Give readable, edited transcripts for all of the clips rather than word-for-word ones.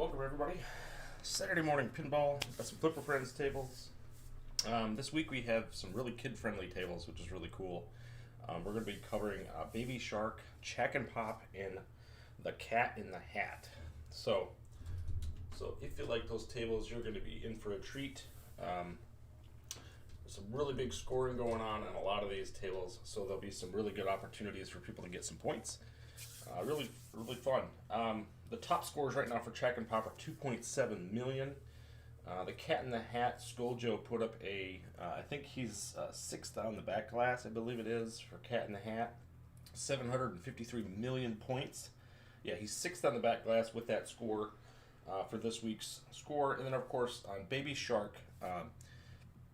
Welcome everybody. Saturday morning pinball. Got some Flipper Friends tables. This week we have some really kid-friendly tables, which is really cool. We're going to be covering Baby Shark, Chack and Pop, and the Cat in the Hat. So if you like those tables, you're going to be in for a treat. There's some really big scoring going on a lot of these tables, so there'll be some really good opportunities for people to get some points. Really fun. The top scores right now for Chack and Pop are 2.7 million. The Cat in the Hat, Skoljo put up I think he's 6th on the back glass, I believe it is, for Cat in the Hat. 753 million points. Yeah, he's 6th on the back glass with that score for this week's score. And then, of course, on Baby Shark,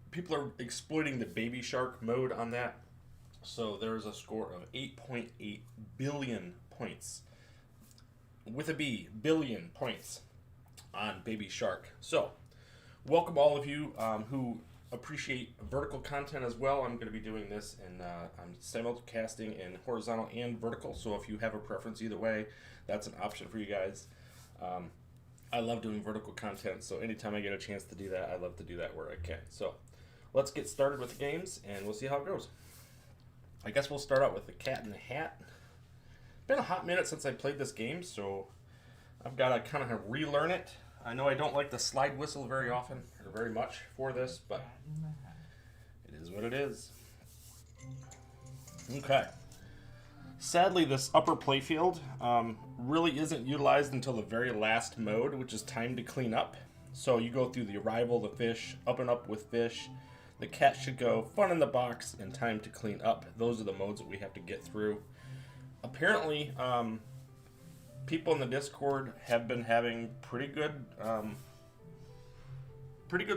people are exploiting the Baby Shark mode on that. So there's a score of 8.8 billion points. With a B, billion points on Baby Shark. So, welcome all of you who appreciate vertical content as well. I'm going to be doing this in I'm simulcasting in horizontal and vertical. So if you have a preference either way, that's an option for you guys. I love doing vertical content, so anytime I get a chance to do that, I love to do that where I can. So let's get started with the games, and we'll see how it goes. I guess we'll start out with the Cat in the Hat. Been a hot minute since I played this game, so I've got to kind of relearn it. I know I don't like the slide whistle very often, or very much for this, but it is what it is. Okay. Sadly, this upper playfield really isn't utilized until the very last mode, which is time to clean up. So you go through the arrival, the fish, up and up with fish. The cat should go, fun in the box, and time to clean up. Those are the modes that we have to get through. Apparently, people in the Discord have been having pretty good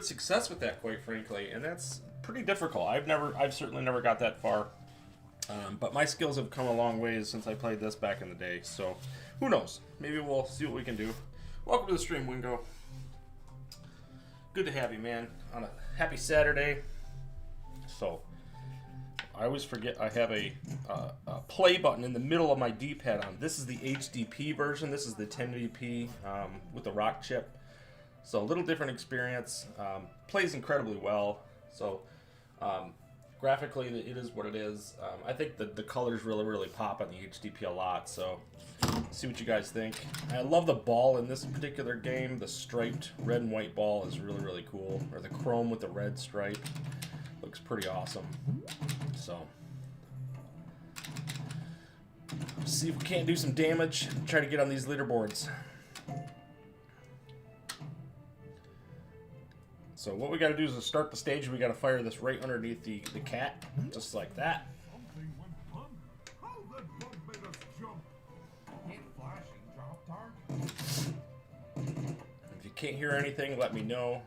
success with that, quite frankly, and that's pretty difficult. I've certainly never got that far, but my skills have come a long ways since I played this back in the day. So, who knows? Maybe we'll see what we can do. Welcome to the stream, Wingo. Good to have you, man, on a happy Saturday. So, I always forget I have a play button in the middle of my D-pad on. This is the HDP version. This is the 1080p with the rock chip. So a little different experience. Plays incredibly well. So graphically, it is what it is. I think the colors really pop on the HDP a lot. So see what you guys think. I love the ball in this particular game. The striped red and white ball is really cool. Or the chrome with the red stripe. Looks pretty awesome. So, see if we can't do some damage. Try to get on these leaderboards. So what we got to do is to start the stage. We got to fire this right underneath the cat, just like that. If you can't hear anything, let me know.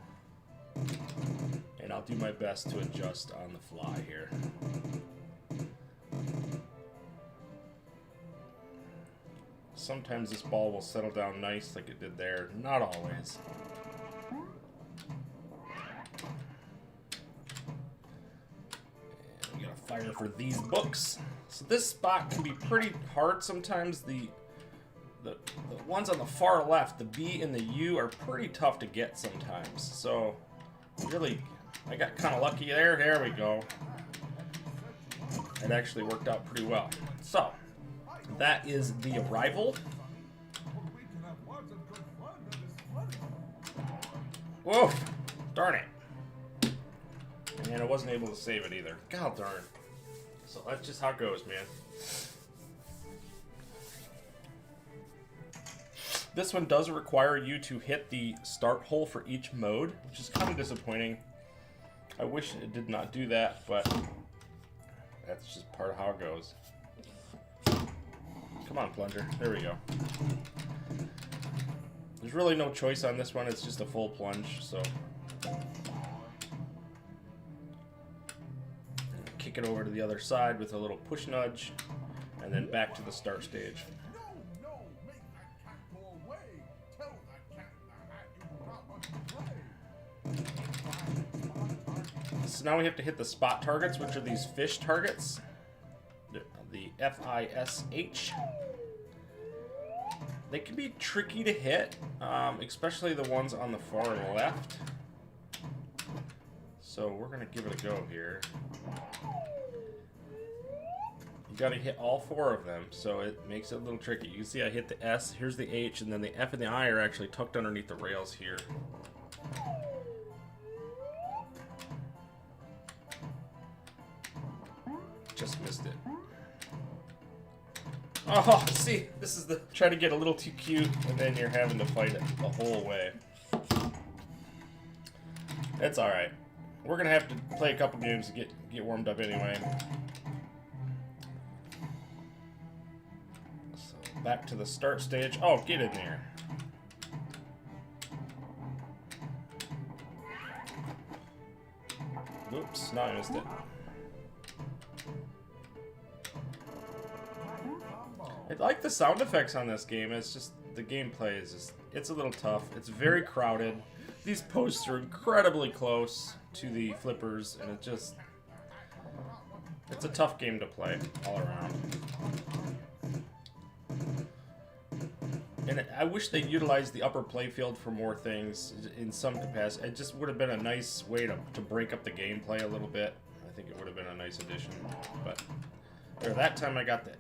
And I'll do my best to adjust on the fly here. Sometimes this ball will settle down nice like it did there. Not always. And we gotta fire for these books. So this spot can be pretty hard sometimes. The ones on the far left, the B and the U, are pretty tough to get sometimes. So really, I got kind of lucky there. There we go. It actually worked out pretty well. So, that is the arrival. Whoa! Darn it. And I wasn't able to save it either. God darn. So that's just how it goes, man. This one does require you to hit the start hole for each mode, which is kind of disappointing. I wish it did not do that, but that's just part of how it goes. Come on, plunger. There we go. There's really no choice on this one. It's just a full plunge, so. Kick it over to the other side with a little push nudge, and then back to the start stage. So now we have to hit the spot targets, which are these fish targets. The FISH. they can be tricky to hit, especially the ones on the far left. So we're going to give it a go here. You got to hit all 4 of them, so it makes it a little tricky. You can see I hit the S, here's the H, and then the F and the I are actually tucked underneath the rails here. Just missed it. Oh, see, this is the try to get a little too cute, and then you're having to fight it the whole way. That's all right. We're gonna have to play a couple games to get warmed up anyway. So back to the start stage. Oh, get in there. Oops, now I missed it. I like the sound effects on this game. It's just the gameplay is just, it's a little tough. It's very crowded. These posts are incredibly close to the flippers, and it's a tough game to play all around. And I wish they utilized the upper playfield for more things in some capacity. It just would have been a nice way to break up the gameplay a little bit. I think it would have been a nice addition. But that time I got the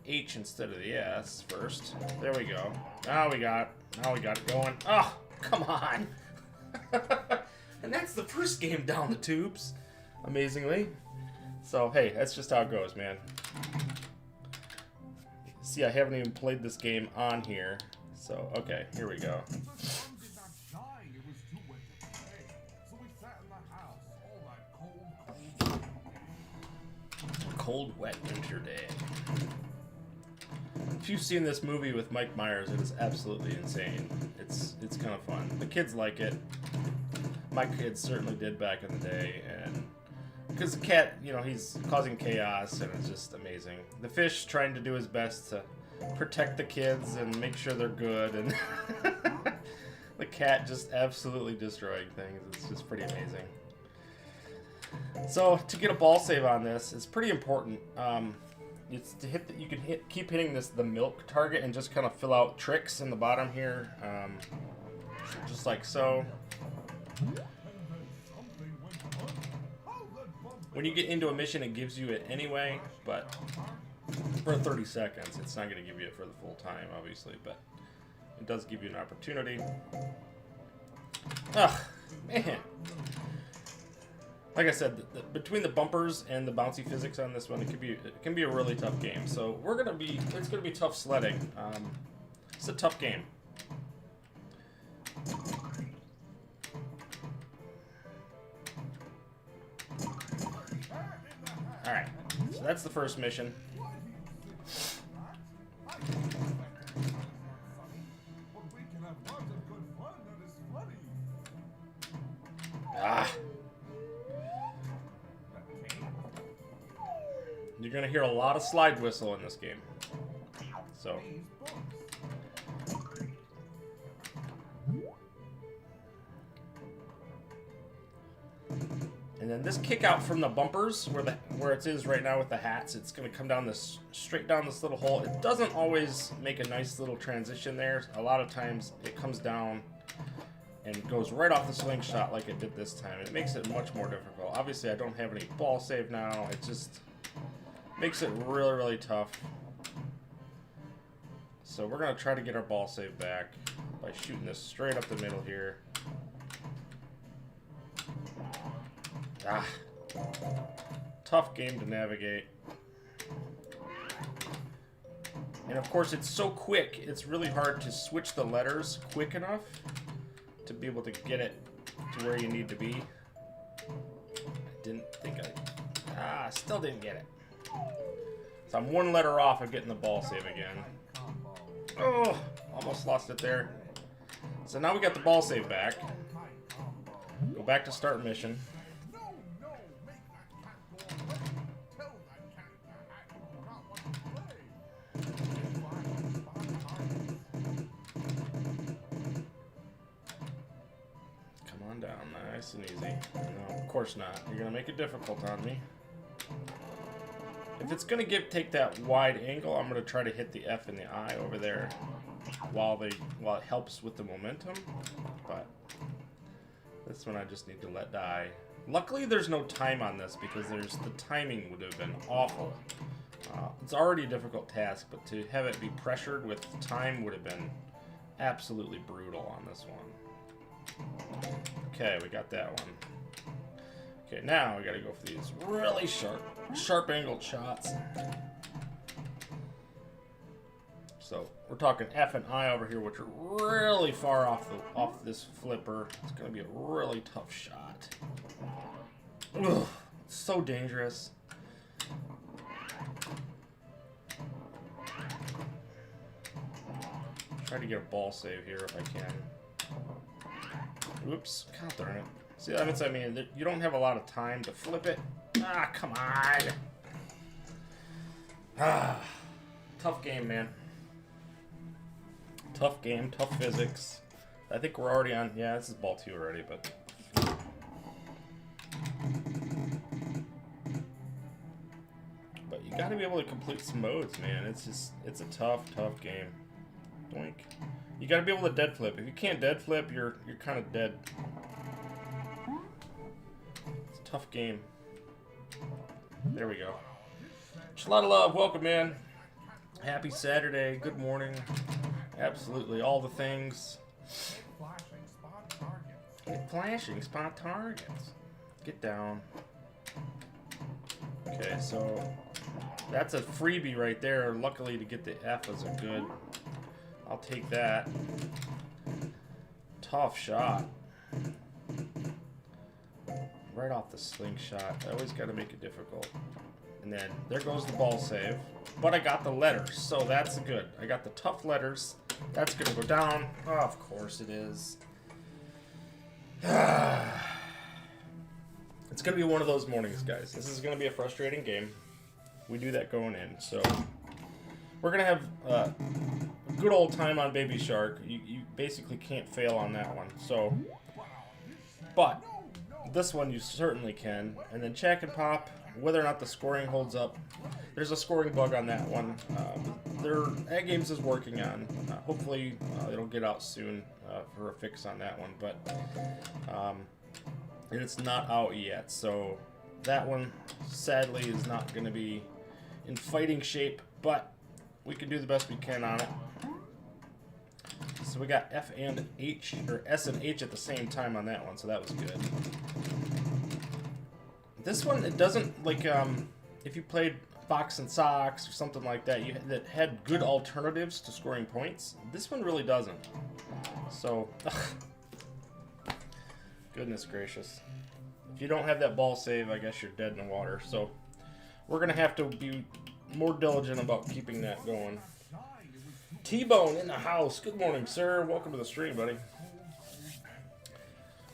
H instead of the S first. There we go. Now we got it going. Oh, come on. And that's the first game down the tubes, amazingly. So, hey, that's just how it goes, man. See, I haven't even played this game on here. So, okay, here we go. Cold, wet winter day. If you've seen this movie with Mike Myers, it is absolutely insane. It's kind of fun. The kids like it. My kids certainly did back in the day, and because the cat, you know, he's causing chaos, and it's just amazing. The fish trying to do his best to protect the kids and make sure they're good, and the cat just absolutely destroying things. It's just pretty amazing. So to get a ball save on this is pretty important. It's to hit you can keep hitting the milk target and just kind of fill out tricks in the bottom here, just like so. When you get into a mission, it gives you it anyway, but for 30 seconds, it's not going to give you it for the full time, obviously, but it does give you an opportunity. Ugh, man. Like I said, between the bumpers and the bouncy physics on this one, it can be a really tough game. So it's gonna be tough sledding. It's a tough game. All right, so that's the first mission. Ah. You're going to hear a lot of slide whistle in this game. So. And then this kick out from the bumpers, where it is right now with the hats, it's going to come down straight down this little hole. It doesn't always make a nice little transition there. A lot of times it comes down and goes right off the slingshot like it did this time. It makes it much more difficult. Obviously, I don't have any ball save now. It just makes it really, really tough. So we're going to try to get our ball save back by shooting this straight up the middle here. Ah. Tough game to navigate. And of course, it's so quick, it's really hard to switch the letters quick enough to be able to get it to where you need to be. Still didn't get it. So I'm one letter off of getting the ball save again. Oh, almost lost it there. So now we got the ball save back. Go back to start mission. Come on down, nice and easy. No, of course not. You're gonna make it difficult on me. if it's going to take that wide angle, I'm going to try to hit the F and the I over there while it helps with the momentum. But this one I just need to let die. Luckily, there's no time on this because the timing would have been awful. It's already a difficult task, but to have it be pressured with time would have been absolutely brutal on this one. Okay, we got that one. Okay, now we gotta go for these really sharp angled shots. So we're talking F and I over here, which are really far off this flipper. It's gonna be a really tough shot. Ugh, so dangerous. Try to get a ball save here if I can. Oops, God darn it. See, that's what I mean. You don't have a lot of time to flip it. Ah, come on. Ah, tough game, man. Tough game, tough physics. I think we're already on. Yeah, this is ball 2 already, but. But you got to be able to complete some modes, man. It's a tough game. Doink. You got to be able to dead flip. If you can't dead flip, you're kind of dead. It's a tough game. There we go. Just a lot of love. Welcome, man. Happy Saturday. Good morning. Absolutely. All the things. Flashing spot targets. Get down. Okay, so that's a freebie right there. Luckily, to get the F is a good. I'll take that. Tough shot. Right off the slingshot. I always got to make it difficult. And then there goes the ball save. But I got the letters, so that's good. I got the tough letters. That's going to go down. Oh, of course it is. It's going to be one of those mornings, guys. This is going to be a frustrating game. We do that going in, so we're going to have a good old time on Baby Shark. You basically can't fail on that one. So, but this one you certainly can. And then Chack and Pop, whether or not the scoring holds up, there's a scoring bug on that one. Egg Games is working on. Hopefully it'll get out soon for a fix on that one. But it's not out yet. So that one, sadly, is not going to be in fighting shape. But we can do the best we can on it. So we got F and H, or S and H at the same time on that one, so that was good. This one, it doesn't, like, if you played Fox and Sox or something like that, that had good alternatives to scoring points. This one really doesn't. So, goodness gracious. If you don't have that ball save, I guess you're dead in the water. So, we're going to have to be more diligent about keeping that going. T-Bone in the house. Good morning, sir. Welcome to the stream, buddy.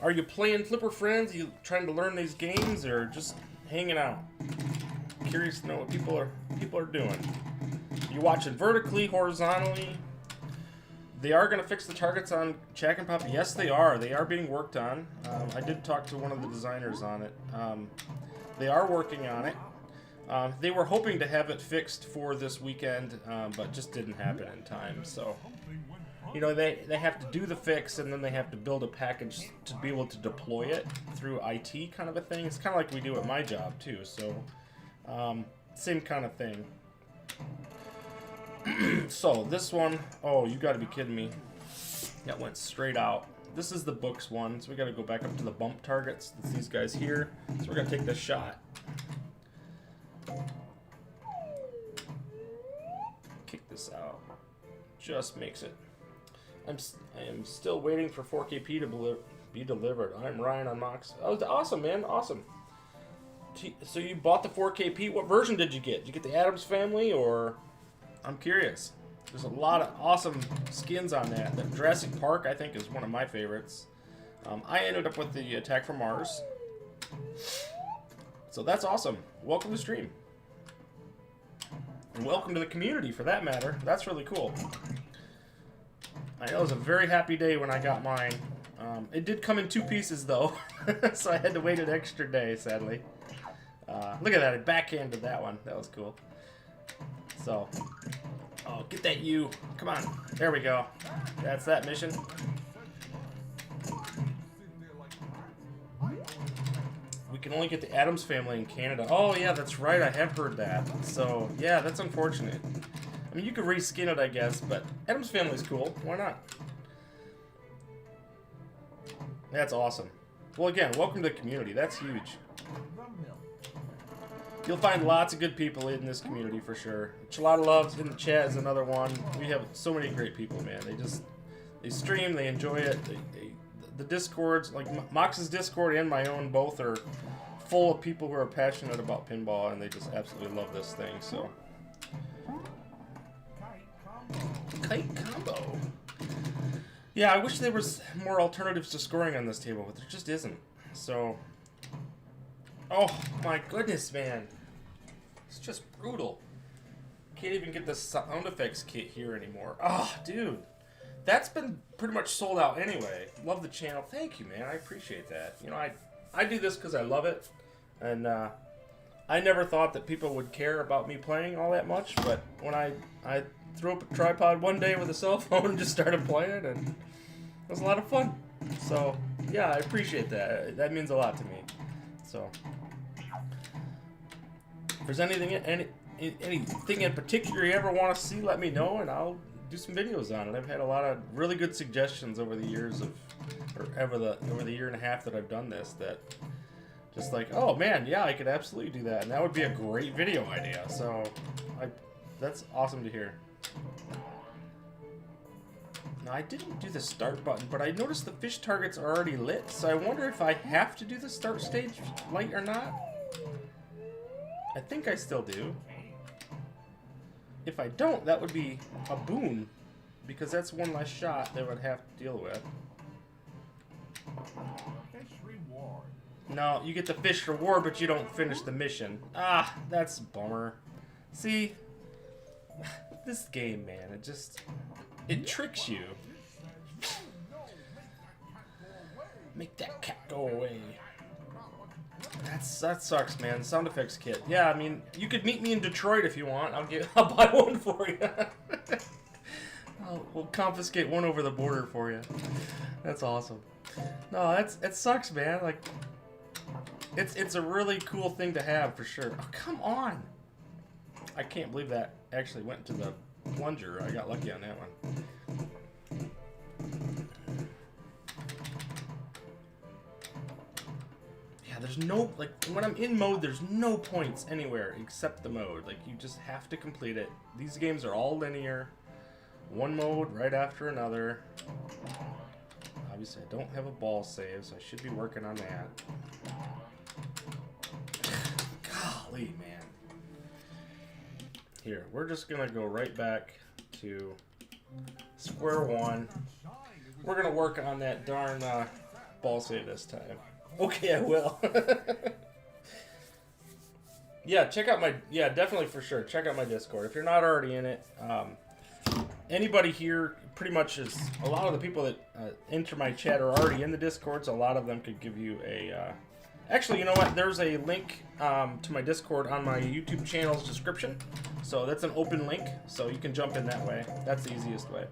Are you playing Flipper Friends? Are you trying to learn these games, or just hanging out? Curious to know what people are doing. You watching vertically, horizontally? They are going to fix the targets on Chack and Pop. Yes, they are. They are being worked on. I did talk to one of the designers on it. They are working on it. They were hoping to have it fixed for this weekend, but just didn't happen in time. So, you know, they have to do the fix, and then they have to build a package to be able to deploy it through IT kind of a thing. It's kind of like we do at my job, too. So, same kind of thing. So, this one, oh, you got to be kidding me. That went straight out. This is the books one, so we got to go back up to the bump targets. It's these guys here. So we're going to take this shot. Kick this out. Just makes it. I am still waiting for 4KP to be delivered. I'm Ryan on Mox. Oh, awesome, man. Awesome. So you bought the 4KP. What version did you get? Did you get the Addams Family, or... I'm curious. There's a lot of awesome skins on that. The Jurassic Park, I think, is one of my favorites. I ended up with the Attack from Mars. So that's awesome. Welcome to stream. And welcome to the community, for that matter. That's really cool. I know it was a very happy day when I got mine. It did come in 2 pieces, though. So I had to wait an extra day, sadly. Look at that, I backhanded that one. That was cool. So, oh, get that U. Come on. There we go. That's that mission. We can only get the Addams family in Canada. Oh, yeah, that's right. I have heard that. So, yeah, that's unfortunate. I mean, you could reskin it, I guess, but Addams family's cool. Why not? That's awesome. Well, again, welcome to the community. That's huge. You'll find lots of good people in this community for sure. Chalada Loves in the chat is another one. We have so many great people, man. They stream, they enjoy it. The Discords, like Mox's Discord and my own, both are full of people who are passionate about pinball, and they just absolutely love this thing. So, kite combo. Yeah, I wish there was more alternatives to scoring on this table, but there just isn't. So, oh my goodness, man. It's just brutal. Can't even get the sound effects kit here anymore. Oh, dude. That's been pretty much sold out anyway. Love the channel. Thank you, man. I appreciate that. You know, I do this because I love it. And I never thought that people would care about me playing all that much. But when I threw up a tripod one day with a cell phone and just started playing, and it was a lot of fun. So, yeah, I appreciate that. That means a lot to me. So, if there's anything in particular you ever want to see, let me know, and I'll do some videos on it. I've had a lot of really good suggestions over the years over the year and a half that I've done this, that just like, oh man, yeah, I could absolutely do that, and that would be a great video idea. So, that's awesome to hear. Now, I didn't do the start button, but I noticed the fish targets are already lit, so I wonder if I have to do the start stage light or not. I think I still do. If I don't, that would be a boon, because that's one less shot they would have to deal with. No, you get the fish reward, but you don't finish the mission. Ah, that's a bummer. See, this game, man, it tricks you. Make that cat go away. That sucks, man. Sound effects kit. Yeah, I mean, you could meet me in Detroit if you want. I'll buy one for you. We'll confiscate one over the border for you. That's awesome. No, it sucks, man. Like, it's a really cool thing to have for sure. Oh, come on. I can't believe that actually went to the plunger. I got lucky on that one. There's no, like, when I'm in mode, there's no points anywhere except the mode. Like, you just have to complete it. These games are all linear. One mode right after another. Obviously, I don't have a ball save, so I should be working on that. Golly, man. Here, we're just going to go right back to square one. We're going to work on that darn ball save this time. Okay, I will. Yeah, check out definitely for sure. Check out my Discord. If you're not already in it, anybody here pretty much is, a lot of the people that enter my chat are already in the Discord, so a lot of them could give you a, actually, you know what? There's a link to my Discord on my YouTube channel's description. So that's an open link, so you can jump in that way. That's the easiest way.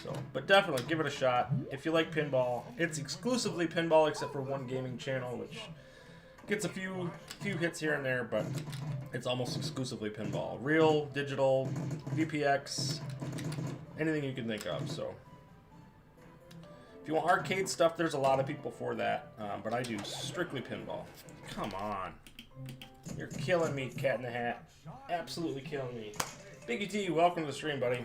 So, but definitely give it a shot if you like pinball. It's exclusively pinball except for one gaming channel, which gets a few hits here and there, but it's almost exclusively pinball. Real, digital, VPX, anything you can think of. So, if you want arcade stuff, there's a lot of people for that, but I do strictly pinball. Come on. You're killing me, Cat in the Hat. Absolutely killing me. Biggie T, welcome to the stream, buddy.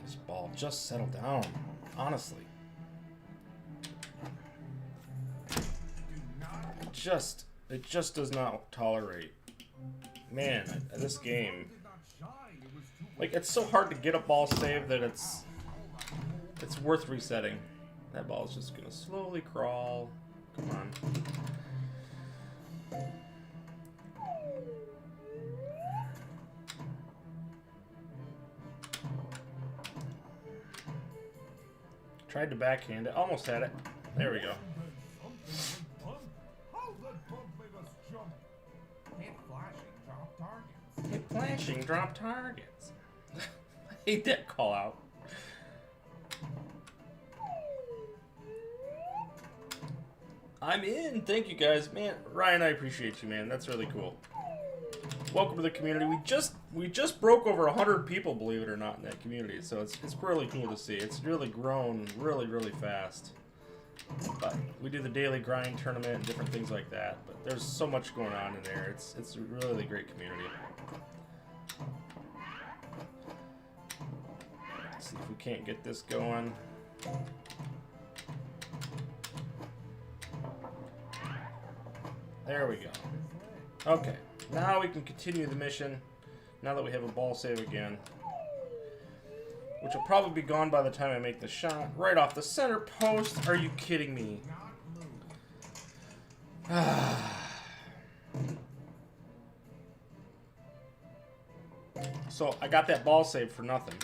This ball just settled down, honestly. It just does not tolerate. Man, this game, like, it's so hard to get a ball save that it's worth resetting. That ball's just gonna slowly crawl. Come on. Tried to backhand it. Almost had it. There we go. Hit flashing, drop targets. I hate that call out. I'm in. Thank you guys, man. Ryan, I appreciate you, man. That's really cool. Welcome to the community. We just broke over 100 people, believe it or not, in that community. So it's really cool to see. It's really grown really fast. But we do the daily grind tournament and different things like that. But there's so much going on in there. It's a really great community. Let's see if we can't get this going. There we go. Okay, now we can continue the mission. Now that we have a ball save again, which will probably be gone by the time I make the shot. Right off the center post. Are you kidding me? So I got that ball save for nothing.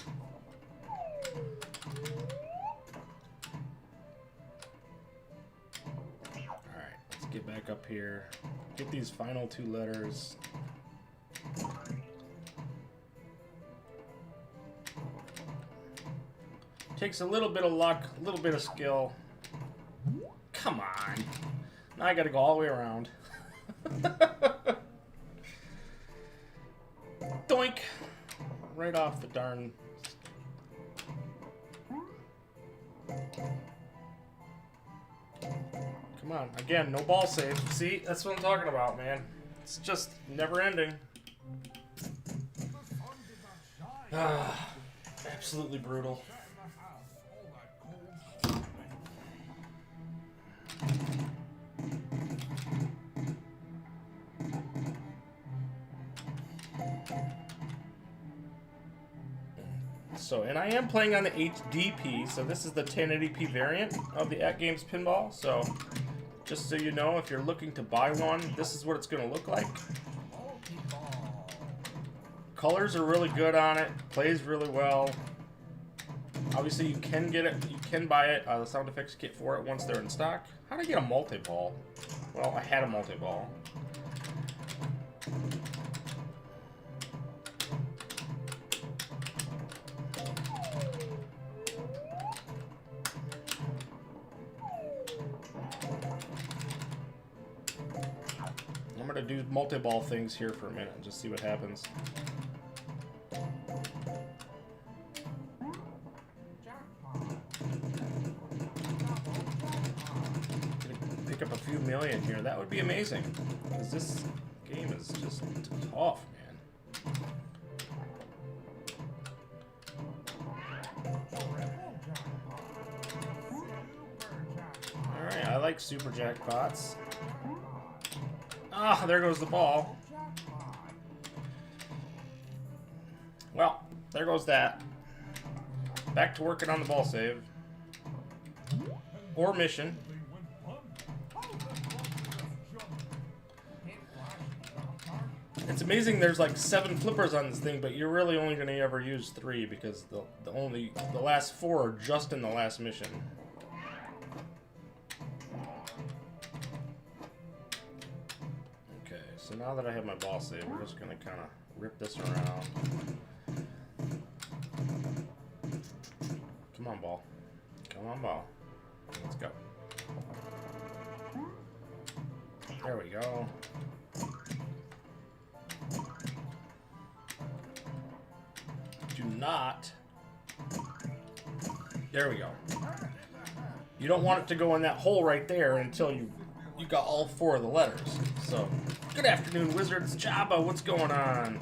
Alright, let's get back up here. Get these final 2 letters. Takes a little bit of luck, a little bit of skill. Come on. Now I gotta go all the way around. Doink! Right off the darn... Come on. Again, no ball save. See? That's what I'm talking about, man. It's just never ending. Absolutely brutal. So, and I am playing on the HDP, so this is the 1080p variant of the At Games Pinball. So, just so you know, if you're looking to buy one, this is what it's going to look like. Colors are really good on it, plays really well. Obviously, you can get it, you can buy it, the sound effects kit for it once they're in stock. How did I get a multi-ball? Well, I had a multi-ball. I'm gonna do multi-ball things here for a minute and just see what happens. Pick up a few million here. That would be amazing, because this game is just tough, man. Alright, I like super jackpots. Ah, there goes the ball. Well, there goes that. Back to working on the ball save. Or mission. It's amazing there's like 7 flippers on this thing, but you're really only going to ever use 3 because the last 4 are just in the last mission. Okay, so now that I have my ball save, we're just going to kind of rip this around. Come on, ball. Come on, ball. Let's go. There we go. Do not. There we go. You don't want it to go in that hole right there until you got all 4 of the letters. So, good afternoon, Wizards. Jabba, what's going on?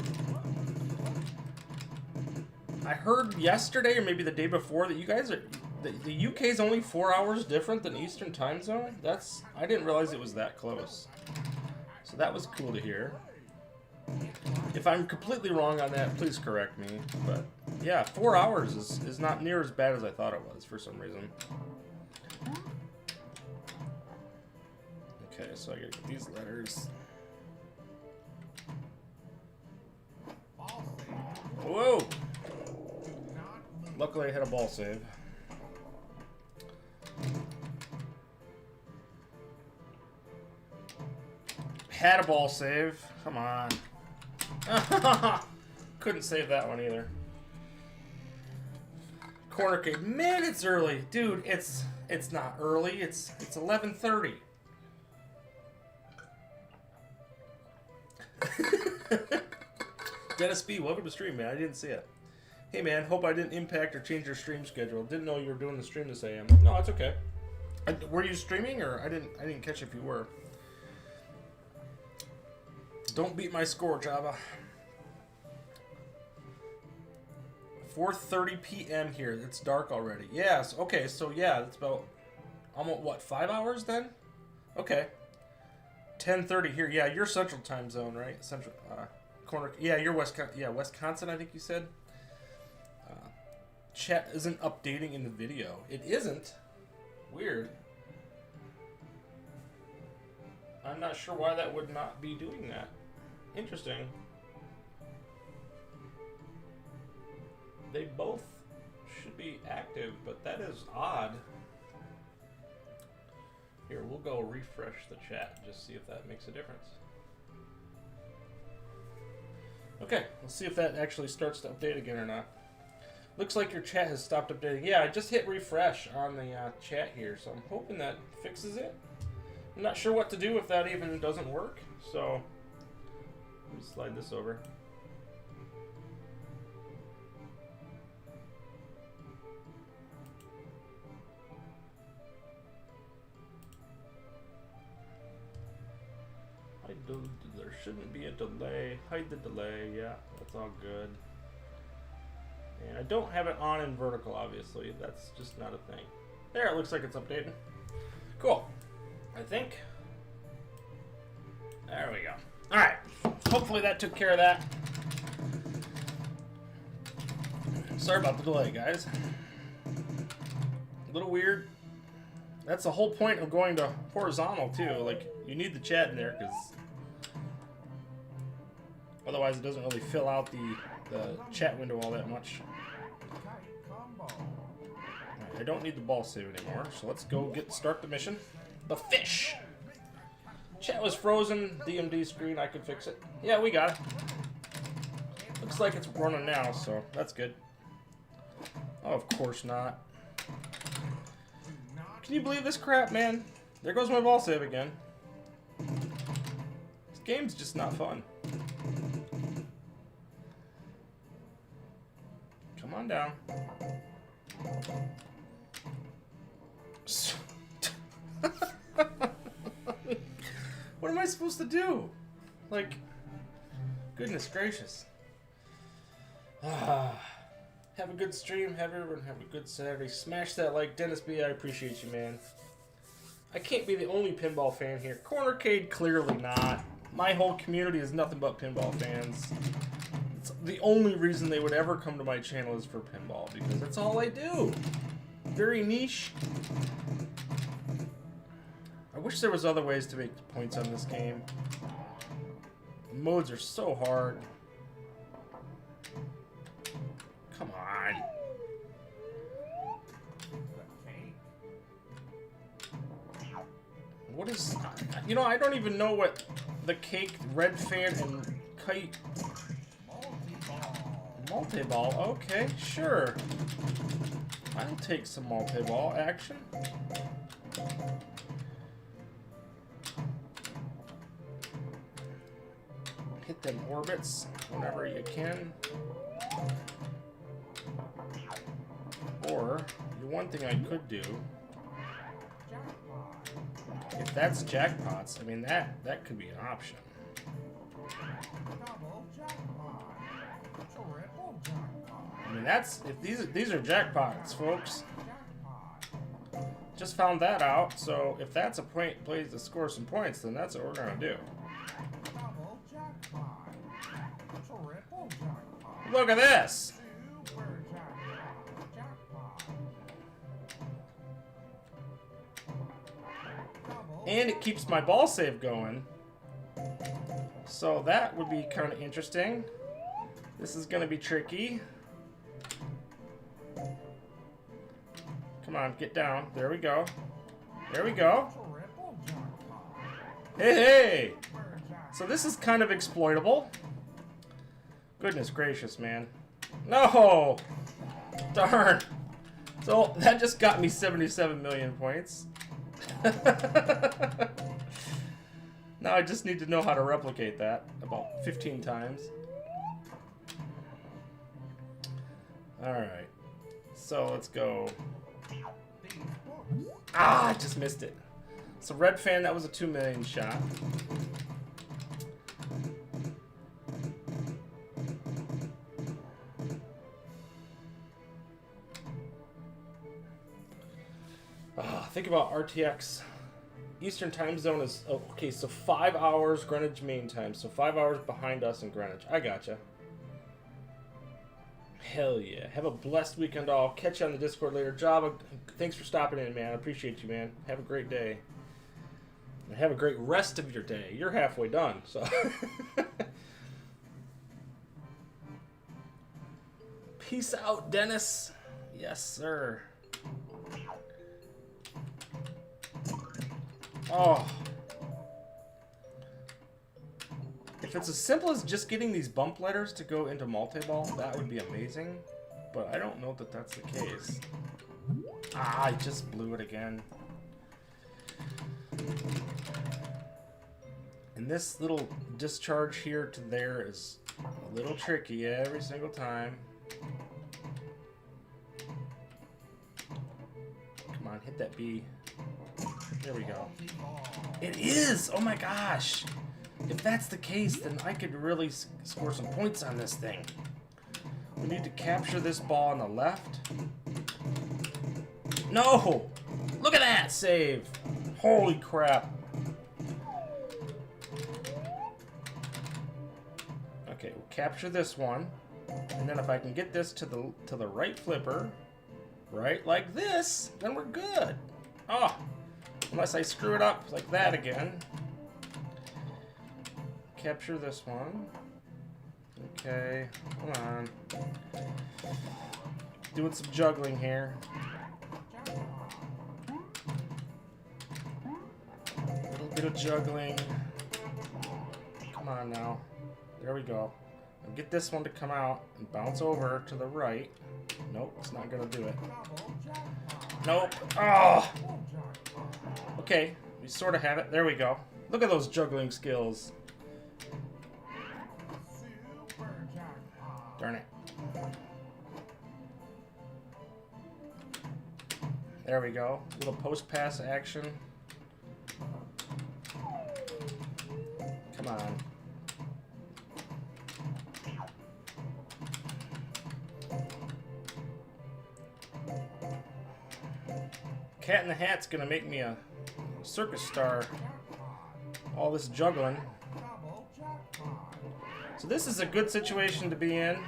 I heard yesterday or maybe the day before that you guys are the UK is only 4 hours different than Eastern Time Zone. I didn't realize it was that close. So that was cool to hear. If I'm completely wrong on that, please correct me. But yeah, 4 hours is not near as bad as I thought it was for some reason. Okay, so I gotta get these letters. Whoa! Luckily I had a ball save. Had a ball save. Come on. Couldn't save that one either. Corner kick. Man, it's early. Dude, it's not early. It's 11:30. Dennis B, welcome to stream, man. I didn't see it. Hey, man. Hope I didn't impact or change your stream schedule. Didn't know you were doing the stream this AM. No, it's okay. Were you streaming, or I didn't catch if you were. Don't beat my score, Java. 4:30 p.m. here. It's dark already. Yes. Okay. So yeah, it's about almost what 5 hours then. Okay. 10:30 here. Yeah, you're Central Time Zone, right? Central corner. Yeah, you're Wisconsin. I think you said. Chat isn't updating in the video. It isn't. Weird. I'm not sure why that would not be doing that. Interesting. They both should be active, but that is odd. Here, we'll go refresh the chat and just see if that makes a difference. Okay, let's see if that actually starts to update again or not. Looks like your chat has stopped updating. Yeah, I just hit refresh on the chat here, so I'm hoping that fixes it. I'm not sure what to do if that even doesn't work, so let me slide this over. There shouldn't be a delay. Hide the delay. Yeah, that's all good. And I don't have it on in vertical, obviously. That's just not a thing. There, it looks like it's updated. Cool. I think. There we go. All right. Hopefully that took care of that. Sorry about the delay, guys. A little weird. That's the whole point of going to horizontal, too. Like, you need the chat in there, because otherwise it doesn't really fill out the chat window all that much. Right, I don't need the ball save anymore, so let's go start the mission. The fish! Chat was frozen, DMD screen, I could fix it. Yeah, we got it. Looks like it's running now, so that's good. Oh, of course not. Can you believe this crap, man? There goes my ball save again. This game's just not fun. Come on down. What am I supposed to do? Like, goodness gracious. Have a good stream. Everyone have a good Saturday. Smash that like. Dennis B, I appreciate you, man. I can't be the only pinball fan here. Cornercade, clearly not. My whole community is nothing but pinball fans. It's the only reason they would ever come to my channel is for pinball, because that's all I do. Very niche. I wish there was other ways to make points on this game. The modes are so hard. Come on. What is... You know, I don't even know what the cake, red fan, and kite... Multi-ball. Okay, sure. I'll take some multi-ball action. Hit them orbits whenever you can. Or, the one thing I could do, if that's jackpots, I mean, that could be an option. I mean, that's, if these are jackpots, folks. Just found that out, so if that's a point plays to score some points, then that's what we're gonna do. Look at this! And it keeps my ball save going. So that would be kind of interesting. This is going to be tricky. Come on, get down. There we go. There we go. Hey, hey! So this is kind of exploitable. Goodness gracious, man. No! Darn. So that just got me 77 million points. Now I just need to know how to replicate that about 15 times. Alright. So let's go. Ah, I just missed it. So red fan, that was a 2 million shot. Think about RTX. Eastern time zone is, oh, okay, so 5 hours Greenwich Mean Time. So 5 hours behind us in Greenwich. I gotcha. Hell yeah. Have a blessed weekend all. Catch you on the Discord later. Java, thanks for stopping in, man. I appreciate you, man. Have a great day. And have a great rest of your day. You're halfway done, so. Peace out, Dennis. Yes, sir. Oh. If it's as simple as just getting these bump letters to go into multi-ball, that would be amazing. But I don't know that that's the case. Ah, I just blew it again. And this little discharge here to there is a little tricky every single time. Come on, hit that B. There we go. It is! Oh my gosh! If that's the case, then I could really score some points on this thing. We need to capture this ball on the left. No! Look at that save! Holy crap. Okay, we'll capture this one. And then if I can get this to the right flipper, right like this, then we're good. Oh! Unless I screw it up like that again. Capture this one. Okay, come on. Doing some juggling here. A little bit of juggling. Come on now. There we go. Now get this one to come out and bounce over to the right. Nope, it's not gonna do it. Nope. Oh! Okay, we sort of have it. There we go. Look at those juggling skills. Darn it. There we go. Little post-pass action. Come on. Cat in the Hat's gonna make me a circus star. All this juggling. So this is a good situation to be in,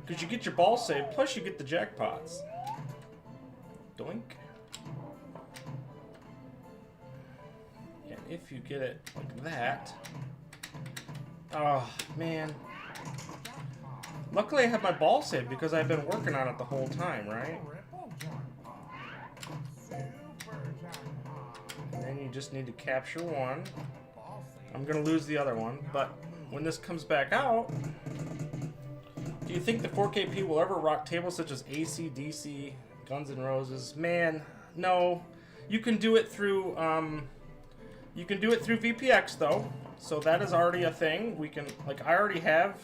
because you get your ball saved, plus you get the jackpots. Doink. And if you get it like that... Oh, man. Luckily I have my ball saved because I've been working on it the whole time, right? And then you just need to capture one. I'm going to lose the other one, but when this comes back out, do you think the 4KP will ever rock tables such as AC/DC, Guns N' Roses? Man, no. You can do it through VPX though, so that is already a thing. We can, like, I already have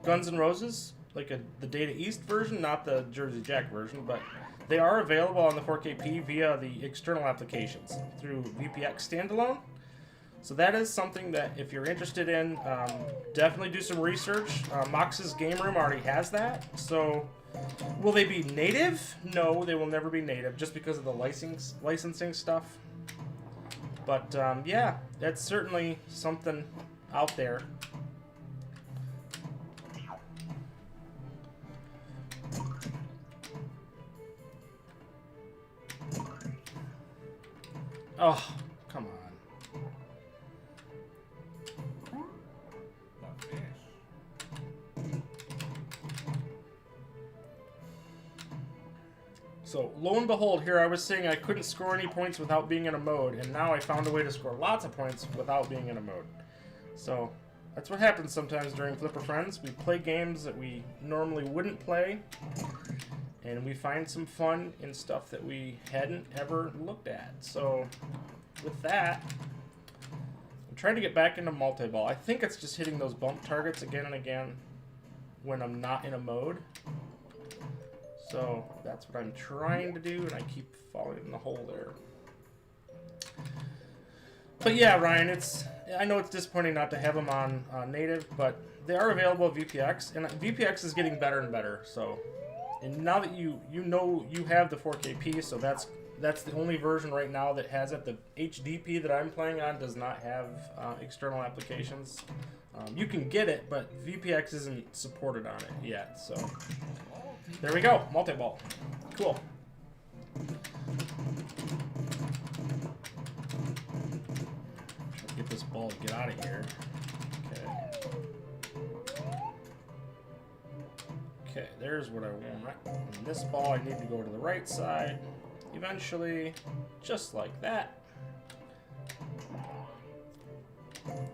Guns N' Roses, like the Data East version, not the Jersey Jack version, but they are available on the 4KP via the external applications through VPX standalone. So that is something that if you're interested in, definitely do some research. Mox's Game Room already has that. So will they be native? No, they will never be native just because of the licensing stuff. But yeah, that's certainly something out there. Oh, come on. So, lo and behold, here I was saying I couldn't score any points without being in a mode, and now I found a way to score lots of points without being in a mode. So, that's what happens sometimes during Flipper Friends. We play games that we normally wouldn't play, and we find some fun in stuff that we hadn't ever looked at. So, with that, I'm trying to get back into multi-ball. I think it's just hitting those bump targets again and again when I'm not in a mode. So that's what I'm trying to do, and I keep falling in the hole there. But yeah, Ryan, I know it's disappointing not to have them on native, but they are available at VPX, and VPX is getting better and better. So, and now that you know you have the 4KP, so that's the only version right now that has it. The HDP that I'm playing on does not have external applications. You can get it, but VPX isn't supported on it yet. So there we go, multi-ball. Cool. Get this ball to get out of here. Okay, there's what I want. And this ball, I need to go to the right side. Eventually, just like that. Come on,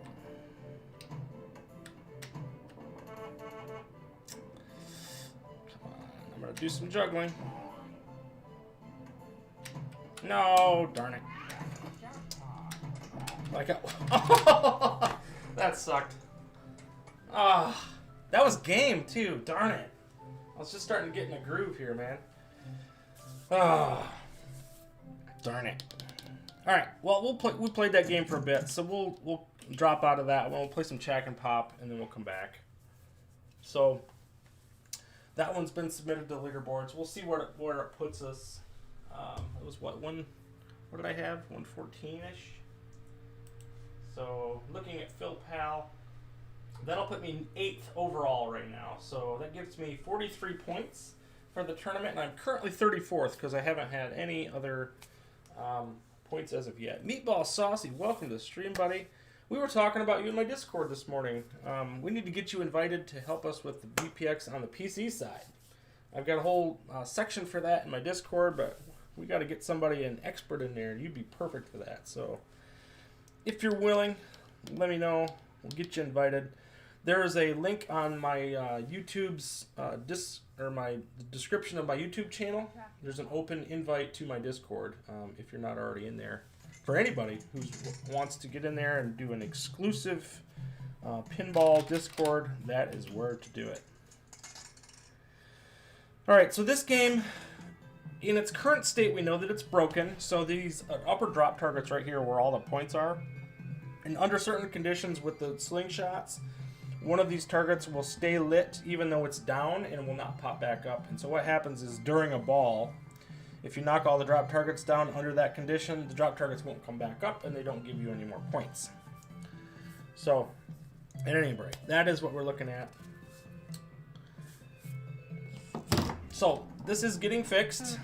I'm gonna do some juggling. No, darn it. Like that sucked. Ah, that was game too. Darn it. I was just starting to get in a groove here, man. Ah, darn it. All right. Well, we played that game for a bit, so we'll drop out of that. We'll play some Chack and Pop, and then we'll come back. So that one's been submitted to leaderboards. We'll see where it puts us. It was what one? What did I have? 114-ish. So looking at Phil Pal, that'll put me 8th overall right now. So that gives me 43 points for the tournament, and I'm currently 34th because I haven't had any other points as of yet. Meatball Saucy, welcome to the stream, buddy. We were talking about you in my Discord this morning. We need to get you invited to help us with the VPX on the PC side. I've got a whole section for that in my Discord, but we got to get somebody, an expert in there, and you'd be perfect for that. So if you're willing, let me know. We'll get you invited. There is a link on my YouTube's my description of my YouTube channel. There's an open invite to my Discord if you're not already in there. For anybody who wants to get in there and do an exclusive pinball Discord, that is where to do it. All right, so this game, in its current state, we know that it's broken. So these upper drop targets right here where all the points are, and under certain conditions with the slingshots, one of these targets will stay lit even though it's down and will not pop back up. And so what happens is during a ball, if you knock all the drop targets down under that condition, the drop targets won't come back up and they don't give you any more points. So, at any rate, that is what we're looking at. So, this is getting fixed,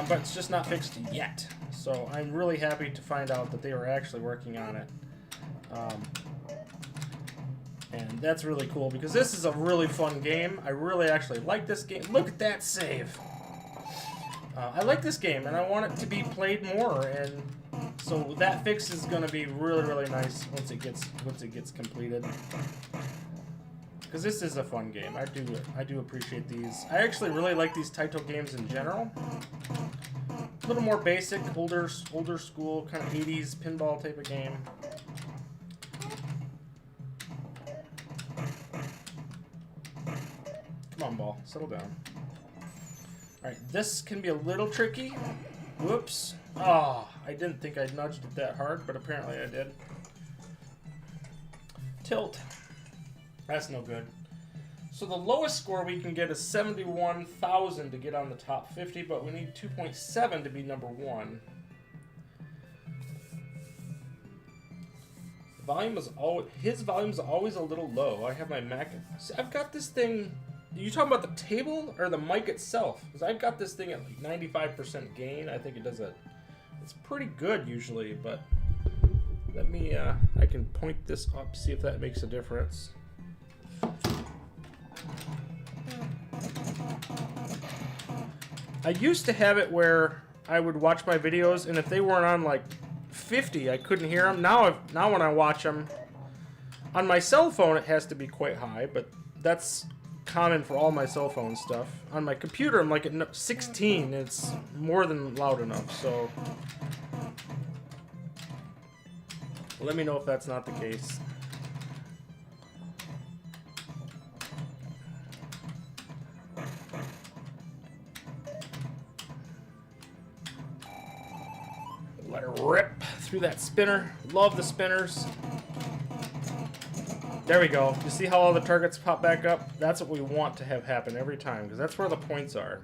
but it's just not fixed yet. So, I'm really happy to find out that they were actually working on it. And that's really cool because this is a really fun game. I really actually like this game. Look at that save. I like this game and I want it to be played more, and so that fix is going to be really, really nice once it gets completed. Because this is a fun game. I do appreciate these. I actually really like these Taito games in general. A little more basic, older school, kind of 80s pinball type of game. Come on, ball. Settle down. Alright, this can be a little tricky. Whoops. Oh, I didn't think I nudged it that hard, but apparently I did. Tilt. That's no good. So the lowest score we can get is 71,000 to get on the top 50, but we need 2.7 to be number 1. His volume is always a little low. I have my Mac. See, I've got this thing. Are you talking about the table or the mic itself? Because I've got this thing at like 95% gain. I think it does it. It's pretty good usually, but let me. I can point this up, see if that makes a difference. I used to have it where I would watch my videos, and if they weren't on like 50, I couldn't hear them. Now when I watch them on my cell phone, it has to be quite high, but that's common for all my cell phone stuff. On my computer, I'm like at 16. It's more than loud enough. So let me know if that's not the case. Let her rip through that spinner. Love the spinners. There we go. You see how all the targets pop back up? That's what we want to have happen every time, because that's where the points are.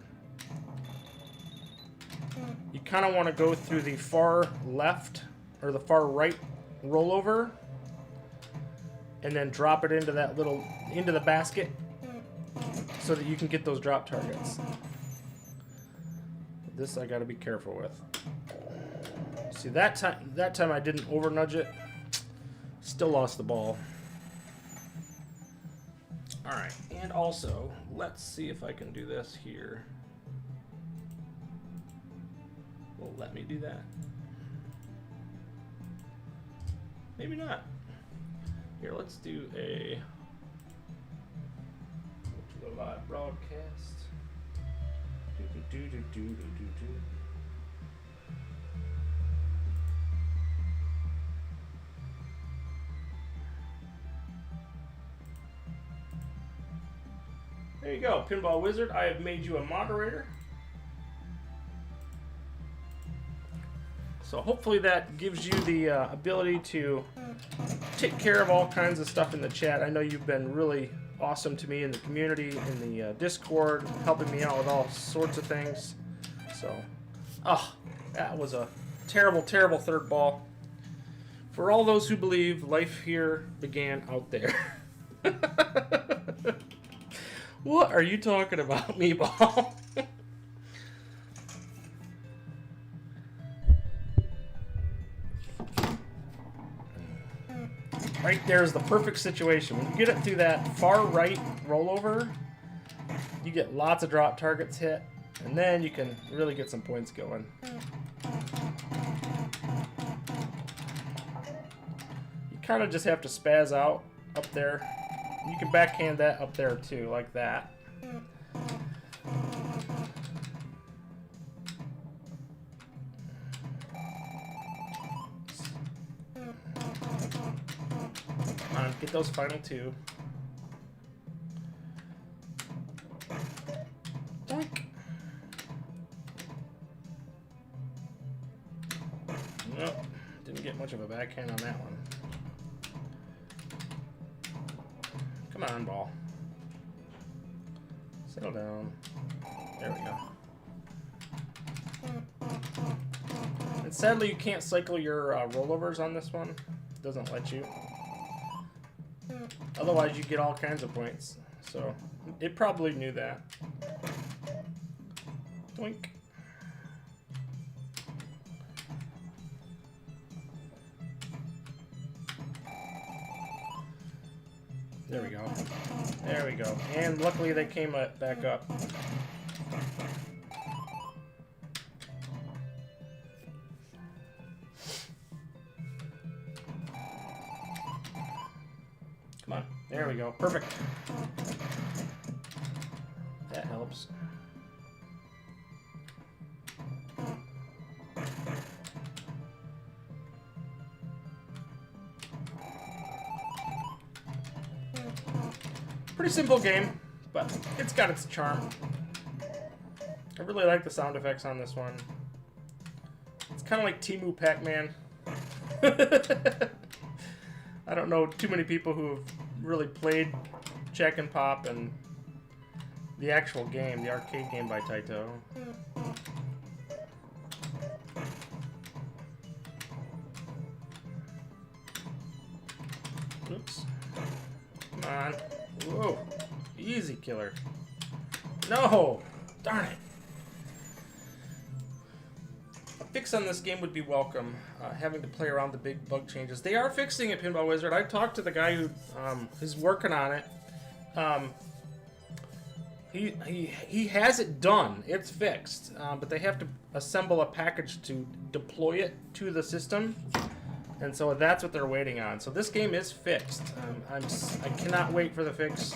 You kind of want to go through the far left or the far right rollover and then drop it into that into the basket so that you can get those drop targets. This I got to be careful with. See, that time I didn't over nudge it. Still lost the ball. Alright, and also, let's see if I can do this here. Well, let me do that. Maybe not. Here, let's do a live broadcast. Do. There you go, Pinball Wizard. I have made you a moderator. So hopefully that gives you the ability to take care of all kinds of stuff in the chat. I know you've been really awesome to me in the community, in the Discord, helping me out with all sorts of things. So, that was a terrible, terrible third ball. For all those who believe, life here began out there. What are you talking about, Meatball? Right there's the perfect situation. When you get it through that far right rollover, you get lots of drop targets hit, and then you can really get some points going. You kind of just have to spaz out up there. You can backhand that up there too, like that. Come on, get those final two. Doink. Nope, didn't get much of a backhand on that one. Come on, ball. Settle down. There we go. And sadly, you can't cycle your rollovers on this one. It doesn't let you. Otherwise, you get all kinds of points. So, it probably knew that. Doink. There we go. There we go. And luckily they came back up. Come on. There we go. Perfect. That helps. Pretty simple game, but it's got its charm. I really like the sound effects on this one. It's kind of like Temu Pac-Man. I don't know too many people who have really played Chack and Pop and the actual game, the arcade game by Taito. Oops. Come on. Whoa. Easy, killer. No! Darn it. A fix on this game would be welcome. Having to play around the big bug changes. They are fixing it, Pinball Wizard. I talked to the guy who is working on it. He has it done. It's fixed, but they have to assemble a package to deploy it to the system, and so that's what they're waiting on. So this game is fixed. I cannot wait for the fix.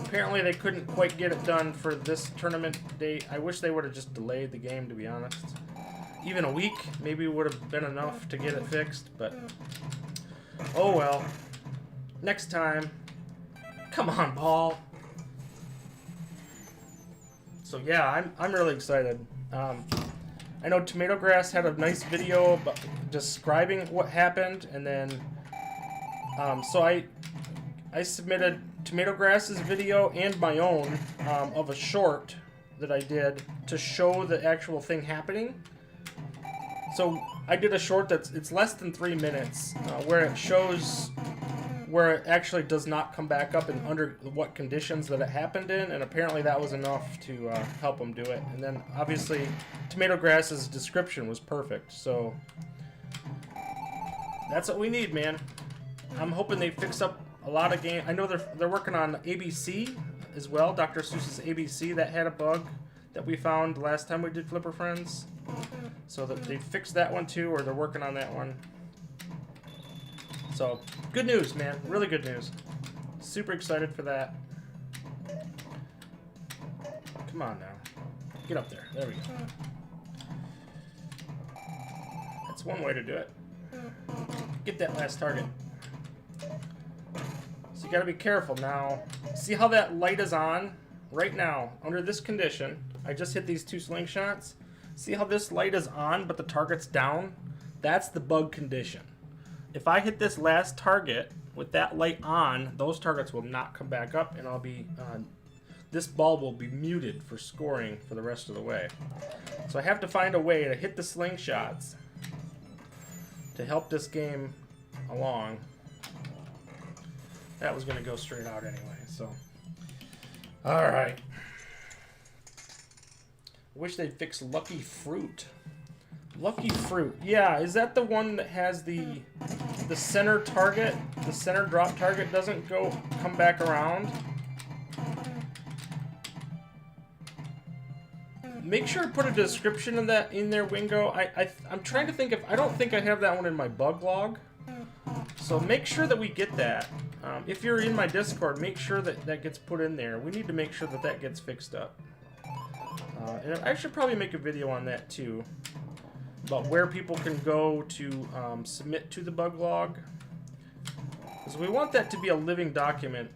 Apparently they couldn't quite get it done for this tournament date. I wish they would have just delayed the game, to be honest. Even a week maybe would have been enough to get it fixed, but oh well. Next time. Come on, Paul. So yeah, I'm really excited. I know Tomato Grass had a nice video about describing what happened, and then so I submitted Tomato Grass's video and my own of a short that I did to show the actual thing happening. So I did a short it's less than 3 minutes, where it shows where it actually does not come back up and under what conditions that it happened in, and apparently that was enough to help them do it. And then obviously Tomato Grass's description was perfect, so that's what we need, man. I'm hoping they fix up a lot of games. I know they're working on ABC as well, Dr. Seuss's ABC, that had a bug that we found last time we did Flipper Friends. So that they fixed that one too, or they're working on that one. So, good news, man. Really good news. Super excited for that. Come on now. Get up there. There we go. That's one way to do it. Get that last target. So you gotta be careful now. See how that light is on? Right now, under this condition, I just hit these 2 slingshots. See how this light is on, but the target's down? That's the bug condition. If I hit this last target with that light on, those targets will not come back up, and I'll be this bulb will be muted for scoring for the rest of the way. So I have to find a way to hit the slingshots to help this game along. That was going to go straight out anyway, so. All right. Wish they'd fix Lucky Fruit. Lucky Fruit. Yeah, is that the one that has the center target? The center drop target doesn't come back around? Make sure to put a description of that in there, Wingo. I'm trying to think I don't think I have that one in my bug log. So make sure that we get that. If you're in my Discord, make sure that that gets put in there. We need to make sure that that gets fixed up. And I should probably make a video on that too. About where people can go to submit to the bug log. Because we want that to be a living document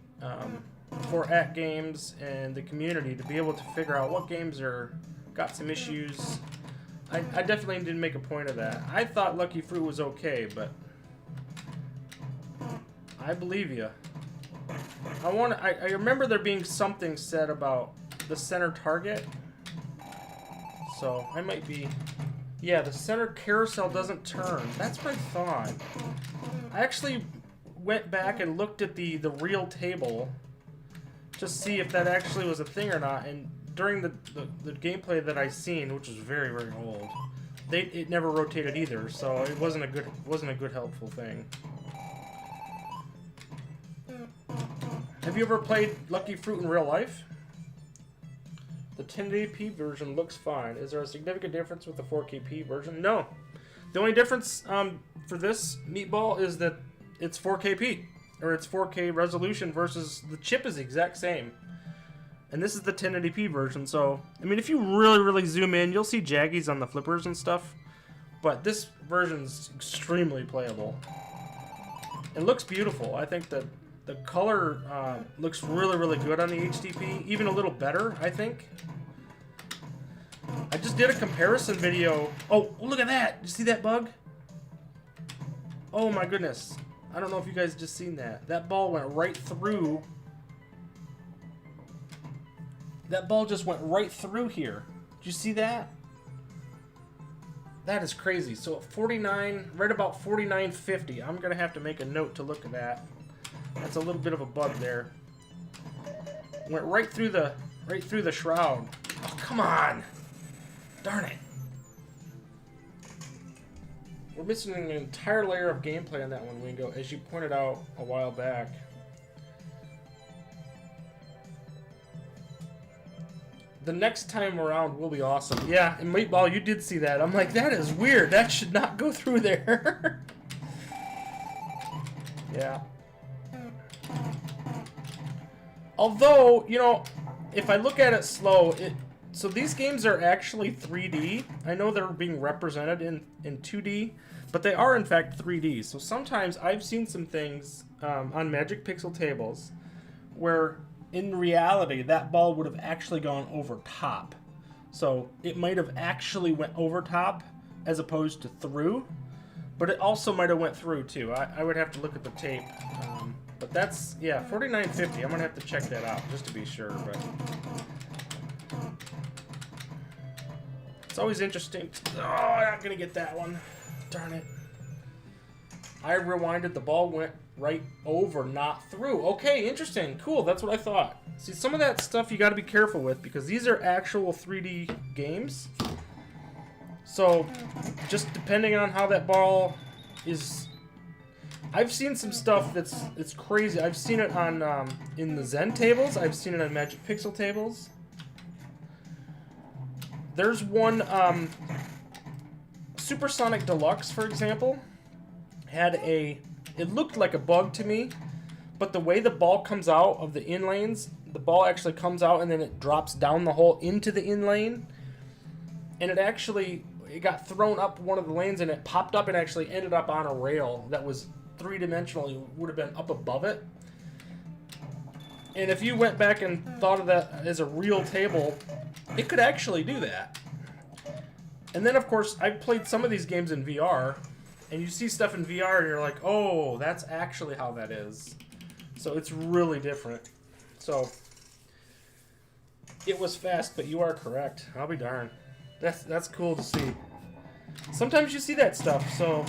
for @games and the community to be able to figure out what games got some issues. I definitely didn't make a point of that. I thought Lucky Fruit was okay, but I believe you. I remember there being something said about the center target. So I might be. Yeah, the center carousel doesn't turn. That's what I thought. I actually went back and looked at the real table to see if that actually was a thing or not. And during the gameplay that I seen, which was very, very old, it never rotated either. So it wasn't a good helpful thing. Have you ever played Lucky Fruit in real life? The 1080p version looks fine. Is there a significant difference with the 4K version? No. The only difference for this meatball is that it's 4K, or it's 4K resolution versus the chip is the exact same. And this is the 1080p version, so, I mean, if you really, really zoom in, you'll see jaggies on the flippers and stuff. But this version's extremely playable. It looks beautiful. I think that the color looks really, really good on the HDP. Even a little better, I think. I just did a comparison video. Oh, look at that! Did you see that bug? Oh my goodness. I don't know if you guys just seen that. That ball went right through. That ball just went right through here. Did you see that? That is crazy. So at 49, right about 49.50, I'm going to have to make a note to look at that. That's a little bit of a bug there. Went right through the shroud. Oh, come on! Darn it. We're missing an entire layer of gameplay on that one, Wingo, as you pointed out a while back. the next time around will be awesome. Yeah, and Meatball, you did see that. I'm like, that is weird. That should not go through there. Yeah. Although, you know, if I look at it slow, so these games are actually 3D. I know they're being represented in 2D, but they are in fact 3D. So sometimes I've seen some things on Magic Pixel tables where in reality that ball would have actually gone over top. So it might have actually went over top as opposed to through, but it also might have went through too. I would have to look at the tape. But that's, yeah, 49.50. I'm going to have to check that out just to be sure. But it's always interesting. Oh, I'm not going to get that one. Darn it. I rewinded. The ball went right over, not through. Okay, interesting. Cool. That's what I thought. See, some of that stuff you got to be careful with because these are actual 3D games. So just depending on how that ball is... I've seen some stuff it's crazy. I've seen it on in the Zen tables. I've seen it on Magic Pixel tables. There's one Supersonic Deluxe, for example, had it looked like a bug to me, but the way the ball comes out of the in lanes, the ball actually comes out and then it drops down the hole into the in lane, and it got thrown up one of the lanes and it popped up and actually ended up on a rail that was three-dimensionally would have been up above it. And if you went back and thought of that as a real table, it could actually do that. And then, of course, I've played some of these games in VR, and you see stuff in VR, and you're like, oh, that's actually how that is. So it's really different. So it was fast, but you are correct. I'll be darned. That's cool to see. Sometimes you see that stuff, so...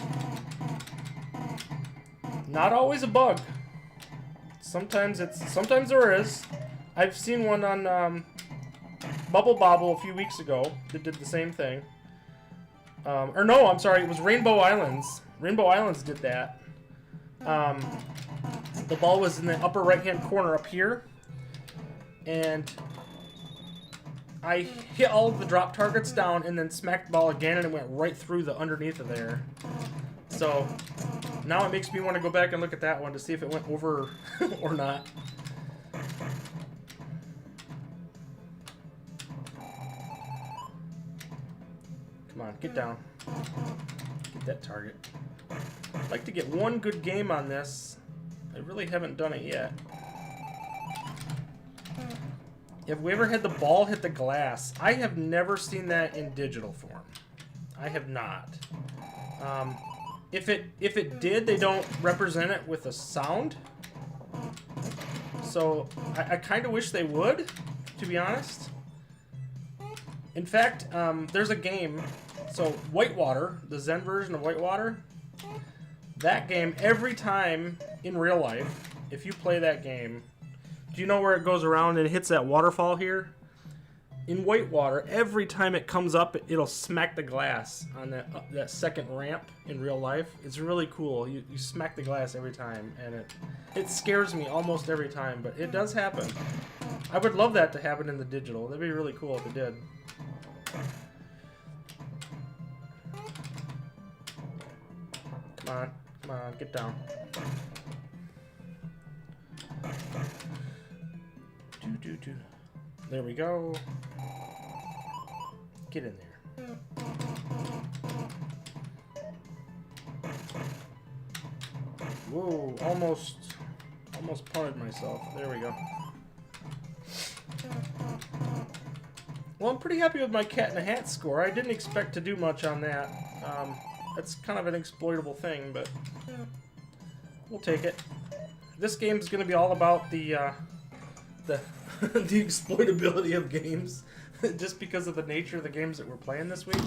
Not always a bug. Sometimes there is. I've seen one on Bubble Bobble a few weeks ago that did the same thing. Or no, I'm sorry, it was Rainbow Islands. Rainbow Islands did that. The ball was in the upper right-hand corner up here, and I hit all of the drop targets down and then smacked the ball again, and it went right through the underneath of there. So now it makes me want to go back and look at that one to see if it went over or not. Come on, get down. Get that target. I'd like to get one good game on this. I really haven't done it yet. Have we ever had the ball hit the glass? I have never seen that in digital form. I have not. If it did, they don't represent it with a sound. So I kind of wish they would, to be honest. In fact, there's a game. So Whitewater, the Zen version of Whitewater, that game, every time in real life, if you play that game, do you know where it goes around and it hits that waterfall here? In Whitewater, every time it comes up, it'll smack the glass on that second ramp in real life. It's really cool. You smack the glass every time, and it scares me almost every time, but it does happen. I would love that to happen in the digital. That'd be really cool if it did. Come on, get down. Do. There we go. Get in there. Whoa, almost punted myself. There we go. Well, I'm pretty happy with my cat in a hat score. I didn't expect to do much on that. That's kind of an exploitable thing, but we'll take it. This game's going to be all about the the exploitability of games, just because of the nature of the games that we're playing this week.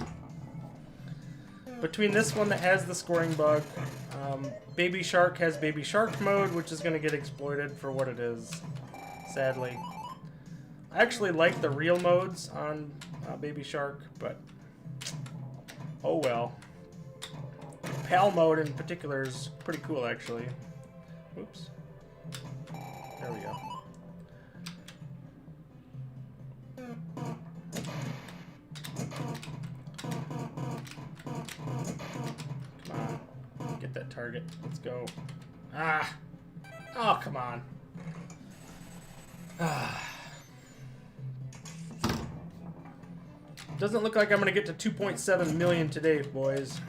Between this one that has the scoring bug, Baby Shark has Baby Shark mode, which is going to get exploited for what it is, sadly. I actually like the real modes on Baby Shark, but oh well. PAL mode in particular is pretty cool, actually. Oops. There we go. that target. Let's go. Ah! Oh, come on. Ah. Doesn't look like I'm going to get to 2.7 million today, boys.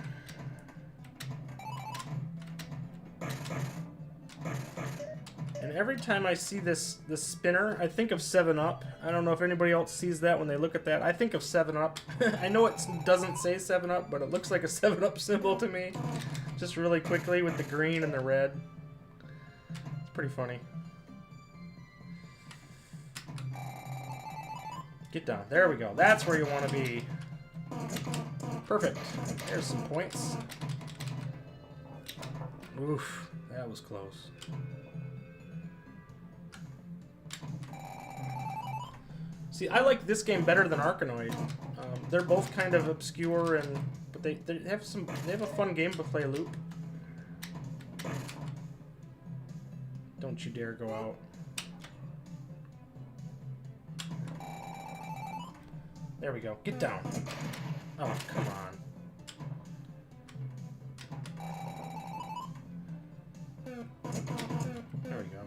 And every time I see this spinner, I think of 7-Up. I don't know if anybody else sees that when they look at that. I think of 7-Up. I know it doesn't say 7-Up, but it looks like a 7-Up symbol to me. Just really quickly with the green and the red. It's pretty funny. Get down. There we go. That's where you want to be. Perfect. There's some points. Oof. That was close. See, I like this game better than Arkanoid. They're both kind of obscure, but they have a fun game to play loop. Don't you dare go out. There we go. Get down. Oh, come on. There we go.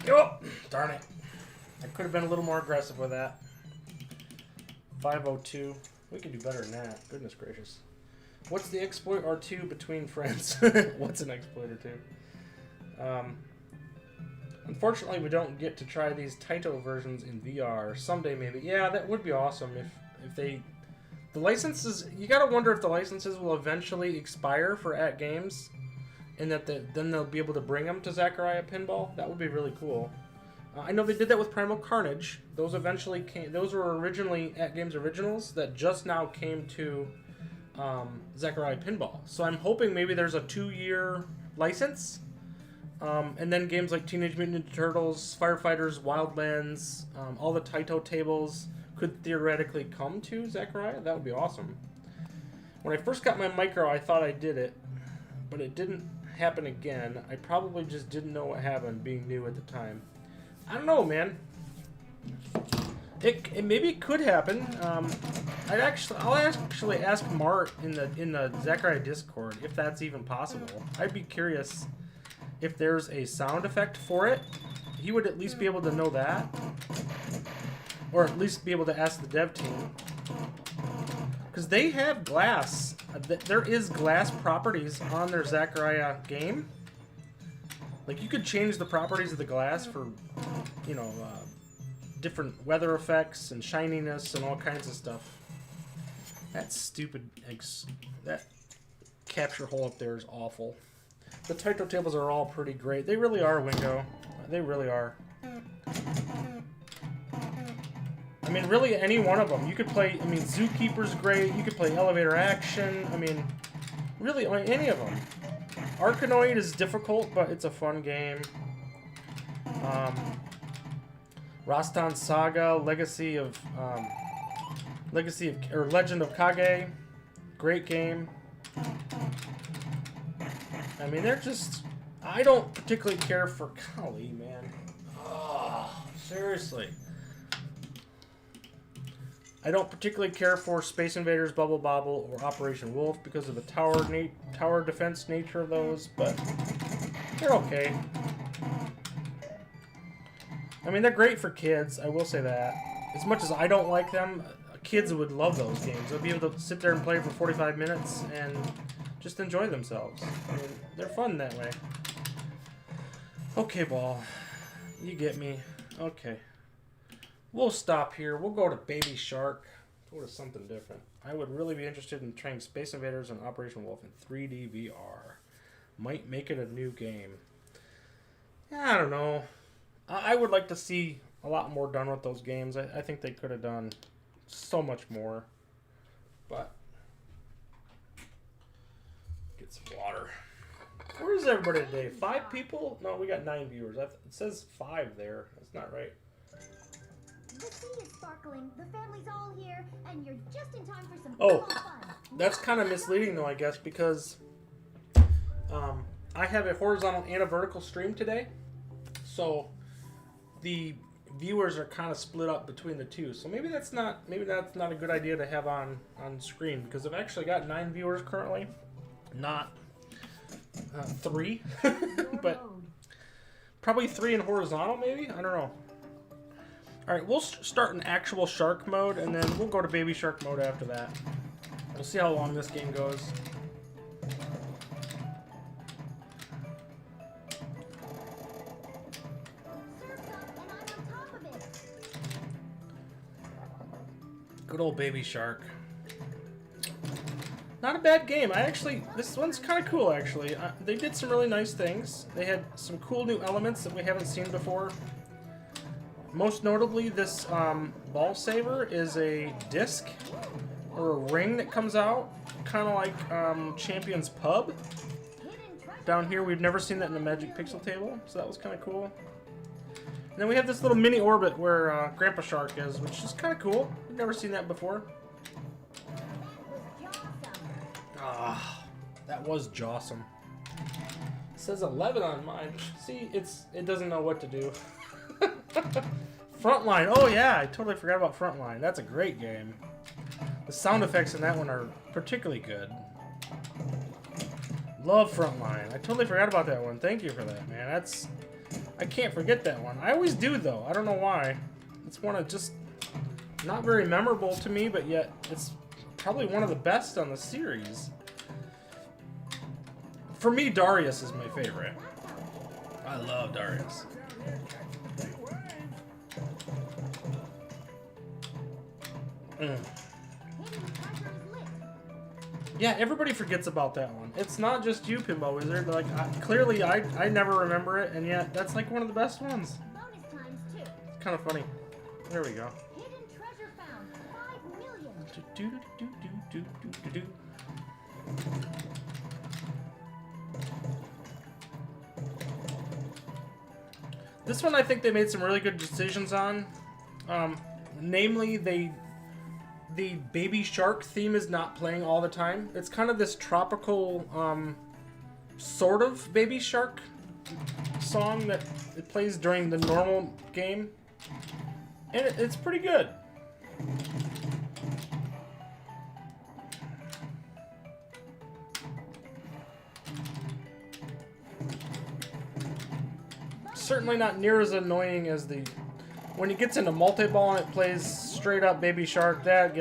Oh, darn it. I could have been a little more aggressive with that. 502. We can do better than that. Goodness gracious. What's the exploit R2 between friends? What's an exploit R2? Unfortunately, we don't get to try these Taito versions in VR. Someday, maybe. Yeah, that would be awesome if they... The licenses... You gotta wonder if the licenses will eventually expire for @Games, and that then they'll be able to bring them to Zachariah Pinball. That would be really cool. I know they did that with Primal Carnage. Those eventually came. Those were originally @Games originals that just now came to Zachariah Pinball. So I'm hoping maybe there's a 2-year license, and then games like Teenage Mutant Ninja Turtles, Firefighters, Wildlands, all the Taito tables could theoretically come to Zachariah. That would be awesome. When I first got my micro, I thought I did it, but it didn't happen again. I probably just didn't know what happened, being new at the time. I don't know, man. It maybe it could happen. I'll actually ask Mart in the Zachariah Discord if that's even possible. I'd be curious if there's a sound effect for it. He would at least be able to know that, or at least be able to ask the dev team, because they have glass. There is glass properties on their Zachariah game. Like, you could change the properties of the glass for, you know, different weather effects and shininess and all kinds of stuff. That stupid... that capture hole up there is awful. The Taito tables are all pretty great. They really are, Wingo. They really are. I mean, really, any one of them. You could play... I mean, Zookeeper's great. You could play Elevator Action. I mean, really, any of them. Arkanoid is difficult, but it's a fun game. Rastan Saga, Legend of Kage, great game. I mean, they're just... I don't particularly care for... Golly, man. Oh, seriously. I don't particularly care for Space Invaders, Bubble Bobble, or Operation Wolf because of the tower defense nature of those, but they're okay. I mean, they're great for kids, I will say that. As much as I don't like them, kids would love those games. They'll be able to sit there and play for 45 minutes and just enjoy themselves. I mean, they're fun that way. Okay, Ball. You get me. Okay. We'll stop here. We'll go to Baby Shark. Go to something different. I would really be interested in trying Space Invaders and Operation Wolf in 3D VR. Might make it a new game. I don't know. I would like to see a lot more done with those games. I think they could have done so much more. But get some water. Where is everybody today? 5 people? No, we got 9 viewers. It says 5 there. That's not right. The sea is sparkling, the family's all here, and you're just in time for some Oh, fun. that's kind of misleading though, I guess, because I have a horizontal and a vertical stream today, so the viewers are kind of split up between the two. So maybe that's not a good idea to have on screen, because I've actually got 9 viewers currently, not 3, but probably 3 in horizontal. Maybe, I don't know. All right, we'll start in actual shark mode, and then we'll go to baby shark mode after that. We'll see how long this game goes. Good old baby shark. Not a bad game. This one's kind of cool, actually. They did some really nice things. They had some cool new elements that we haven't seen before. Most notably, this ball saver is a disc or a ring that comes out, kind of like Champion's Pub. Down here, we've never seen that in the Magic Pixel table, so that was kind of cool. And then we have this little mini orbit where Grandpa Shark is, which is kind of cool. We've never seen that before. Ah, that was jawsome. It says 11 on mine. See, it doesn't know what to do. Frontline. Oh yeah, I totally forgot about Frontline. That's a great game. The sound effects in that one are particularly good. Love Frontline. I totally forgot about that one. Thank you for that, man. I can't forget that one. I always do, though. I don't know why. It's one of just not very memorable to me, but yet it's probably one of the best on the series. For me, Darius is my favorite. I love Darius. Yeah, everybody forgets about that one. It's not just you, Pinball Wizard. Like, clearly, I never remember it, and yet that's like one of the best ones. It's kind of funny. There we go. Hidden treasure found. 5 million. This one, I think they made some really good decisions on. Namely, the baby shark theme is not playing all the time. It's kind of this tropical, sort of baby shark song that it plays during the normal game. And it's pretty good. Certainly not near as annoying as when it gets into multi-ball and it plays straight up baby shark. That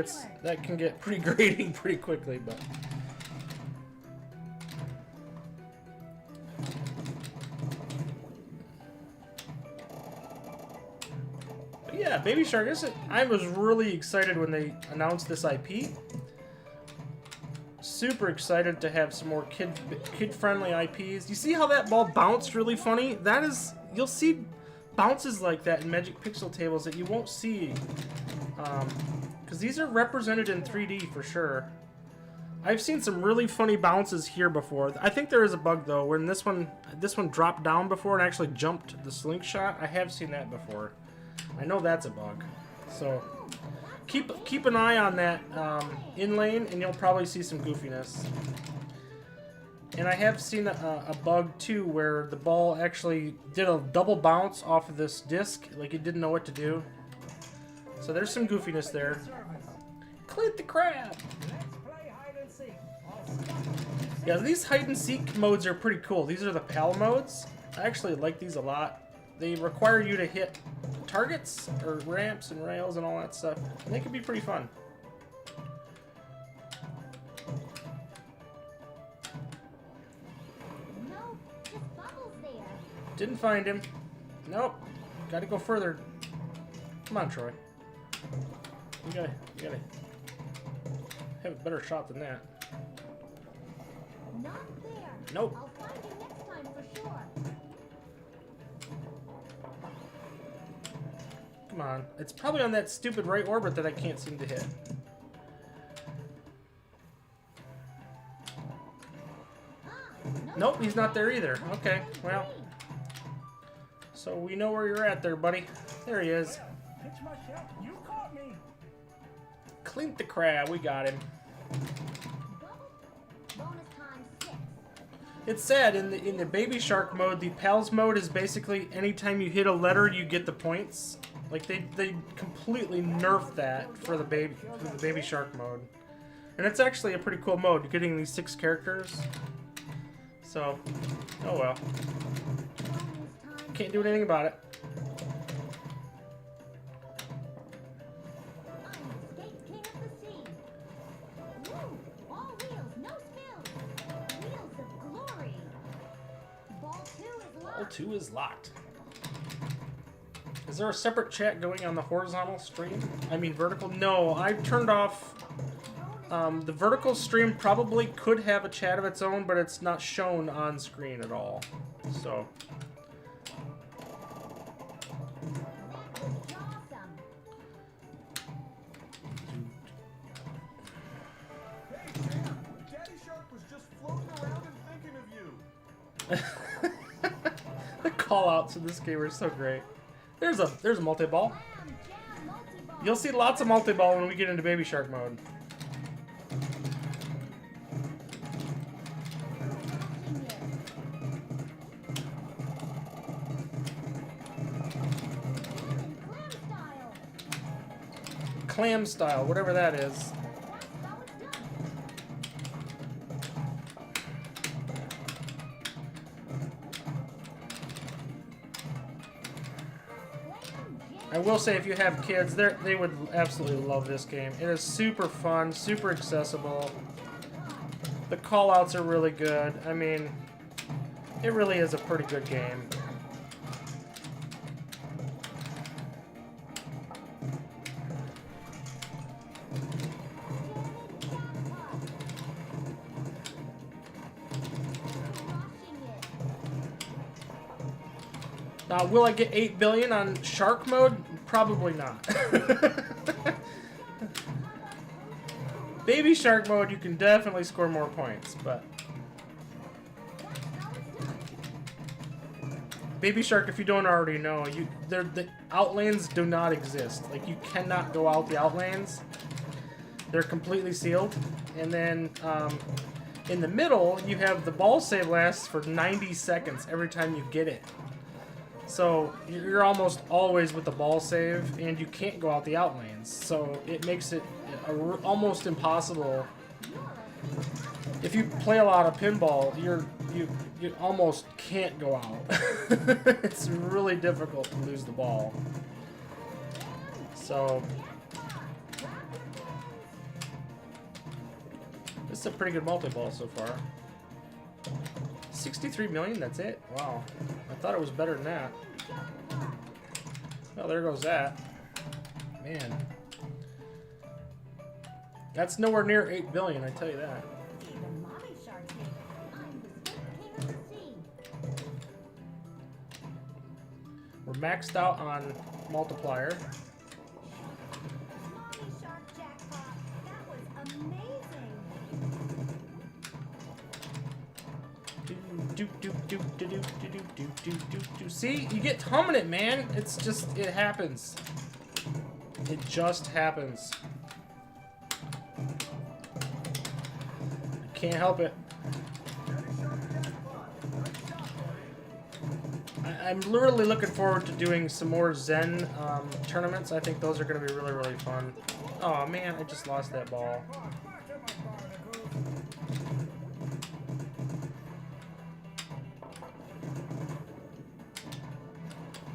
can get pretty grating pretty quickly, but yeah, baby shark. I was really excited when they announced this IP. Super excited to have some more kid-friendly IPs. You see how that ball bounced really funny? You'll see bounces like that in Magic Pixel tables that you won't see, because these are represented in 3D for sure. I've seen some really funny bounces here before. I think there is a bug though, when this one dropped down before and actually jumped the slingshot. I have seen that before. I know that's a bug. So keep an eye on that in lane, and you'll probably see some goofiness. And I have seen a bug too, where the ball actually did a double bounce off of this disc, like it didn't know what to do. So there's some goofiness there. Clint the crab! Yeah, these hide and seek modes are pretty cool. These are the PAL modes. I actually like these a lot. They require you to hit targets or ramps and rails and all that stuff, and they can be pretty fun. Didn't find him. Nope. Gotta go further. Come on, Troy. You gotta have a better shot than that. Not there. Nope. I'll find you next time for sure. Come on. It's probably on that stupid right orbit that I can't seem to hit. Nope, he's not there either. Okay, well. So we know where you're at there, buddy. There he is. Pitch my shot. You caught me. Clint the crab. We got him. Bonus times 6. It's sad in the Baby Shark mode. The Pals mode is basically anytime you hit a letter, you get the points. Like they completely nerfed that for the Baby Shark mode, and it's actually a pretty cool mode. You're getting these 6 characters. So, oh well. Can't do anything about it. Ball 2 is locked. Is there a separate chat going on the horizontal stream? I mean vertical? No, I turned off... the vertical stream probably could have a chat of its own, but it's not shown on screen at all. So... The call-outs in this game are so great. There's a multi-ball. You'll see lots of multi-ball when we get into Baby Shark mode. Clam style, whatever that is. I will say, if you have kids, they would absolutely love this game. It is super fun, super accessible. The callouts are really good. I mean, it really is a pretty good game. Will I get 8 billion on Shark mode? Probably not. Baby Shark mode, you can definitely score more points, but... Baby Shark, if you don't already know, the outlanes do not exist. Like, you cannot go out the outlanes. They're completely sealed. And then, in the middle, you have the ball save lasts for 90 seconds every time you get it. So you're almost always with the ball save, and you can't go out the outlanes. So it makes it almost impossible. If you play a lot of pinball, you almost can't go out. It's really difficult to lose the ball. So this is a pretty good multi-ball so far. 63 million, that's it? Wow. I thought it was better than that. Well, there goes that. Man. That's nowhere near 8 billion, I tell you that. We're maxed out on multiplier. See, you get humming it, man. It's just, it happens. It just happens. Can't help it. I'm literally looking forward to doing some more Zen tournaments. I think those are going to be really, really fun. Oh man, I just lost that ball.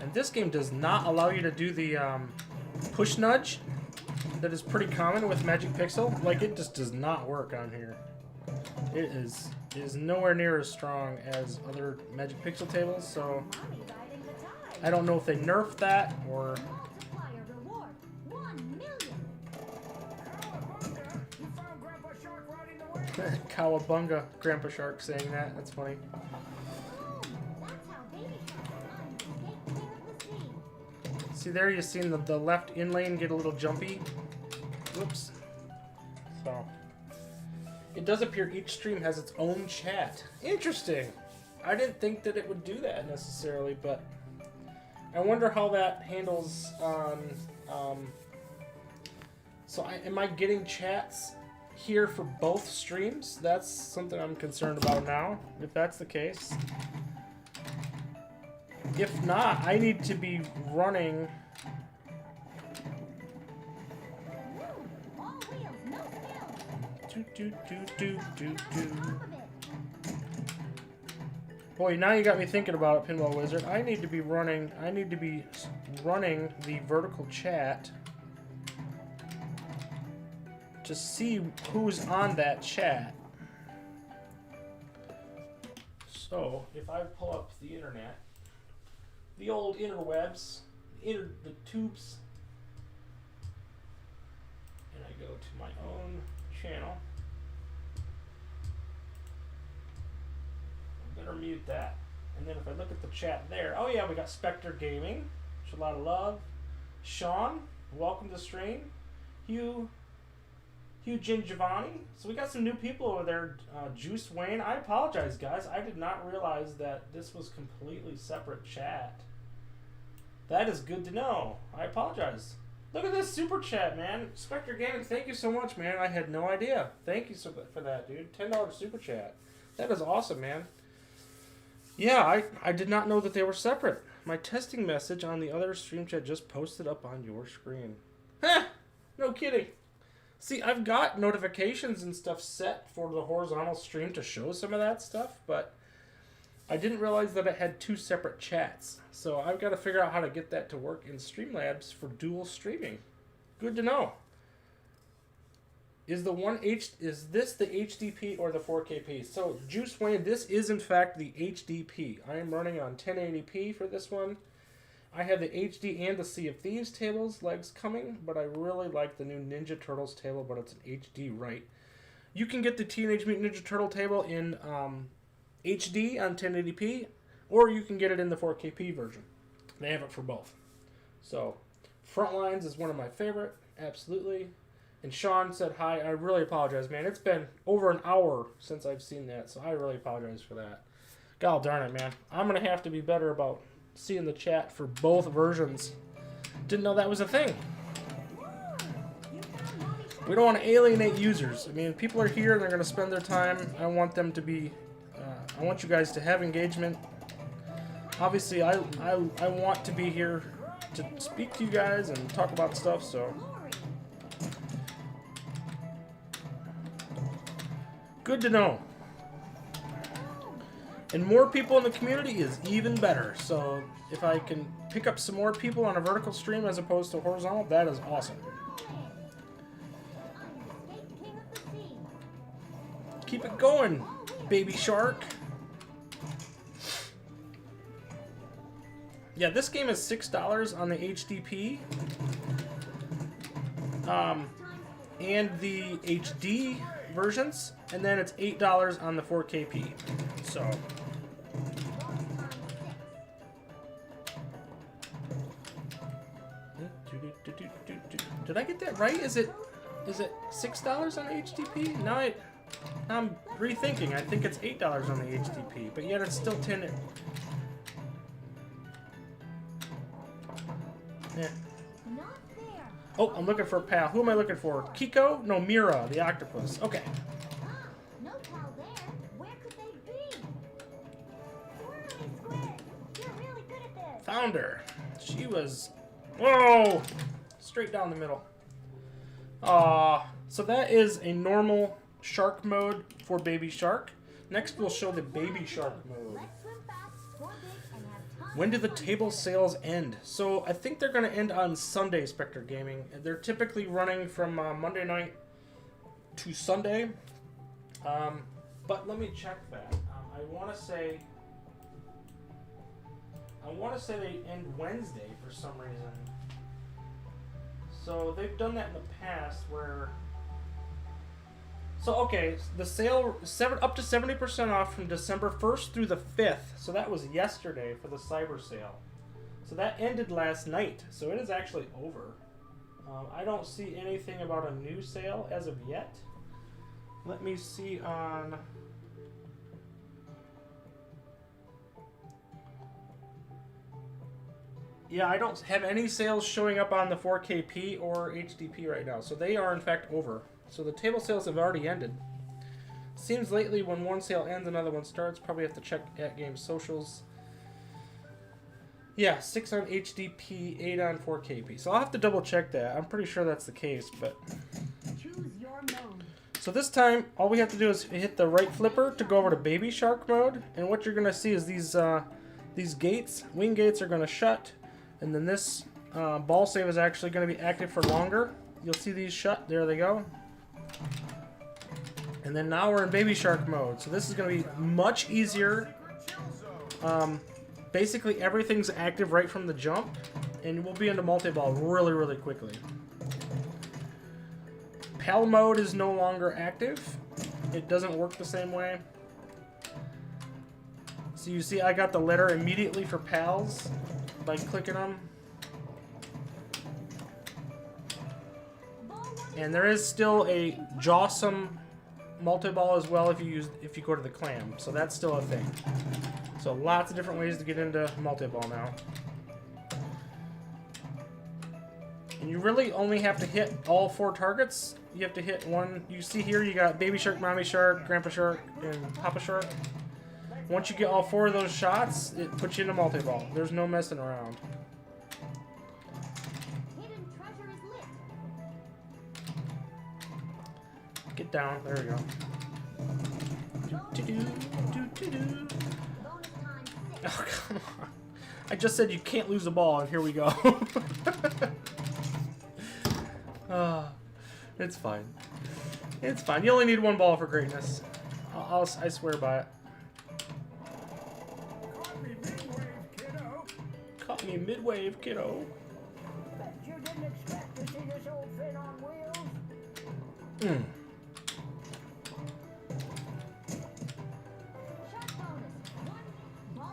And this game does not allow you to do the push nudge that is pretty common with Magic Pixel. Like, it just does not work on here. It is nowhere near as strong as other Magic Pixel tables, so I don't know if they nerfed that or... Cowabunga, Grandpa Shark saying that. That's funny. See there, you've seen the left in lane get a little jumpy. Whoops. So, it does appear each stream has its own chat. Interesting. I didn't think that it would do that necessarily, but I wonder how that handles on... so am I getting chats here for both streams. That's something I'm concerned about now, if that's the case. If not, I need to be running... All wheels, no skills. Do. Top of it. Boy, now you got me thinking about it, Pinball Wizard. I need to be running the vertical chat to see who's on that chat. So, if I pull up the internet, the old interwebs, the tubes, and I go to my own channel, I better mute that. And then if I look at the chat there, oh yeah, we got Spectre Gaming, which a lot of love. Sean, welcome to the stream. Hugh Gingiovanni. So we got some new people over there. Juice Wayne. I apologize, guys. I did not realize that this was completely separate chat. That is good to know. I apologize. Look at this super chat, man. Spectre Gaming, thank you so much, man. I had no idea. Thank you so much for that, dude. $10 super chat. That is awesome, man. Yeah, I did not know that they were separate. My testing message on the other stream chat just posted up on your screen. Heh! No kidding. See, I've got notifications and stuff set for the horizontal stream to show some of that stuff, but I didn't realize that it had two separate chats. So I've got to figure out how to get that to work in Streamlabs for dual streaming. Good to know. Is this the HDP or the 4KP? So, Juice Wayne, this is in fact the HDP. I am running on 1080p for this one. I have the HD and the Sea of Thieves tables legs coming, but I really like the new Ninja Turtles table, but it's an HD right. You can get the Teenage Mutant Ninja Turtle table in HD on 1080p, or you can get it in the 4KP version. They have it for both. So, Frontlines is one of my favorite, absolutely. And Sean said hi. I really apologize, man. It's been over an hour since I've seen that, so I really apologize for that. God darn it, man. I'm going to have to be better about seeing the chat for both versions. Didn't know that was a thing. We don't want to alienate users. I mean, people are here and they're going to spend their time. I want them to be... I want you guys to have engagement. Obviously, I want to be here to speak to you guys and talk about stuff, so... Good to know. And more people in the community is even better. So if I can pick up some more people on a vertical stream as opposed to horizontal, that is awesome. Keep it going, baby shark. Yeah, this game is $6 on the HDP. And the HD versions, and then it's $8 on the 4KP. So did I get that right? Is it $6 on the HDP? Now I'm rethinking. I think it's $8 on the HDP, but yet it's still 10. Yeah. Oh, I'm looking for a pal. Who am I looking for? Kiko? No, Mira, the octopus. Okay. No pal there. Where could they be? Swirly squid. You're really good at this. Found her. She was... Whoa! Straight down the middle. So that is a normal shark mode for Baby Shark. Next, we'll show the Baby Shark mode. Let's swim fast, score big, and have tons When do the of fun. table sales end? So I think they're going to end on Sunday, Spectre Gaming. They're typically running from Monday night to Sunday. But let me check that. I want to say they end Wednesday for some reason. So they've done that in the past where... So, okay, the sale, up to 70% off from December 1st through the 5th. So that was yesterday for the cyber sale. So that ended last night. So it is actually over. I don't see anything about a new sale as of yet. Let me see on... Yeah, I don't have any sales showing up on the 4KP or HDP right now. So they are, in fact, over. So the table sales have already ended. Seems lately when one sale ends, another one starts. Probably have to check at game socials. Yeah, 6 on HDP, 8 on 4KP. So I'll have to double check that. I'm pretty sure that's the case, but... Choose your mode. So this time, all we have to do is hit the right flipper to go over to Baby Shark mode. And what you're going to see is these gates, wing gates, are going to shut. And then this ball save is actually going to be active for longer. You'll see these shut. There they go. And then now we're in Baby Shark mode. So this is going to be much easier. Basically, everything's active right from the jump. And we'll be into multi-ball really, really quickly. PAL mode is no longer active. It doesn't work the same way. So you see I got the letter immediately for PALs by clicking them. And there is still a Jawsome multi-ball as well if you go to the clam. So that's still a thing. So lots of different ways to get into multi-ball now. And you really only have to hit all 4 targets. You have to hit one. You see here you got Baby Shark, Mommy Shark, Grandpa Shark, and Papa Shark. Once you get all 4 of those shots, it puts you into multi-ball. There's no messing around. Hidden treasure is lit. Get down. There we go. Do-do-do. Bonus time 6. Oh, come on. I just said you can't lose the ball, and here we go. It's fine. It's fine. You only need 1 ball for greatness. I swear by it. Caught me mid-wave, kiddo. Caught me mid-wave, kiddo. Bet you didn't expect to see this old thing on wheels. Mm. Shark bonus. 1.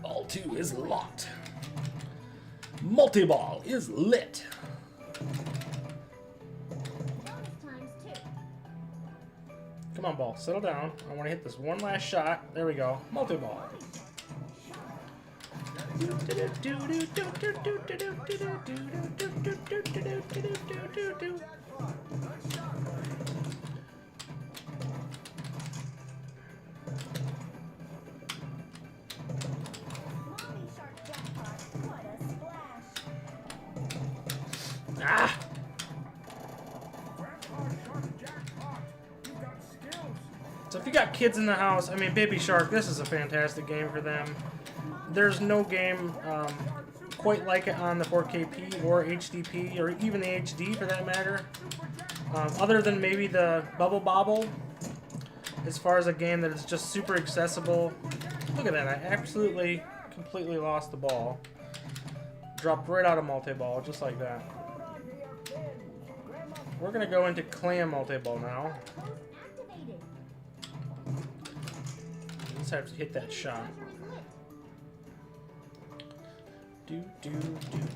Ball 2 is locked. Ball 2 is locked. Multi-ball is lit. Bonus times 2. Come on, ball. Settle down. I want to hit this one last shot. There we go. Multi-ball. Mommy shark jackpot. What a splash. Ah! Grandpa Shark jackpot. You got skills. So if you got kids in the house, I mean, Baby Shark, this is a fantastic game for them. There's no game quite like it on the 4KP or HDP or even the HD for that matter. Other than maybe the Bubble Bobble, as far as a game that is just super accessible. Look at that, I absolutely, completely lost the ball. Dropped right out of multi-ball, just like that. Hold on to your pins. Grandma We're going to go into clam multi-ball now. Post activated. Just have to hit that shot. Treasure is lit. Do. Bonus times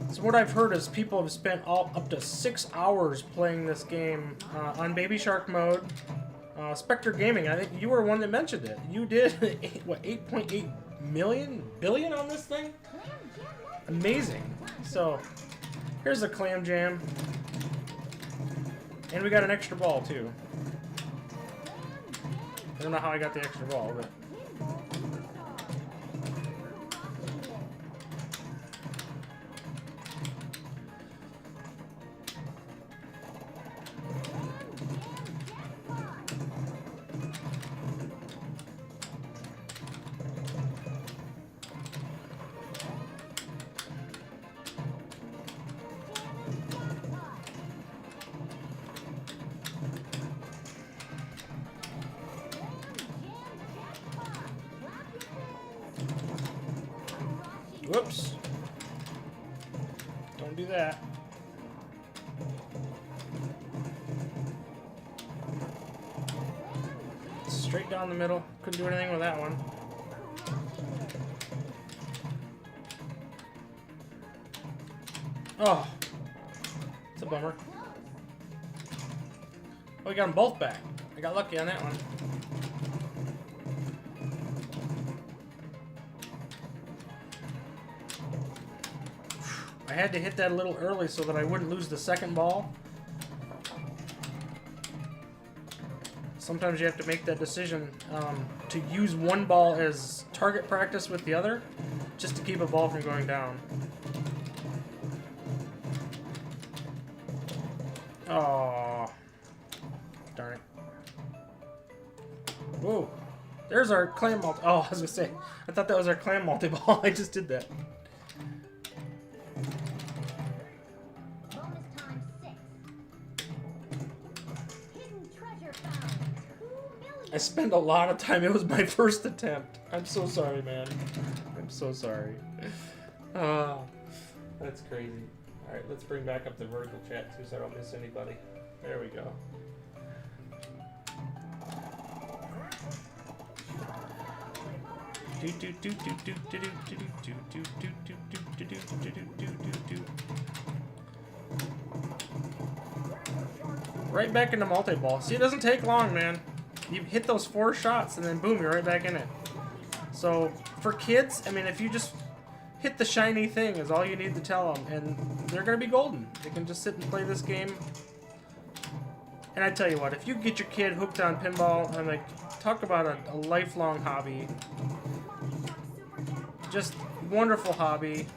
4. So what I've heard is people have spent up to 6 hours playing this game on Baby Shark mode. Spectre Gaming, I think you were one that mentioned it. You did, what, 8.8 billion on this thing? Clam jam multi. Amazing. So, here's a clam jam. And we got an extra ball, too. I don't know how I got the extra ball, but... Pinball superstar. Crushing it. Whoops. Don't do that. Straight down the middle. Couldn't do anything with that one. Oh. It's a bummer. Oh, we got them both back. I got lucky on that one. I had to hit that a little early so that I wouldn't lose the second ball. Sometimes you have to make that decision to use one ball as target practice with the other, just to keep a ball from going down. Oh, darn it. Whoa, there's our clam multi. Oh, I was gonna say, I thought that was our clam multi-ball. I just did that. Bonus time 6. Hidden treasure found. 2 million. I spent a lot of time. It was my first attempt. I'm so sorry, man. I'm so sorry. Oh, that's crazy. All right, let's bring back up the vertical chat too, so I don't miss anybody. There we go. Right back into multi-ball. See, it doesn't take long, man. You hit those 4 shots and then boom, you're right back in it. So for kids, I mean, if you just hit the shiny thing is all you need to tell them, and they're gonna be golden. They can just sit and play this game. And I tell you what, if you get your kid hooked on pinball, and like, talk about a lifelong hobby. Just wonderful hobby.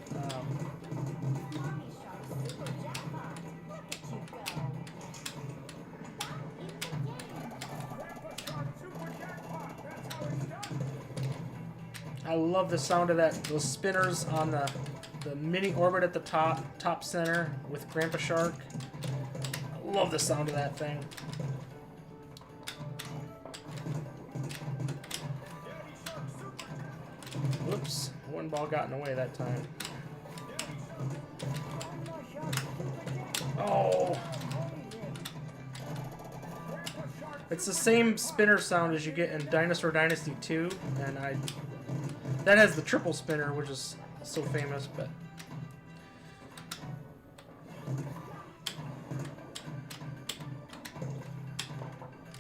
I love the sound of those spinners on the mini orbit at the top center with Grandpa Shark. I love the sound of that thing. Whoops, one ball got in the way that time. Oh! It's the same spinner sound as you get in Dinosaur Dynasty 2, and that has the triple spinner, which is so famous, but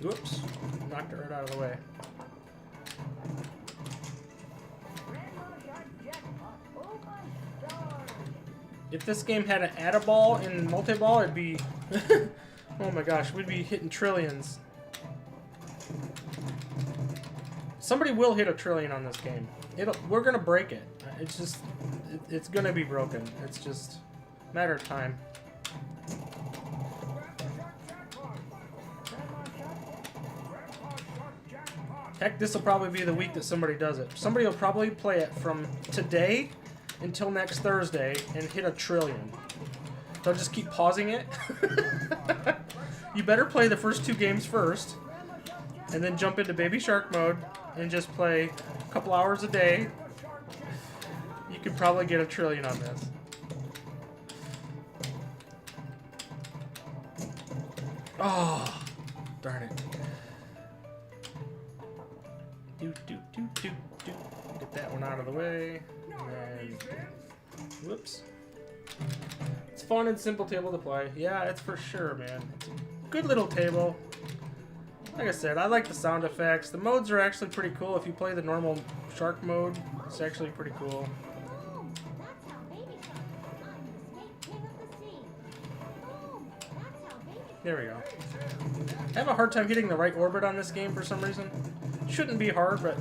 whoops, knocked it right out of the way. If this game had an add-a-ball in multi-ball, it'd be oh my gosh, we'd be hitting trillions. Somebody will hit a trillion on this game. We're gonna break it. It's just, it's gonna be broken. It's just a matter of time. Heck, this will probably be the week that somebody does it. Somebody will probably play it from today until next Thursday and hit a trillion. They'll just keep pausing it. You better play the first 2 games first, and then jump into Baby Shark mode and just play a couple hours a day. You could probably get a trillion on this. Oh, darn it. Get that one out of the way. And whoops. It's fun and simple table to play. Yeah, it's for sure, man. It's a good little table. Like I said, I like the sound effects. The modes are actually pretty cool. If you play the normal shark mode, it's actually pretty cool. Boom! That's how Baby Shark becomes the snake king of the sea. Boom! That's how Baby Shark. There we go. I have a hard time hitting the right orbit on this game for some reason. Shouldn't be hard, but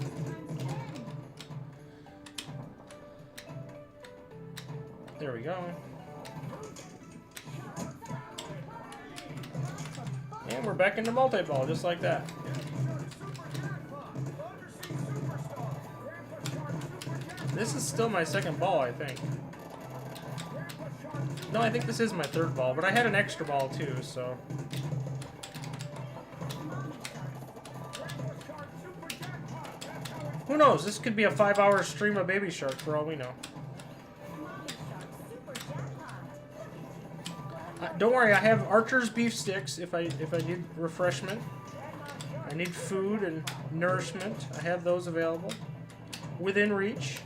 there we go. And we're back into multi-ball, just like that. This is still my second ball, I think. No, I think this is my third ball, but I had an extra ball too, so. Who knows? This could be a 5-hour stream of Baby Shark for all we know. Don't worry, I have Archer's beef sticks if I need refreshment. I need food and nourishment. I have those available within reach.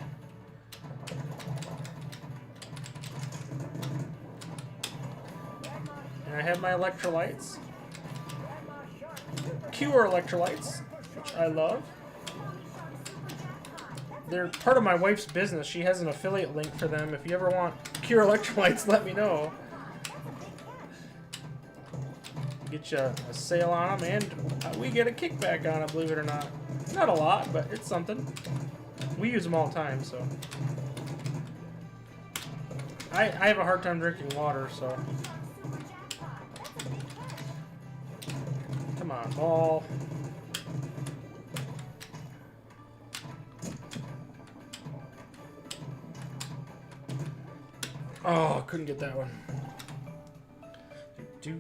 And I have my electrolytes. Cure electrolytes, which I love. they're part of my wife's business. She has an affiliate link for them. If you ever want Cure electrolytes, let me know. Get you a sale on them, and we get a kickback on it, believe it or not. Not a lot, but it's something. We use them all the time, so. I have a hard time drinking water, so. Come on, ball. Oh, couldn't get that one. Do.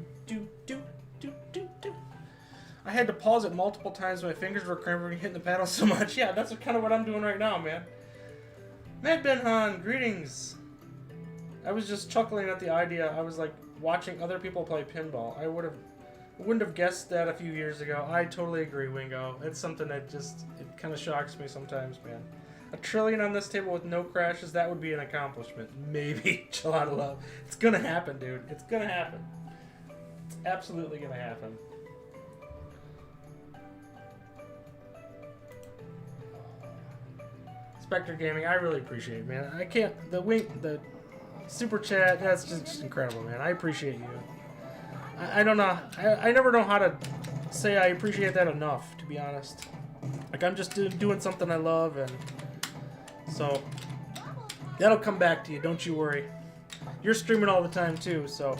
I had to pause it multiple times. My fingers were cramping hitting the paddle so much. Yeah, that's kind of what I'm doing right now, man. Mad Benhan, greetings. I was just chuckling at the idea. I was like watching other people play pinball. I wouldn't have guessed that a few years ago. I totally agree, Wingo. It's something that just, it kind of shocks me sometimes, man. A trillion on this table with no crashes, that would be an accomplishment. Maybe. Chill out of love. It's gonna happen, dude. It's gonna happen. It's absolutely gonna happen. Spectre Gaming, I really appreciate it, man. I can't, the super chat, that's just incredible, man. I appreciate you. I don't know, I never know how to say I appreciate that enough, to be honest. Like, I'm just doing something I love, and so that'll come back to you, don't you worry. You're streaming all the time, too, so.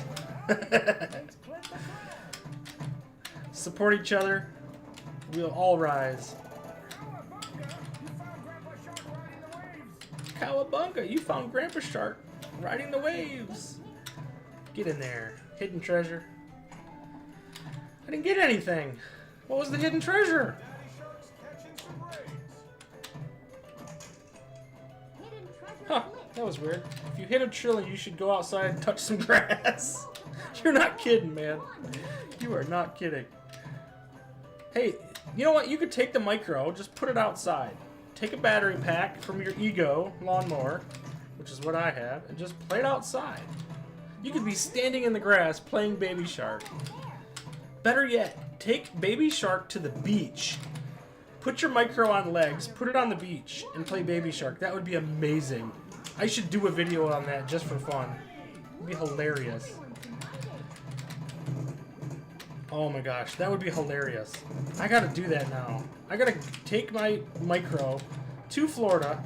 Support each other. We'll all rise. Cowabunga, you found Grandpa Shark riding the waves. Get in there. Hidden treasure. I didn't get anything. What was the hidden treasure? Huh, that was weird. If you hit a trillion, you should go outside and touch some grass. You're not kidding, man. You are not kidding. Hey, you know what? You could take the micro, just put it outside. Take a battery pack from your Ego lawnmower, which is what I have, and just play it outside. You could be standing in the grass playing Baby Shark. Better yet, take Baby Shark to the beach. Put your micro on legs, put it on the beach, and play Baby Shark. That would be amazing. I should do a video on that just for fun. It'd be hilarious. Oh my gosh, that would be hilarious. I gotta do that now. I gotta take my micro to Florida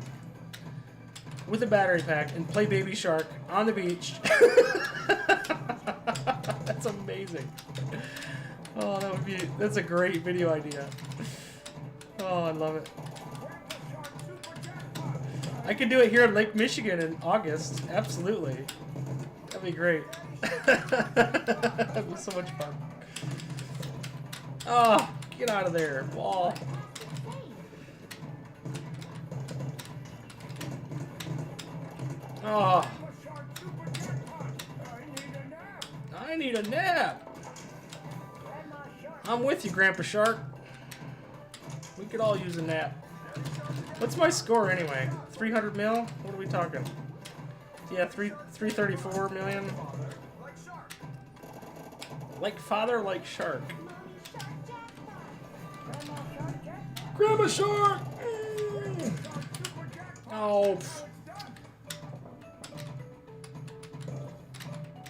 with a battery pack and play Baby Shark on the beach. That's amazing. Oh, that's a great video idea. Oh, I love it. I could do it here in Lake Michigan in August. Absolutely. That'd be great. That'd be so much fun. Oh, get out of there, ball. Oh. I need a nap. I'm with you, Grandpa Shark. We could all use a nap. What's my score anyway? 300 mil? What are we talking? Yeah, 334 million. Like father, like shark. Grandma Shark! Oh.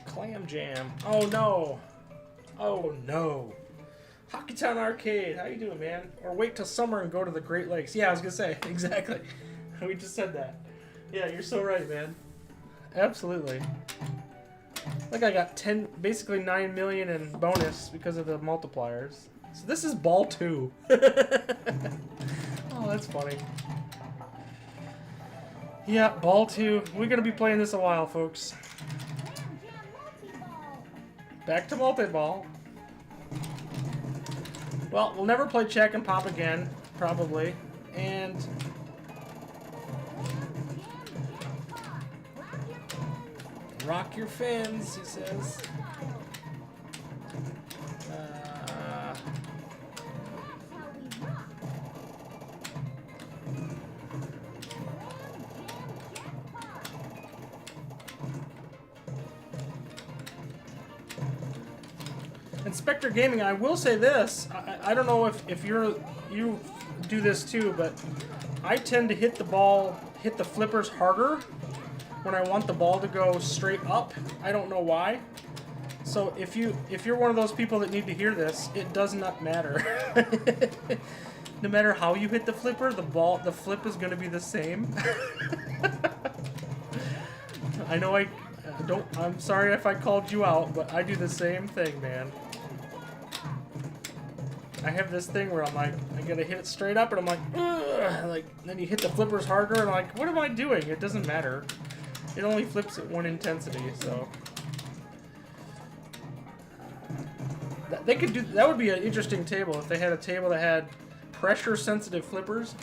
Clam Jam. Oh no. Oh no. Hockeytown Arcade. How you doing, man? Or wait till summer and go to the Great Lakes. Yeah, I was gonna say. Exactly. We just said that. Yeah, you're so right, man. Absolutely. Like I got basically 9 million in bonus because of the multipliers. So this is ball 2. Oh, that's funny. Yeah, ball 2. We're going to be playing this a while, folks. Back to multi-ball. Well, we'll never play Chack and Pop again, probably. And rock your fins, he says. Spectre Gaming, I will say this. I don't know if you do this too, but I tend to hit the flippers harder when I want the ball to go straight up. I don't know why. So if you're one of those people that need to hear this, it does not matter. No matter how you hit the flipper, the flip is going to be the same. I know I'm sorry if I called you out, but I do the same thing, man. I have this thing where I'm like, I gotta hit it straight up, and I'm like, ugh, like, then you hit the flippers harder, and I'm like, what am I doing? It doesn't matter. It only flips at one intensity, so. They could do, that would be an interesting table if they had a table that had pressure sensitive flippers.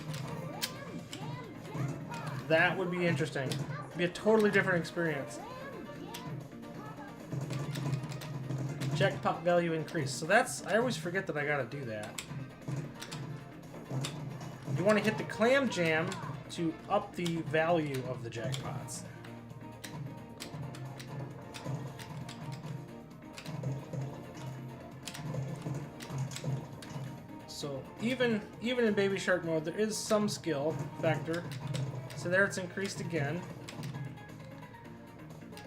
That would be interesting. It'd be a totally different experience. Jackpot value increase. So that's, I always forget that I gotta do that. You want to hit the clam jam to up the value of the jackpots. So even in Baby Shark mode, there is some skill factor. So there it's increased again.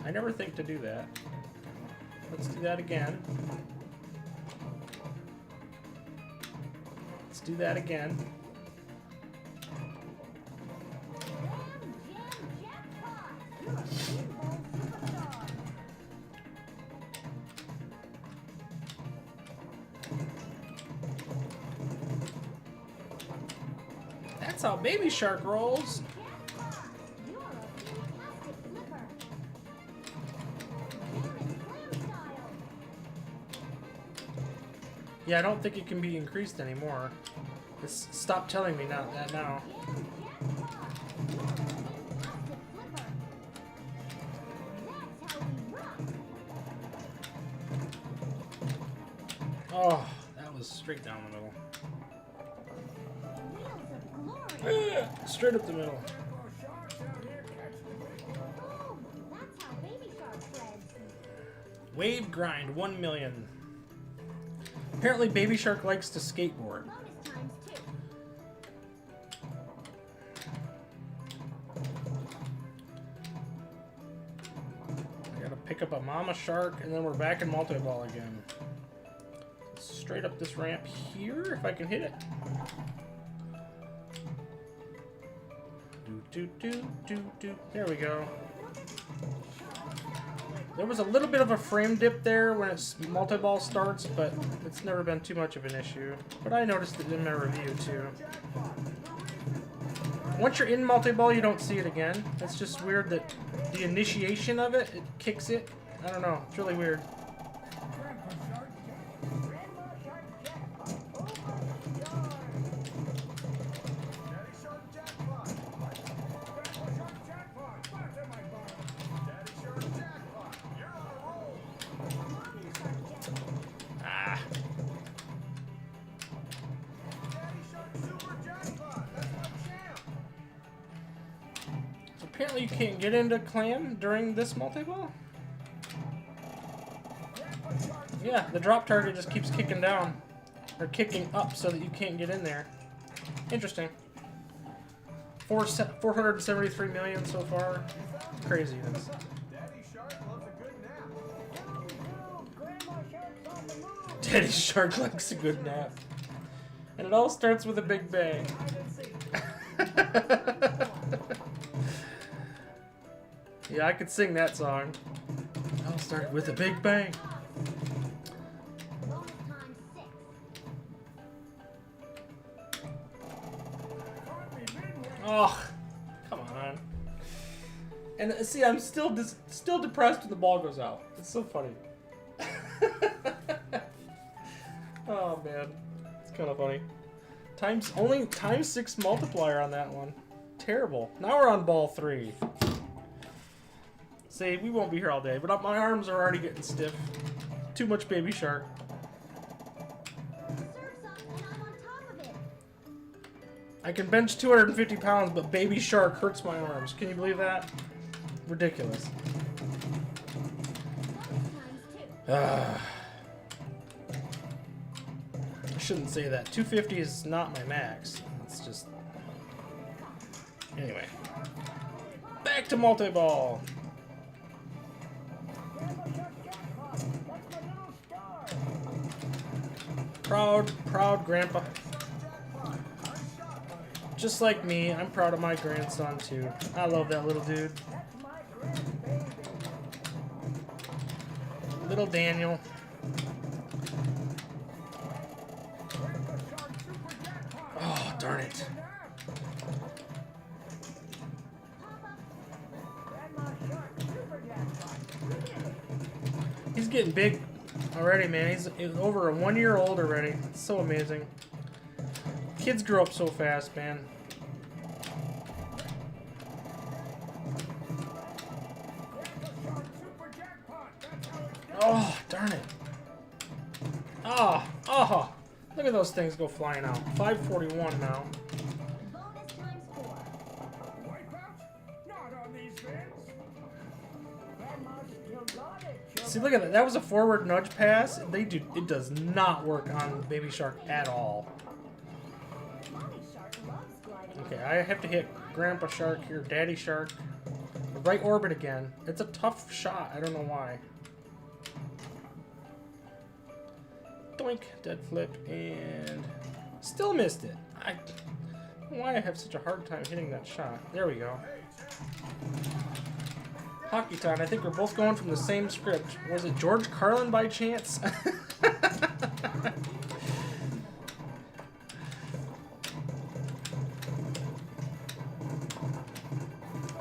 I never think to do that. Let's do that again. Let's do that again. That's how Baby Shark rolls. Yeah, I don't think it can be increased anymore. Stop telling me that now. Oh, that was straight down the middle. Straight up the middle. Wave grind, 1 million. Apparently Baby Shark likes to skateboard. I gotta pick up a mama shark and then we're back in multi-ball again. Straight up this ramp here, if I can hit it. There we go. There was a little bit of a frame dip there when it's multi-ball starts, but it's never been too much of an issue. But I noticed it in my review too. Once you're in multi-ball, you don't see it again. It's just weird that the initiation of it kicks it. I don't know. It's really weird. Apparently you can't get into clam during this multi-ball? Yeah, the drop target just keeps kicking down. Or kicking up so that you can't get in there. Interesting. 473 million so far. Craziness. Daddy Shark likes a good nap. And it all starts with a big bang. Yeah, I could sing that song. It all started with a big bang. Oh, come on. And see, I'm still depressed when the ball goes out. It's so funny. Oh man, it's kind of funny. Times 6 multiplier on that one. Terrible. Now we're on ball 3. See, we won't be here all day, but my arms are already getting stiff. Too much Baby Shark. I can bench 250 pounds, but Baby Shark hurts my arms. Can you believe that? Ridiculous. I shouldn't say that. 250 is not my max. It's just Anyway, back to multi-ball. Grandma Shark jackpot. That's my little star. Proud grandpa. Just like me, I'm proud of my grandson too. I love that little dude. That's my grandbaby. Little Daniel. Grandpa Shark super jackpot. Oh, darn it. Grandma Shark super jackpot. He's getting big already, man. He's over 1 year old already. It's so amazing. Kids grow up so fast, man. Oh, darn it. Oh, look at those things go flying out. 541 now. Bonus times 4. Wipeout? Not on these vents. Grandma still got it. See, look at that. That was a forward nudge pass. It does not work on Baby Shark at all. Mommy Shark loves gliding. Okay, I have to hit Grandpa Shark here, Daddy Shark. The right orbit again. It's a tough shot. I don't know why. Doink, dead flip, and still missed it. I don't know why I have such a hard time hitting that shot. There we go. Hockey Town, I think we're both going from the same script. Was it George Carlin by chance? Look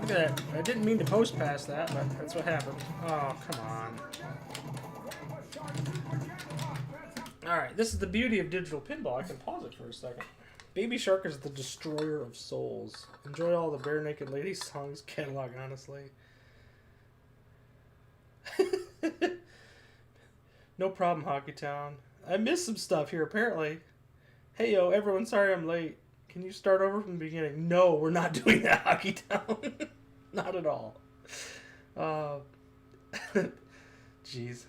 at that. I didn't mean to post past that, but that's what happened. Oh, come on. Alright, this is the beauty of digital pinball. I can pause it for a second. Baby Shark is the destroyer of souls. Enjoy all the Bare Naked Ladies songs catalog, honestly. No problem, Hockey Town. I missed some stuff here, apparently. Hey, yo, everyone, sorry I'm late. Can you start over from the beginning? No, we're not doing that, Hockey Town. Not at all. Jeez.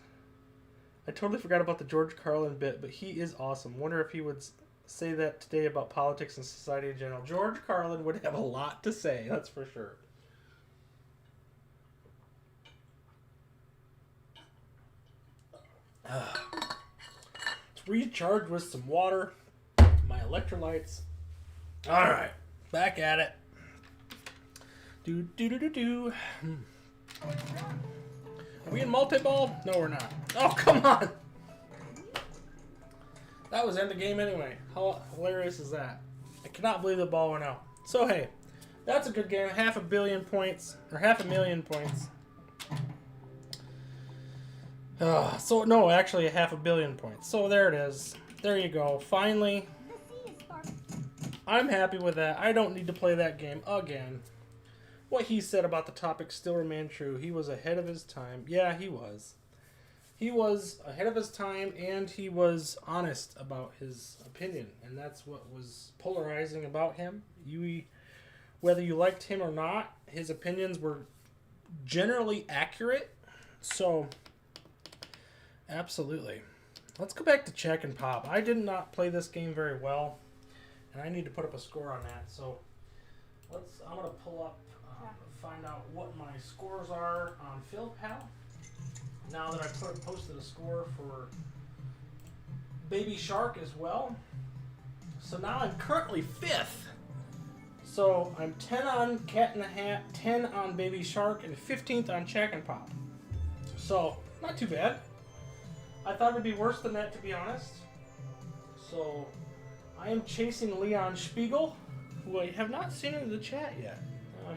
I totally forgot about the George Carlin bit, but he is awesome. Wonder if he would say that today about politics and society in general. George Carlin would have a lot to say, that's for sure. Let's recharge with some water. My electrolytes. Alright, back at it. Do. Are we in multi-ball? No, we're not. Oh, come on! That was end of game anyway. How hilarious is that? I cannot believe the ball went out. So, hey, that's a good game. 500 million points. Or 500,000 points. So, no, actually 500 million points. So, there it is. There you go. Finally, The sea is far. I'm happy with that. I don't need to play that game again. What he said about the topic still remained true. He was ahead of his time. Yeah, he was. He was ahead of his time, and he was honest about his opinion. And that's what was polarizing about him. Whether you liked him or not, his opinions were generally accurate. So, absolutely. Let's go back to Chack and Pop. I did not play this game very well, and I need to put up a score on that. So, I'm going to pull up, find out what my scores are on PhilPal. Now that I've posted a score for Baby Shark as well. So now I'm currently 5th. So I'm 10 on Cat in the Hat, 10 on Baby Shark, and 15th on Chack and Pop. So, not too bad. I thought it would be worse than that, to be honest. So, I am chasing Leon Spiegel, who I have not seen in the chat yet.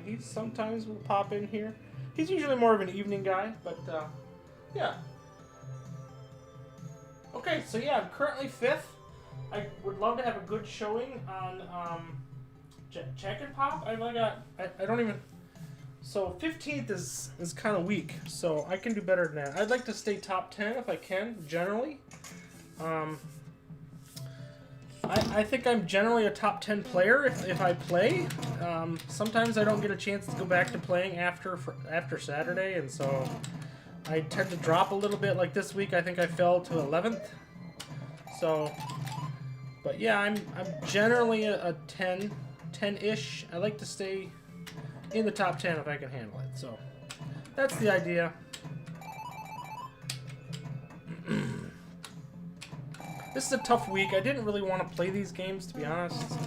He sometimes will pop in here. He's usually more of an evening guy, but yeah. Okay, so yeah, I'm currently 5th. I would love to have a good showing on Chack and Pop. I don't even. So 15th is kind of weak, so I can do better than that. I'd like to stay top 10 if I can, generally. I think I'm generally a top 10 player if I play. Sometimes I don't get a chance to go back to playing after Saturday, and so I tend to drop a little bit. Like this week, I think I fell to 11th. So, but yeah, I'm generally a 10 10-ish. I like to stay in the top 10 if I can handle it. So that's the idea. This is a tough week. I didn't really want to play these games, to be honest.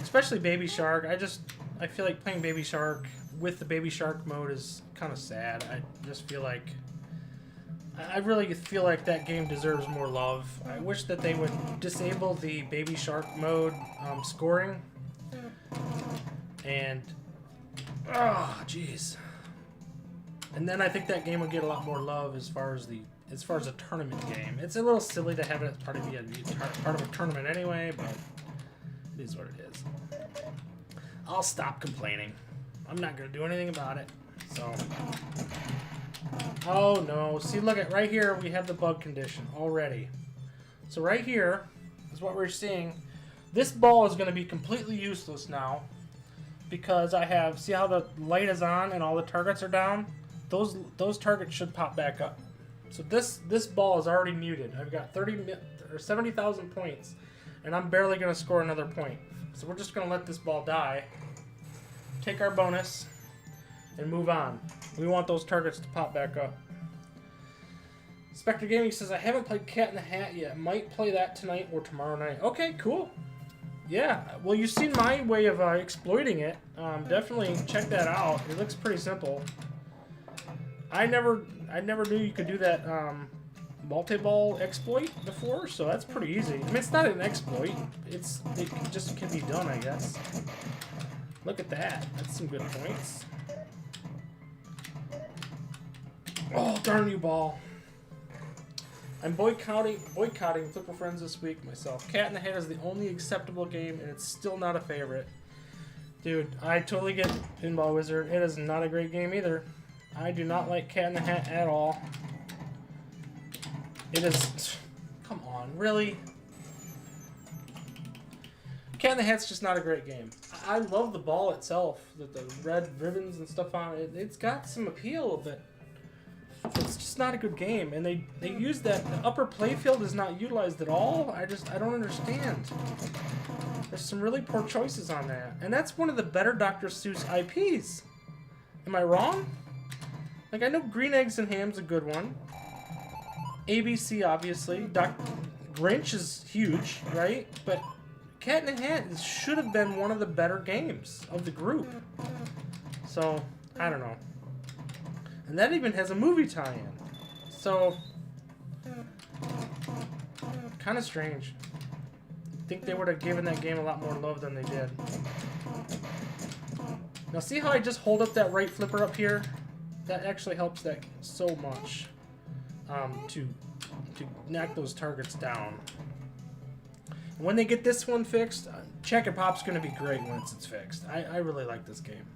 Especially Baby Shark. I feel like playing Baby Shark with the Baby Shark mode is kind of sad. I just feel like... I really feel like that game deserves more love. I wish that they would disable the Baby Shark mode scoring. And... oh, jeez. And then I think that game would get a lot more love as far as a tournament game. It's a little silly to have it as part of a tournament anyway, but it is what it is. I'll stop complaining. I'm not gonna do anything about it. So, oh no! See, look at right here. We have the bug condition already. So right here is what we're seeing. This ball is gonna be completely useless now because I have. See how the light is on and all the targets are down? Those targets should pop back up. So this ball is already muted. I've got 70,000 points, and I'm barely going to score another point. So we're just going to let this ball die, take our bonus, and move on. We want those targets to pop back up. Spectre Gaming says, I haven't played Cat in the Hat yet. Might play that tonight or tomorrow night. Okay, cool. Yeah, well, you've seen my way of exploiting it. Definitely check that out. It looks pretty simple. I never knew you could do that multi-ball exploit before, so that's pretty easy. I mean, it's not an exploit. It just can be done, I guess. Look at that. That's some good points. Oh, darn you, ball. I'm boycotting Flipper Friends this week myself. Cat in the Hat is the only acceptable game, and it's still not a favorite. Dude, I totally get Pinball Wizard. It is not a great game either. I do not like Cat in the Hat at all. It is... come on, really? Cat in the Hat's just not a great game. I love the ball itself, the red ribbons and stuff on it. It's got some appeal, but it's just not a good game. And they use that... the upper playfield is not utilized at all. I don't understand. There's some really poor choices on that. And that's one of the better Dr. Seuss IPs. Am I wrong? Like, I know Green Eggs and Ham's a good one. ABC, obviously. Grinch is huge, right? But Cat in the Hat should have been one of the better games of the group. So, I don't know. And that even has a movie tie-in. So, kind of strange. I think they would have given that game a lot more love than they did. Now, see how I just hold up that right flipper up here? That actually helps that so much to knock those targets down. And when they get this one fixed, Check and Pop's going to be great once it's fixed. I really like this game.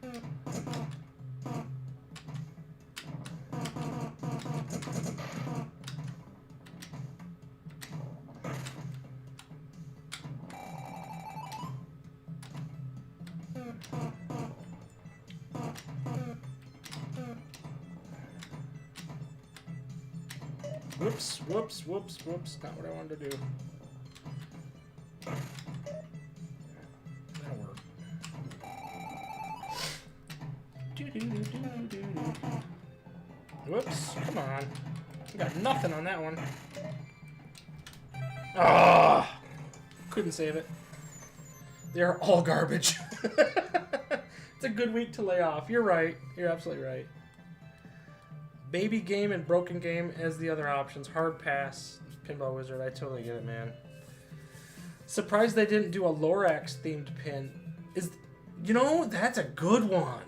Whoops, whoops, whoops, whoops. Not what I wanted to do. That'll work. Whoops, come on. I got nothing on that one. Ah! Couldn't save it. They're all garbage. It's a good week to lay off. You're right. You're absolutely right. Baby game and broken game as the other options. Hard pass. Pinball Wizard. I totally get it, man. Surprised they didn't do a Lorax themed pin. You know, that's a good one.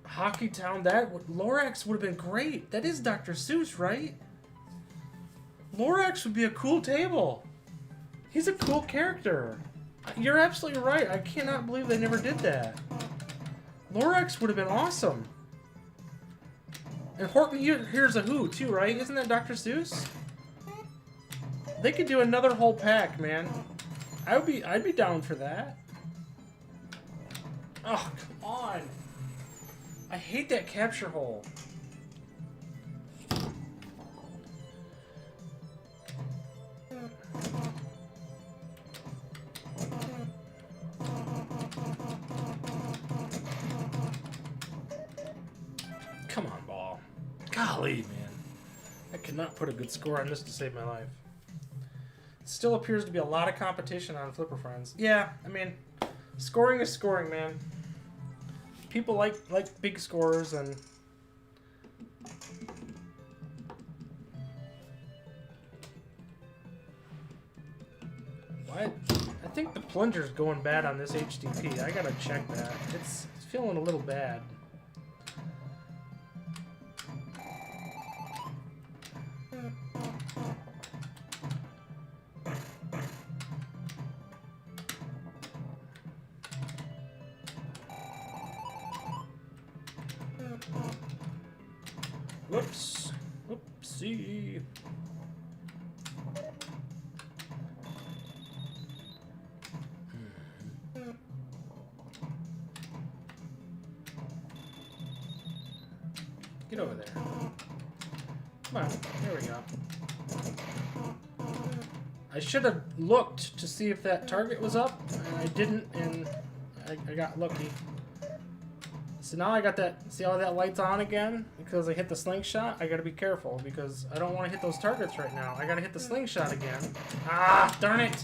Hockey Town. Lorax would have been great. That is Dr. Seuss, right? Lorax would be a cool table. He's a cool character. You're absolutely right. I cannot believe they never did that. Lorax would have been awesome. And Horton Hears a Who, too, right? Isn't that Dr. Seuss? They could do another whole pack, man. I'd be down for that. Oh, come on. I hate that capture hole. Golly, man. I cannot put a good score on this to save my life. Still appears to be a lot of competition on Flipper Friends. Yeah, I mean, scoring is scoring, man. People like big scores and... What? I think the plunger's going bad on this HDP. I gotta check that. It's feeling a little bad. Whoops. Whoopsie. Get over there. Come on. There we go. I should have looked to see if that target was up, and I didn't, and I got lucky. So now I got that, see how that light's on again? Because I hit the slingshot, I gotta be careful because I don't want to hit those targets right now. I gotta hit the slingshot again. Ah, darn it!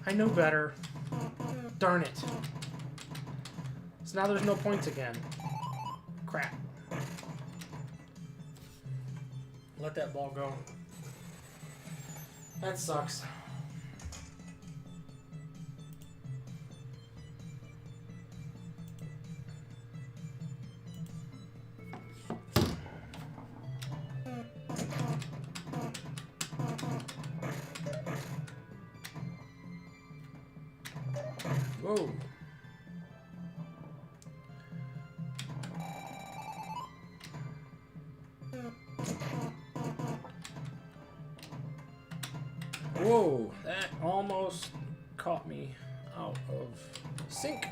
I knew better. Darn it. So now there's no points again. Crap. Let that ball go. That sucks. Whoa. Whoa, that almost caught me out of sync.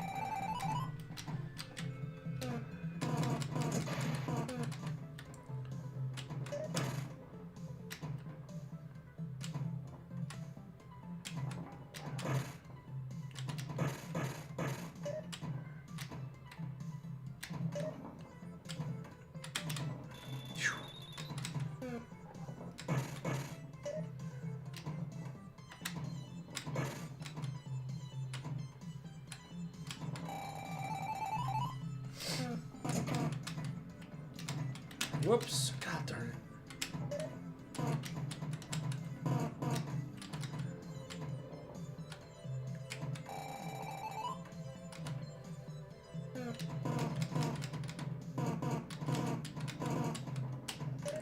Whoops. God darn it.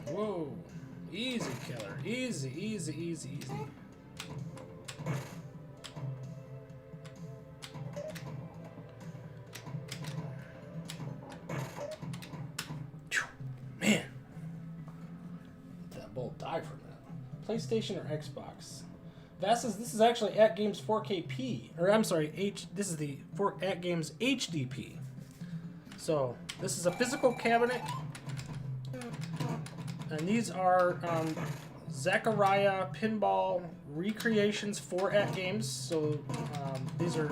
Whoa. Easy, killer. Easy, easy, easy, easy. Man. Let that bull die from that. PlayStation or Xbox? Vassus, this is actually At Games 4KP. Or I'm sorry, this is the At Games HDP. So, this is a physical cabinet. And these are Zachariah Pinball Recreations for At Games. So, these are...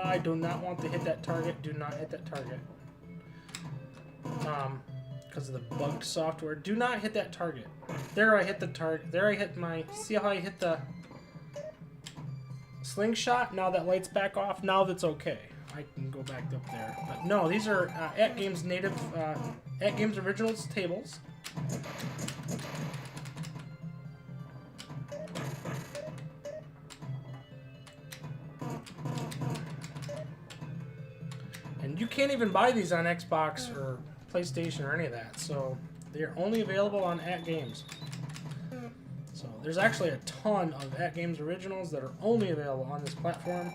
I do not want to hit that target. Do not hit that target. Because of the bugged software. Do not hit that target. There I hit the target. There I hit my... See how I hit the slingshot? Now that light's back off. Now that's okay. I can go back up there. But no, these are At Games native... At Games Originals tables. And you can't even buy these on Xbox or PlayStation or any of that, so they're only available on At Games. So there's actually a ton of At Games originals that are only available on this platform,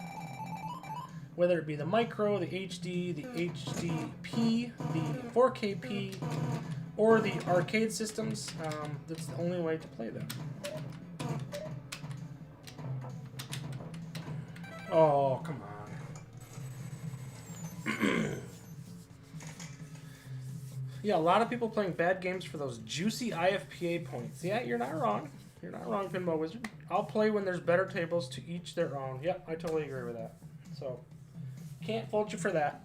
whether it be the Micro, the HD, the HDP, the 4KP, or the arcade systems. That's the only way to play them. Oh, come on. Yeah, a lot of people playing bad games for those juicy IFPA points. Yeah, you're not wrong. You're not wrong, Pinball Wizard. I'll play when there's better tables to each their own. Yep, I totally agree with that. So, can't fault you for that.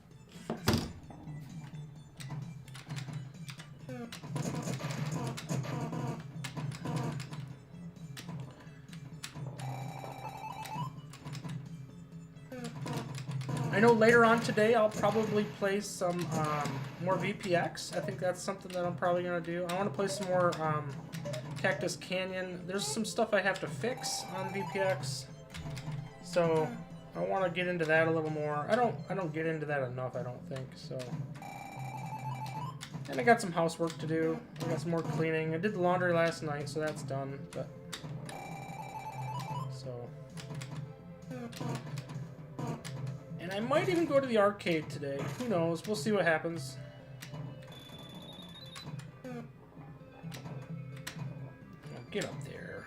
I know later on today I'll probably play some more VPX. I think that's something that I'm probably going to do. I want to play some more Cactus Canyon. There's some stuff I have to fix on VPX. So I want to get into that a little more. I don't get into that enough, I don't think. So, and I got some housework to do. I got some more cleaning. I did the laundry last night, so that's done. But so, and I might even go to the arcade today. Who knows? We'll see what happens. Get up there.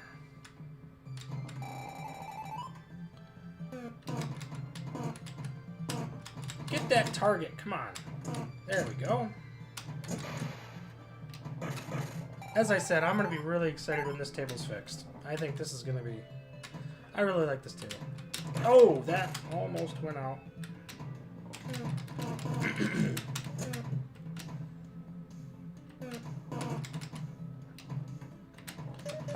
Get that target. Come on. There we go. As I said, I'm going to be really excited when this table's fixed. I think this is going to be... I really like this table. Oh, that almost went out.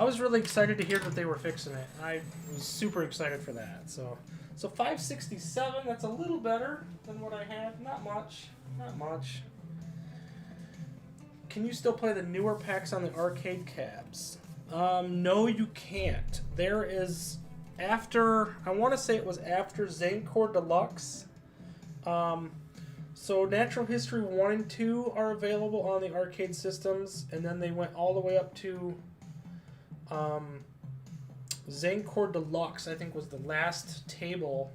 I was really excited to hear that they were fixing it. I was super excited for that. So 567, that's a little better than what I had. Not much. Not much. Can you still play the newer packs on the arcade cabs? No, you can't. There is, after, I want to say it was after Zancore Deluxe. So Natural History 1 and 2 are available on the arcade systems, and then they went all the way up to Zancore Deluxe, I think, was the last table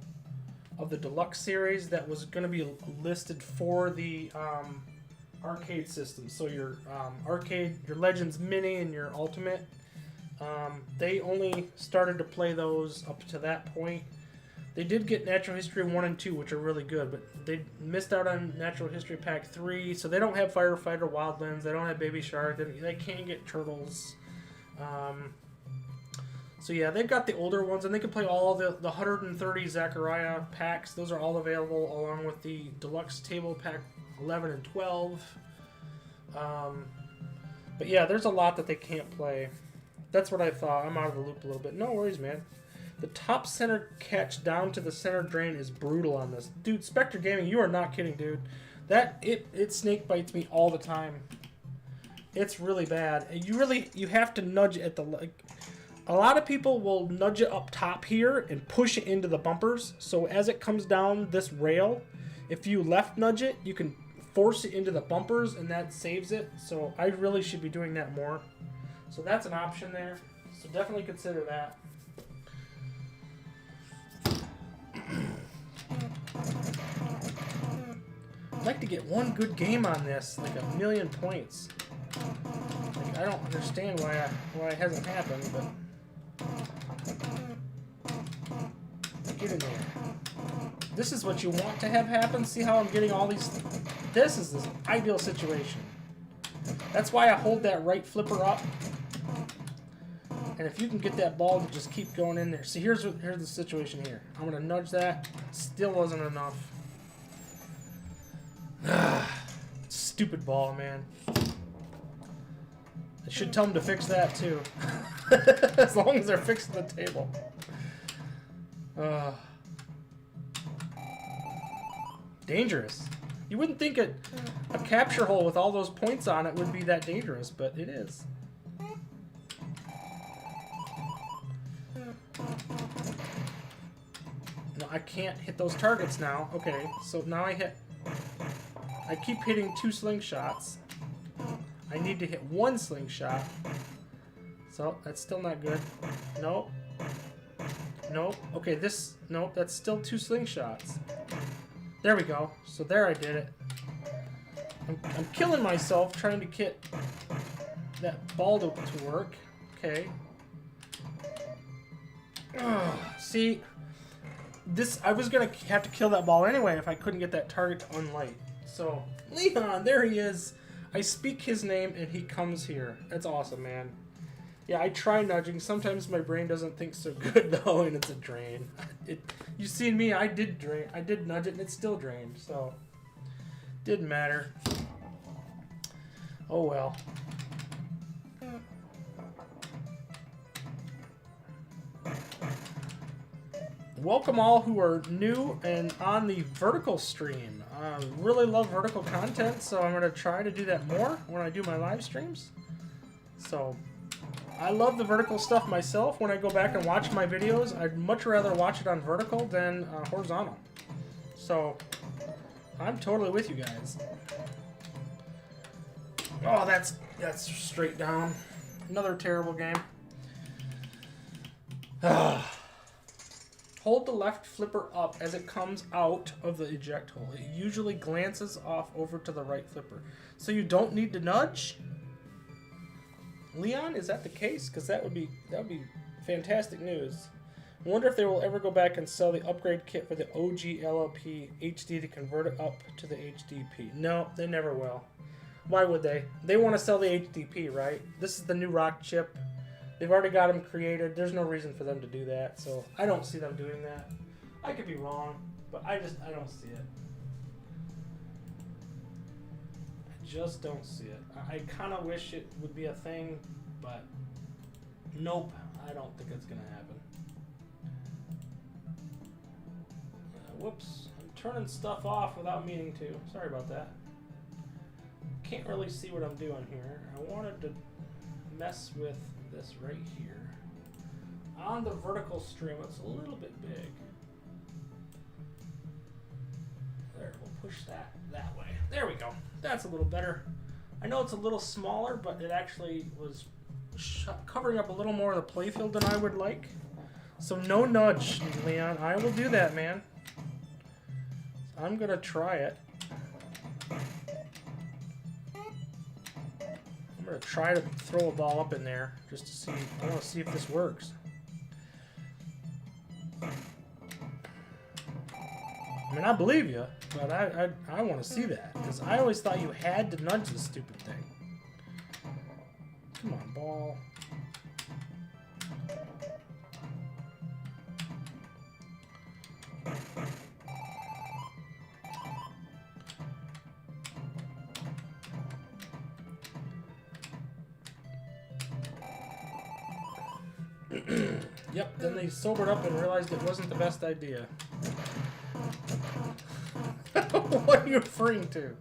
of the Deluxe series that was going to be listed for the arcade system. So your arcade, your Legends Mini and your Ultimate, they only started to play those up to that point. They did get Natural History 1 and 2, which are really good, but they missed out on Natural History Pack 3, so they don't have Firefighter Wildlands, they don't have Baby Shark, they can't get Turtles. So yeah, they've got the older ones, and they can play all the 130 Zachariah packs. Those are all available along with the Deluxe Table Pack 11 and 12. But yeah, there's a lot that they can't play. That's what I thought. I'm out of the loop a little bit. No worries, man. The top center catch down to the center drain is brutal on this. Dude, Spectre Gaming, you are not kidding, dude. It snake bites me all the time. It's really bad. You have to nudge it at the, like, a lot of people will nudge it up top here and push it into the bumpers. So as it comes down this rail, if you left nudge it, you can force it into the bumpers and that saves it. So I really should be doing that more. So that's an option there. So definitely consider that. I'd like to get one good game on this, like 1,000,000 points. Like, I don't understand why it hasn't happened, but get in there. This is what you want to have happen. See how I'm getting all these. This is the ideal situation. That's why I hold that right flipper up. And if you can get that ball to just keep going in there. See, here's the situation here. I'm gonna nudge that. Still wasn't enough. Stupid ball, man. I should tell them to fix that too. As long as they're fixing the table. Dangerous. You wouldn't think a capture hole with all those points on it would be that dangerous, but it is. No, I can't hit those targets now. Okay, so now I keep hitting 2 slingshots. I need to hit 1 slingshot. So, that's still not good. Nope. Nope. Okay, nope, that's still 2 slingshots. There we go. So there I did it. I'm killing myself trying to get that ball to work. Okay. Ugh, see, I was going to have to kill that ball anyway if I couldn't get that target to unlight. So, Leon, there he is. I speak his name and he comes here. That's awesome, man. Yeah, I try nudging. Sometimes my brain doesn't think so good though, and it's a drain. You seen me? I did nudge it, and it still drained. So, didn't matter. Oh well. welcome all who are new and on the vertical stream. I really love vertical content, so I'm going to try to do that more when I do my live streams. So, I love the vertical stuff myself. When I go back and watch my videos, I'd much rather watch it on vertical than horizontal. So, I'm totally with you guys. Oh, that's straight down. Another terrible game. Hold the left flipper up as it comes out of the eject hole. It usually glances off over to the right flipper. So you don't need to nudge? Leon, is that the case? Because that would be fantastic news. I wonder if they will ever go back and sell the upgrade kit for the OG LLP HD to convert it up to the HDP. No, they never will. Why would they? They want to sell the HDP, right? This is the new rock chip. They've already got them created. There's no reason for them to do that, so I don't see them doing that. I could be wrong, but I don't see it. I just don't see it. I kind of wish it would be a thing, but nope, I don't think it's going to happen. Whoops, I'm turning stuff off without meaning to. Sorry about that. Can't really see what I'm doing here. I wanted to mess with this right here. On the vertical stream, it's a little bit big. There, we'll push that way. There we go. That's a little better. I know it's a little smaller, but it actually was covering up a little more of the playfield than I would like. So no nudge, Leon. I will do that, man. I'm going to try it. I'm going to try to throw a ball up in there just to see. I want to see if this works. I mean, I believe you, but I want to see that because I always thought you had to nudge this stupid thing. Come on, ball. Yep, then they sobered up and realized it wasn't the best idea. What are you referring to?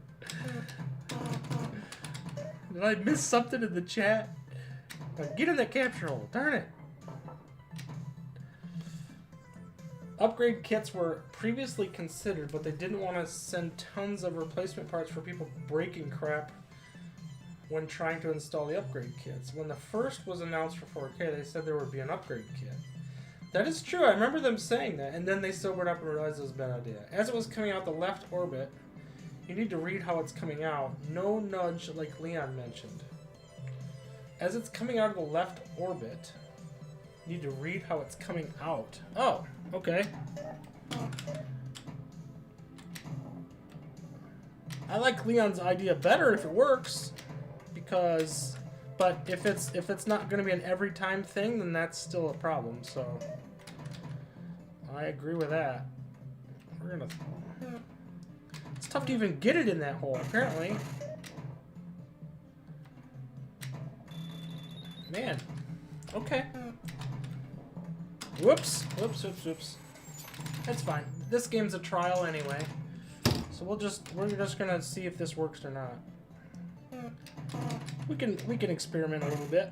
Did I miss something in the chat? Get in that capture hole, darn it. Upgrade kits were previously considered, but they didn't want to send tons of replacement parts for people breaking crap when trying to install the upgrade kits. When the first was announced for 4K, they said there would be an upgrade kit. That is true, I remember them saying that, and then they sobered up and realized it was a bad idea. As it was coming out the left orbit, you need to read how it's coming out. No nudge like Leon mentioned. As it's coming out of the left orbit, you need to read how it's coming out. Oh, okay. I like Leon's idea better if it works. But if it's not going to be an every time thing, then that's still a problem. So I agree with that. It's tough to even get it in that hole, apparently. Man. Okay. Whoops. That's fine. This game's a trial anyway. So we're just gonna see if this works or not. We can experiment a little bit.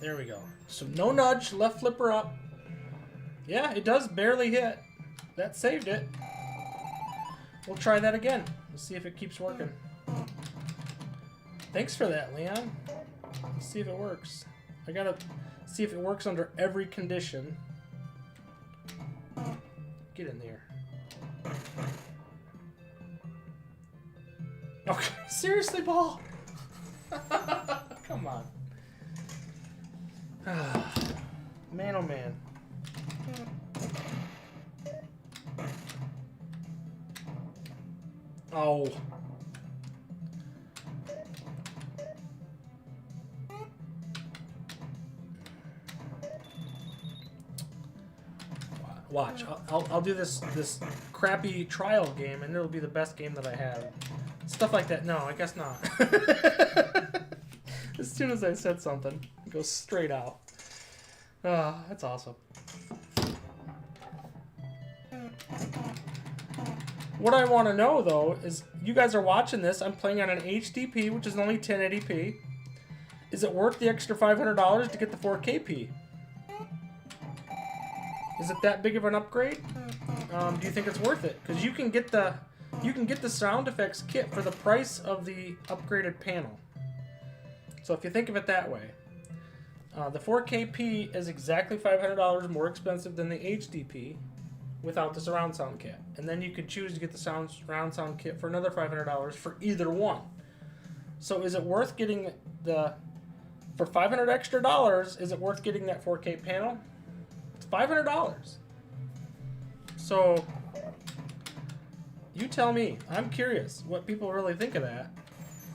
There we go. So no nudge, left flipper up. Yeah, it does barely hit. That saved it. We'll try that again. Let's see if it keeps working. Thanks for that, Leon. Let's see if it works. I gotta see if it works under every condition. Get in there. Okay, seriously, ball? Come on. Man, oh man. Oh. Watch. I'll do this crappy trial game, and it'll be the best game that I have. Stuff like that. No, I guess not. As soon as I said something, it goes straight out. Ah, that's awesome. What I want to know, though, is you guys are watching this. I'm playing on an HDP, which is only 1080p. Is it worth the extra $500 to get the 4KP? Is it that big of an upgrade? Do you think it's worth it? Because you can get the sound effects kit for the price of the upgraded panel. So if you think of it that way, the 4KP is exactly $500 more expensive than the HDP without the surround sound kit. And then you could choose to get the surround sound kit for another $500 for either one. So is it worth getting for $500 extra dollars, is it worth getting that 4K panel? It's $500. So you tell me. I'm curious what people really think of that.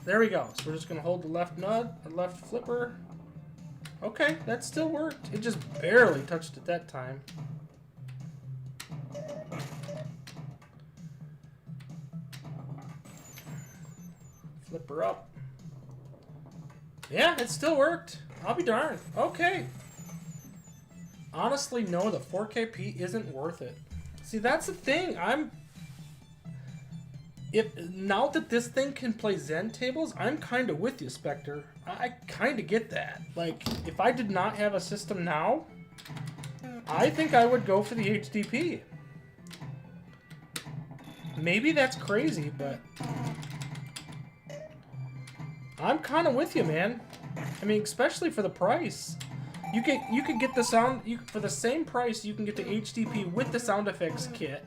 There we go. So we're just going to hold the left nut, or left flipper. Okay, that still worked. It just barely touched it that time. Flipper up. Yeah, it still worked. I'll be darned. Okay. Honestly, no, the 4KP isn't worth it. See, that's the thing. Now that this thing can play Zen tables, I'm kind of with you, Spectre. I kind of get that. Like, if I did not have a system now, I think I would go for the HDP. Maybe that's crazy, but I'm kind of with you, man. I mean, especially for the price. You could get the sound for the same price. You can get the HDP with the sound effects kit.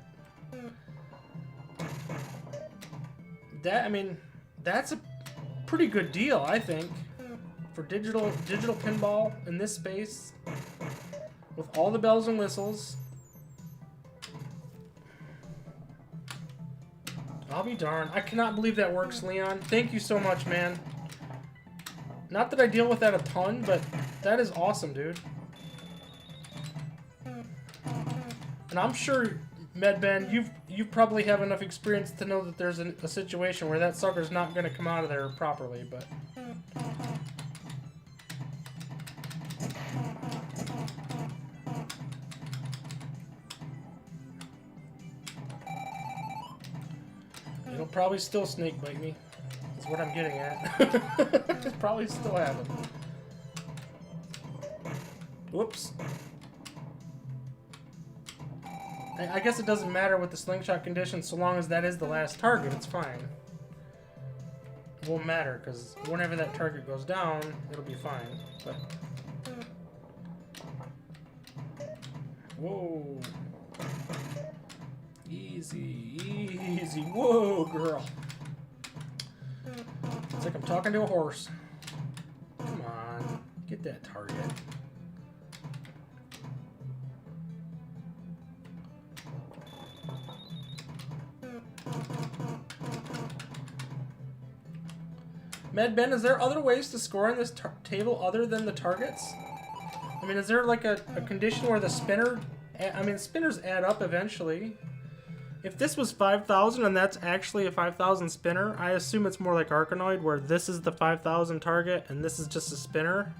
That's a pretty good deal, I think, for digital pinball in this space with all the bells and whistles. I'll be darned. I cannot believe that works, Leon. Thank you so much, man. Not that I deal with that a ton, but that is awesome, dude. And I'm sure, MedBen, you probably have enough experience to know that there's a situation where that sucker's not going to come out of there properly, but it'll probably still snake bite me. Is what I'm getting at. It's probably still happen. Whoops. I guess it doesn't matter with the slingshot condition so long as that is the last target, it's fine. It won't matter, because whenever that target goes down, it'll be fine. But whoa. Easy, easy. Whoa, girl. It's like I'm talking to a horse. Come on, get that target. MedBen, is there other ways to score on this table other than the targets? I mean, is there like a condition where the spinner... I mean, spinners add up eventually. If this was 5,000 and that's actually a 5,000 spinner, I assume it's more like Arkanoid, where this is the 5,000 target and this is just a spinner.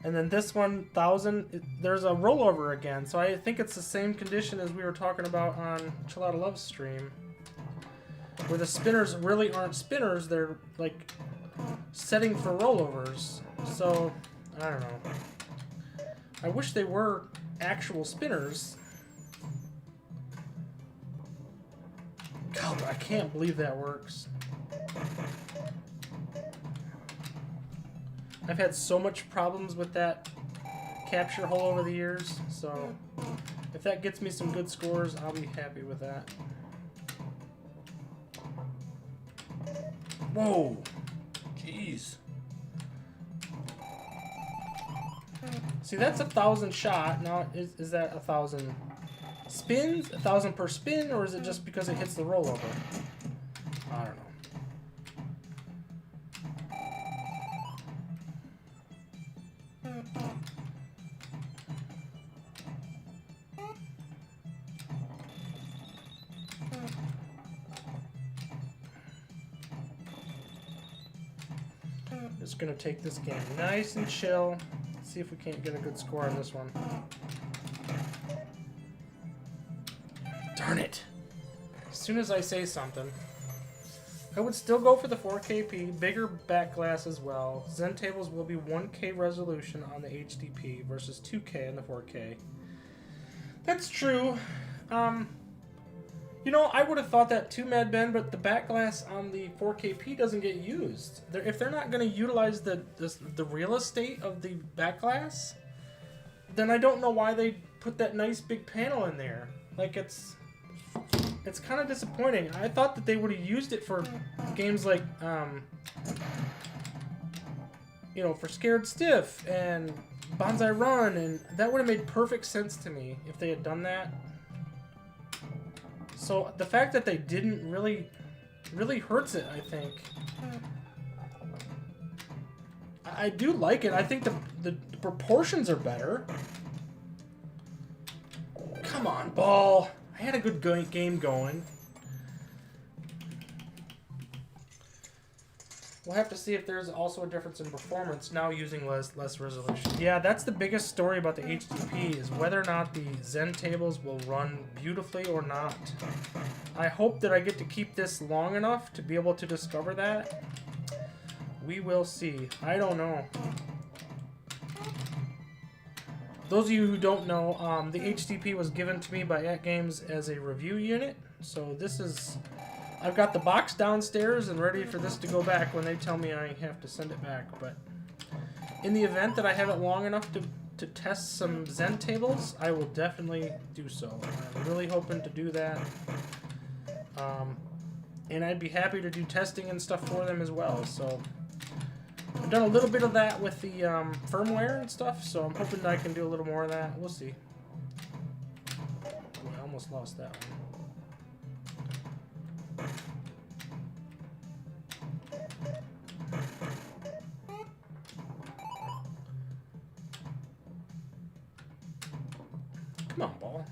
And then this 1,000, there's a rollover again. So I think it's the same condition as we were talking about on Chilada Love's stream, where the spinners really aren't spinners, they're like setting for rollovers. So, I don't know. I wish they were actual spinners. God, I can't believe that works. I've had so much problems with that capture hole over the years, so if that gets me some good scores, I'll be happy with that. Whoa! Jeez. See, that's 1,000 shot. Now, is that 1,000 spins? 1,000 per spin, or is it just because it hits the rollover? I don't know. just gonna take this game nice and chill. See if we can't get a good score on this one. Darn it. As soon as I say something. I would still go for the 4KP, bigger back glass as well. Zen tables will be 1K resolution on the HDP versus 2K on the 4K. That's true. You know, I would have thought that too, Mad Ben, but the back glass on the 4KP doesn't get used. If they're not going to utilize the real estate of the back glass, then I don't know why they put that nice big panel in there. Like, it's kind of disappointing. I thought that they would have used it for games like, you know, for Scared Stiff and Bonsai Run, and that would have made perfect sense to me if they had done that. So the fact that they didn't really hurts it, I think. I do like it. I think the proportions are better. Come on, ball. I had a good game going. We'll have to see if there's also a difference in performance now using less resolution. Yeah, that's the biggest story about the HDP, is whether or not the Zen tables will run beautifully or not. I hope that I get to keep this long enough to be able to discover that. We will see. I don't know. Those of you who don't know, the HDP was given to me by @Games as a review unit. So this is... I've got the box downstairs and ready for this to go back when they tell me I have to send it back. But in the event that I have it long enough to test some Zen tables, I will definitely do so. I'm really hoping to do that. And I'd be happy to do testing and stuff for them as well. So I've done a little bit of that with the firmware and stuff, so I'm hoping that I can do a little more of that. We'll see. Oh, I almost lost that one. Come on, ball.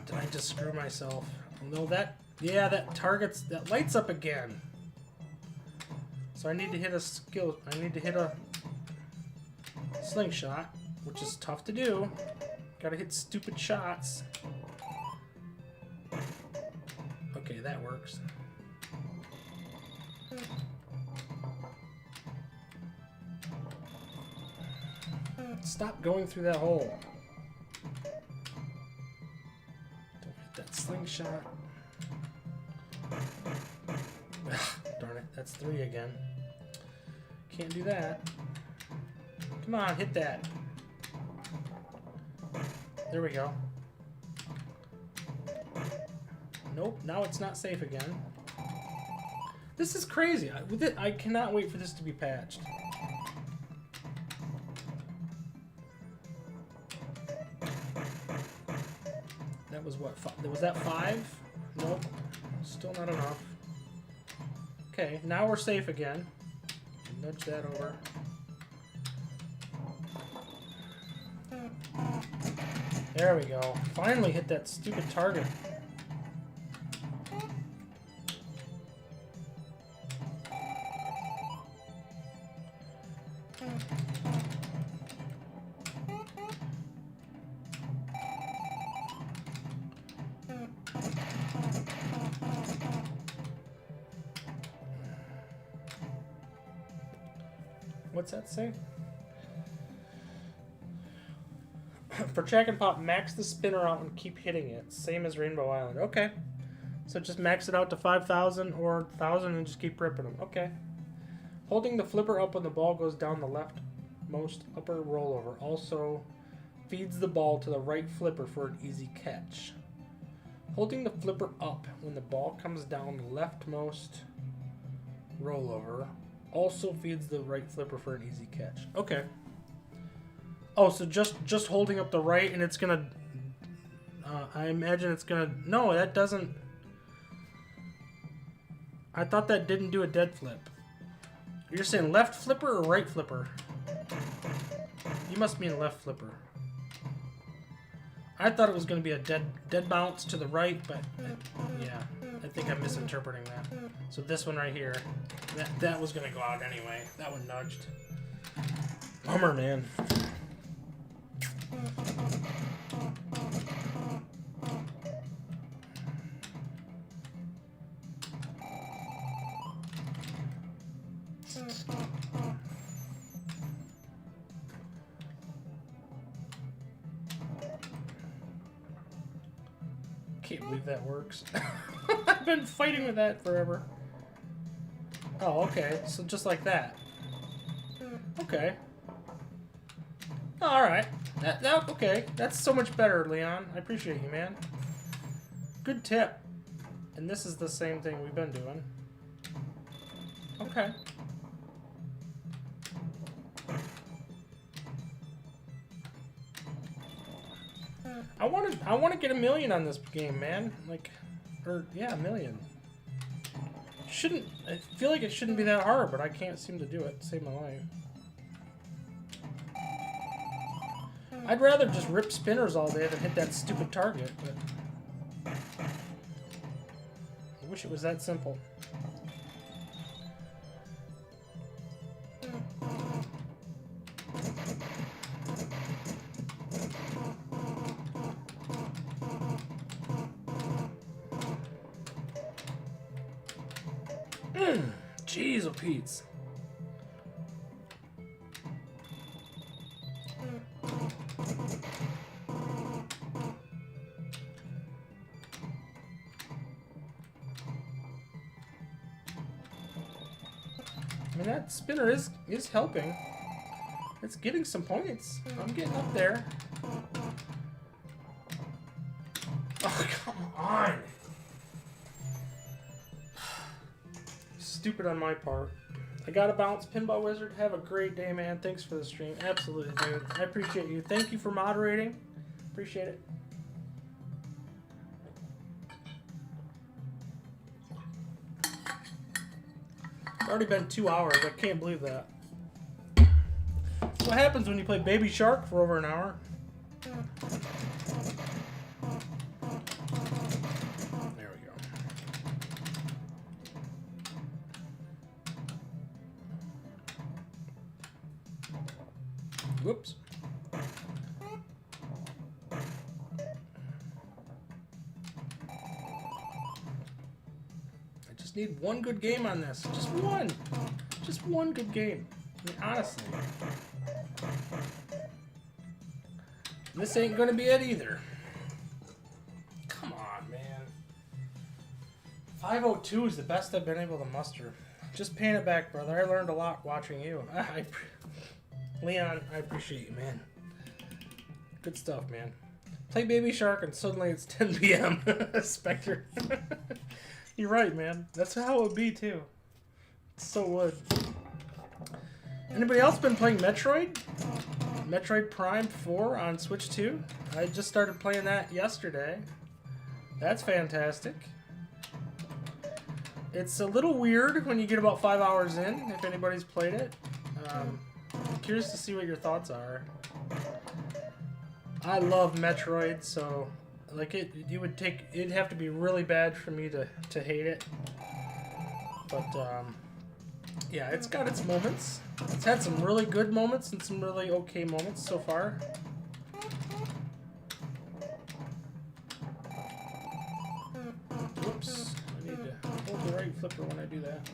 Did I just screw myself? No, that lights up again. So I need to hit a slingshot, which is tough to do. Gotta hit stupid shots. Okay, that works. Stop going through that hole. Don't hit that slingshot. Darn it, that's 3 again. Can't do that. Come on, hit that. There we go. Nope, now it's not safe again. This is crazy. I cannot wait for this to be patched. That was what? Was that 5? Nope. Still not enough. Okay, now we're safe again. Nudge that over. There we go. Finally hit that stupid target. What's that say? For Chack and Pop, max the spinner out and keep hitting it. Same as Rainbow Island. Okay. So just max it out to 5,000 or 1,000 and just keep ripping them. Okay. Holding the flipper up when the ball goes down the leftmost upper rollover also feeds the ball to the right flipper for an easy catch. Holding the flipper up when the ball comes down the leftmost rollover also feeds the right flipper for an easy catch. Okay. Oh, so just holding up the right and it's gonna... I imagine it's gonna... No, that doesn't... I thought that didn't do a dead flip. You're saying left flipper or right flipper? You must mean left flipper. I thought it was going to be a dead bounce to the right, but yeah, I think I'm misinterpreting that. So this one right here, that was going to go out anyway. That one nudged. Bummer, man. Can't believe that works. I've been fighting with that forever. Oh, okay. So just like that. Okay. Alright. Okay. That's so much better, Leon. I appreciate you, man. Good tip. And this is the same thing we've been doing. Okay. I want to get 1 million on this game, man. Like, or yeah, 1 million. I feel like it shouldn't be that hard, but I can't seem to do it to save my life. I'd rather just rip spinners all day than hit that stupid target, but I wish it was that simple. Jeez, oh Pete's. I mean, that spinner is helping. It's getting some points. I'm getting up there. Oh, come on. Stupid on my part. I gotta bounce, Pinball Wizard. Have a great day, man. Thanks for the stream. Absolutely, dude. I appreciate you. Thank you for moderating. Appreciate it. It's already been 2 hours. I can't believe that. What happens when you play Baby Shark for over an hour? There we go. Whoops. I just need one good game on this. Just one. Just one good game. I mean, honestly. This ain't gonna be it either. Come on, man. 502 is the best I've been able to muster. Just paying it back, brother. I learned a lot watching you. Leon, I appreciate you, man. Good stuff, man. Play Baby Shark and suddenly it's 10 p.m. Spectre. You're right, man. That's how it would be, too. It so would. Anybody else been playing Metroid? Metroid Prime 4 on Switch 2? I just started playing that yesterday. That's fantastic. It's a little weird when you get about 5 hours in, if anybody's played it. I'm curious to see what your thoughts are. I love Metroid, so like it'd have to be really bad for me to hate it. But yeah, it's got its moments. It's had some really good moments and some really okay moments so far. Whoops, I need to hold the right flipper when I do that.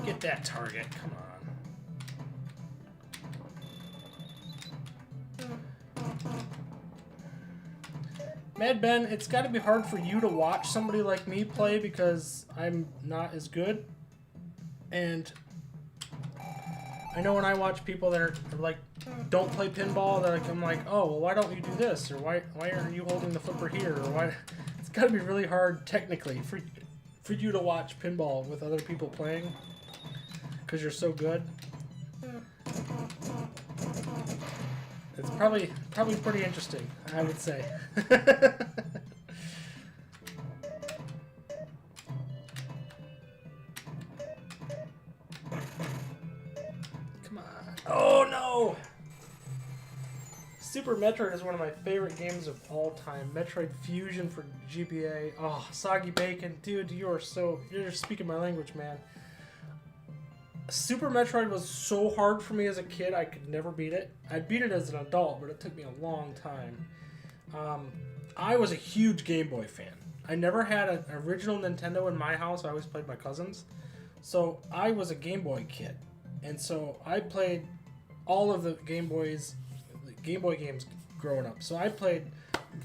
Get that target, come on. Mad Ben, it's got to be hard for you to watch somebody like me play because I'm not as good. And I know when I watch people that are like, don't play pinball, they're like, I'm like, oh, well, why don't you do this? Or why aren't you holding the flipper here? Or why? It's got to be really hard technically for you to watch pinball with other people playing because you're so good. It's probably pretty interesting, I would say. Come on. Oh no! Super Metroid is one of my favorite games of all time. Metroid Fusion for GBA. Oh, Soggy Bacon. Dude, you're speaking my language, man. Super Metroid was so hard for me as a kid, I could never beat it. I beat it as an adult, but it took me a long time. I was a huge Game Boy fan. I never had an original Nintendo in my house. I always played my cousins. So I was a Game Boy kid. And so I played all of the Game Boy games growing up. So I played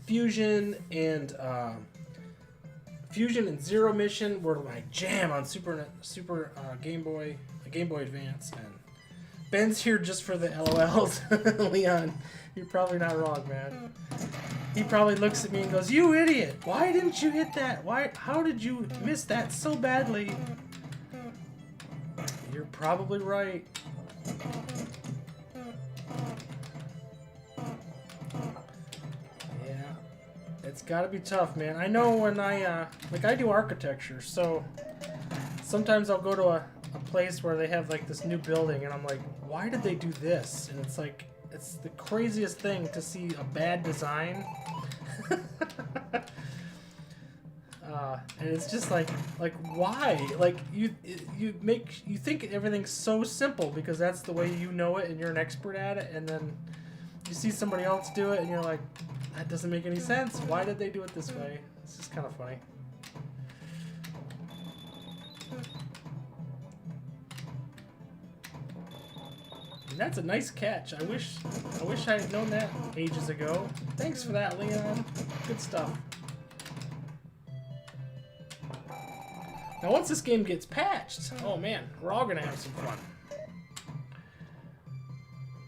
Fusion and Zero Mission were my jam on Super Game Boy Advance. And Ben's here just for the LOLs. Leon, you're probably not wrong, man. He probably looks at me and goes, "You idiot! Why didn't you hit that? How did you miss that so badly?" You're probably right. Yeah, it's gotta be tough, man. I know when I do architecture, so sometimes I'll go to a place where they have like this new building and I'm like, why did they do this? And it's like, it's the craziest thing to see a bad design. And it's just like why? Like you think everything's so simple because that's the way you know it and you're an expert at it, and then you see somebody else do it and you're like, that doesn't make any sense. Why did they do it this way? It's just kind of funny. And that's a nice catch. I wish I had known that ages ago. Thanks for that, Leon. Good stuff. Now, once this game gets patched, oh man, we're all gonna have some fun.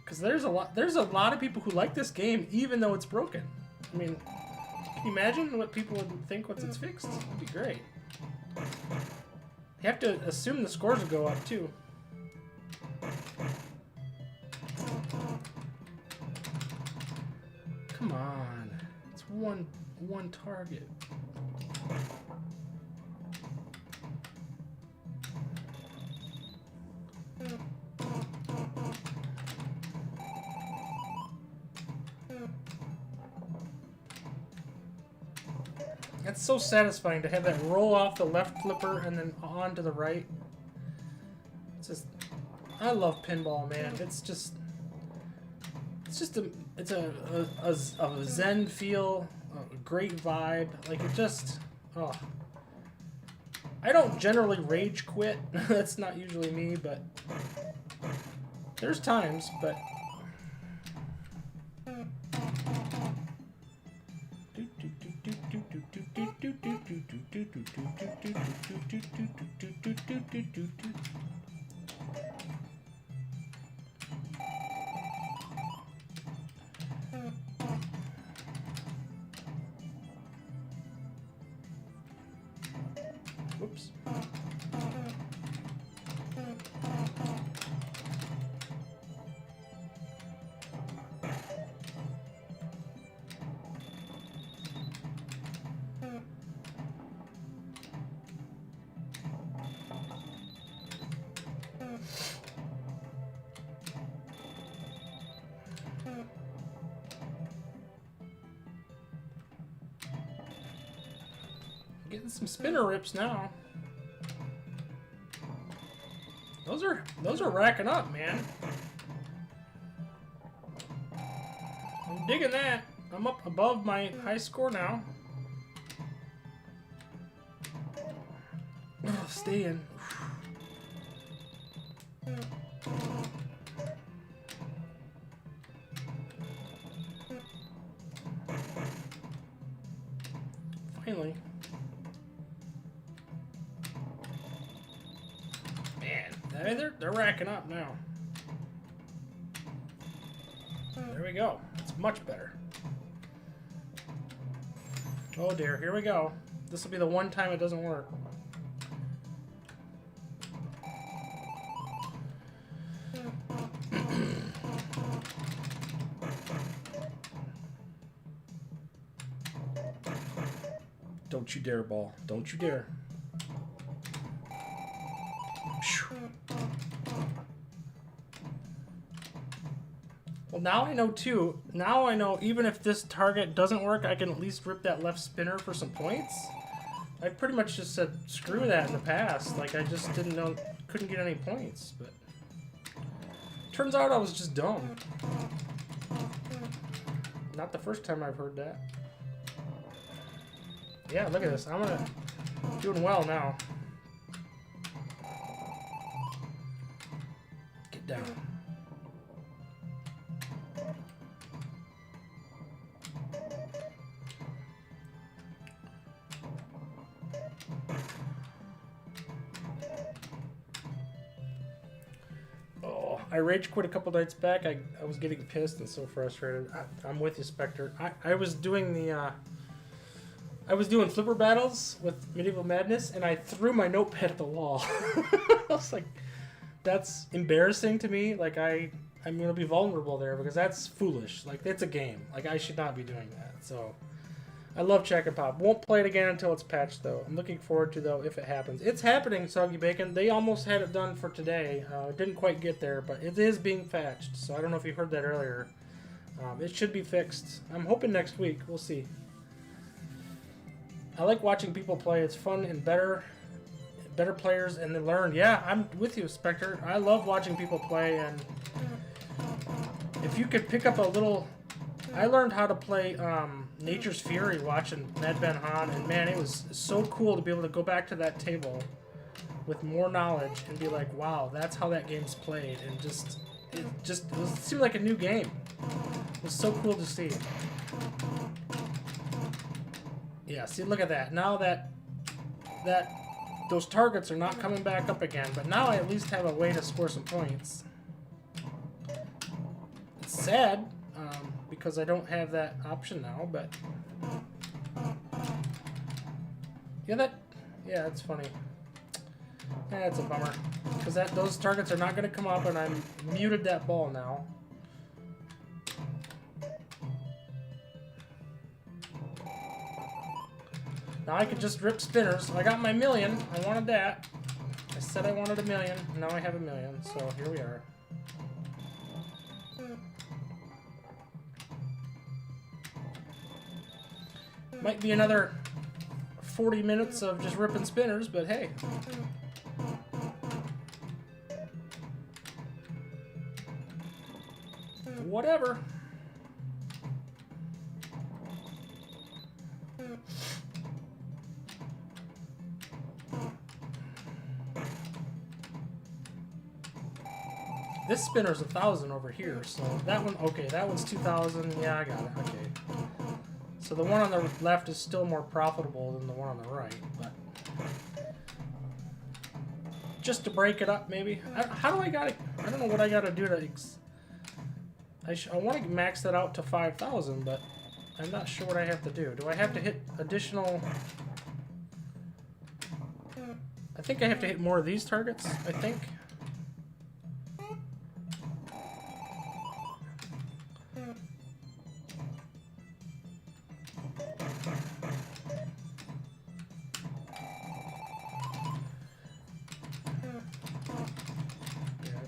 Because there's a lot of people who like this game, even though it's broken. I mean, can you imagine what people would think once it's fixed? That'd be great. You have to assume the scores will go up too. Come on, it's one target. It's so satisfying to have that roll off the left flipper and then on to the right. It's just, I love pinball, man. It's a zen feel, a great vibe. Like it just, oh. I don't generally rage quit. That's not usually me, but there's times, but. Whoops. Getting some spinner rips now. Those are racking up, man. I'm digging that. I'm up above my high score now. Oh, stay in. Finally. Man, they're racking up now. There we go. It's much better. Oh dear, here we go. This will be the one time it doesn't work. Don't you dare, ball. Don't you dare. Well, Well, now I know too. Now I know even if this target doesn't work, I can at least rip that left spinner for some points. I pretty much just said screw that in the past. Like I just didn't know, couldn't get any points. But turns out I was just dumb. Not the first time I've heard that. Yeah, look at this. I'm doing well now. Get down. I rage quit a couple nights back. I was getting pissed and so frustrated. I'm with you, Spectre. I was doing the I was doing flipper battles with Medieval Madness, and I threw my notepad at the wall. I was like, that's embarrassing to me. Like I'm gonna be vulnerable there because that's foolish. Like it's a game. Like I should not be doing that. So I love Chack and Pop. Won't play it again until it's patched though. I'm looking forward to though if it happens. It's happening, Soggy Bacon. They almost had it done for today. It didn't quite get there, but it is being patched. So I don't know if you heard that earlier. It should be fixed. I'm hoping next week. We'll see. I like watching people play. It's fun and better players, and they learn. Yeah, I'm with you, Spectre. I love watching people play, and if you could pick up a little... I learned how to play Nature's Fury watching Mad Ben Han, and man, it was so cool to be able to go back to that table with more knowledge and be like, wow, that's how that game's played, and it seemed like a new game. It was so cool to see. Yeah, see, look at that. Now that those targets are not coming back up again, but now I at least have a way to score some points. It's sad. Because I don't have that option now, but yeah, it's funny. Yeah, it's a bummer because those targets are not going to come up, and I'm muted that ball now. Now I can just rip spinners. I got my million. I wanted that. I said I wanted a million. Now I have a million. So here we are. Might be another 40 minutes of just ripping spinners, but hey. Whatever. This spinner's 1,000 over here, so that one, okay, that one's 2,000. Yeah, I got it. Okay. So the one on the left is still more profitable than the one on the right, but just to break it up, maybe. How do I got it? I don't know what I got to do to. I want to max that out to 5,000, but I'm not sure what I have to do. Do I have to hit additional? I think I have to hit more of these targets. I think.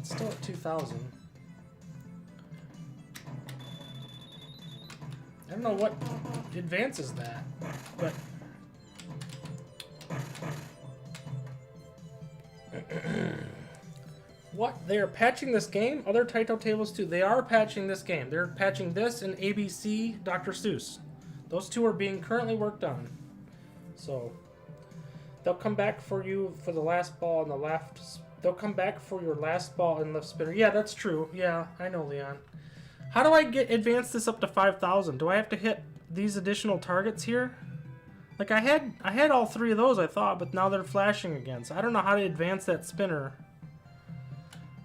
Still at 2,000. I don't know what advances that, but what? They are patching this game? Other Taito tables too. They are patching this game. They're patching this and ABC Dr. Seuss. Those two are being currently worked on. So they'll come back for you for the last ball on the left. They'll come back for your last ball and left spinner. Yeah, that's true. Yeah, I know, Leon. How do I advance this up to 5,000? Do I have to hit these additional targets here? Like I had all three of those, I thought, but now they're flashing again. So I don't know how to advance that spinner.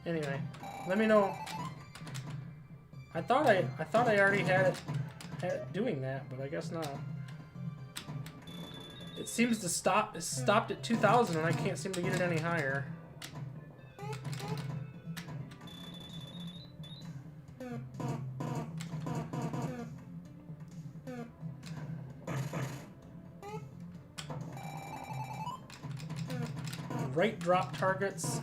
Anyway, let me know. I thought I already had it doing that, but I guess not. It seems to stop. It stopped at 2,000, and I can't seem to get it any higher. Right drop targets.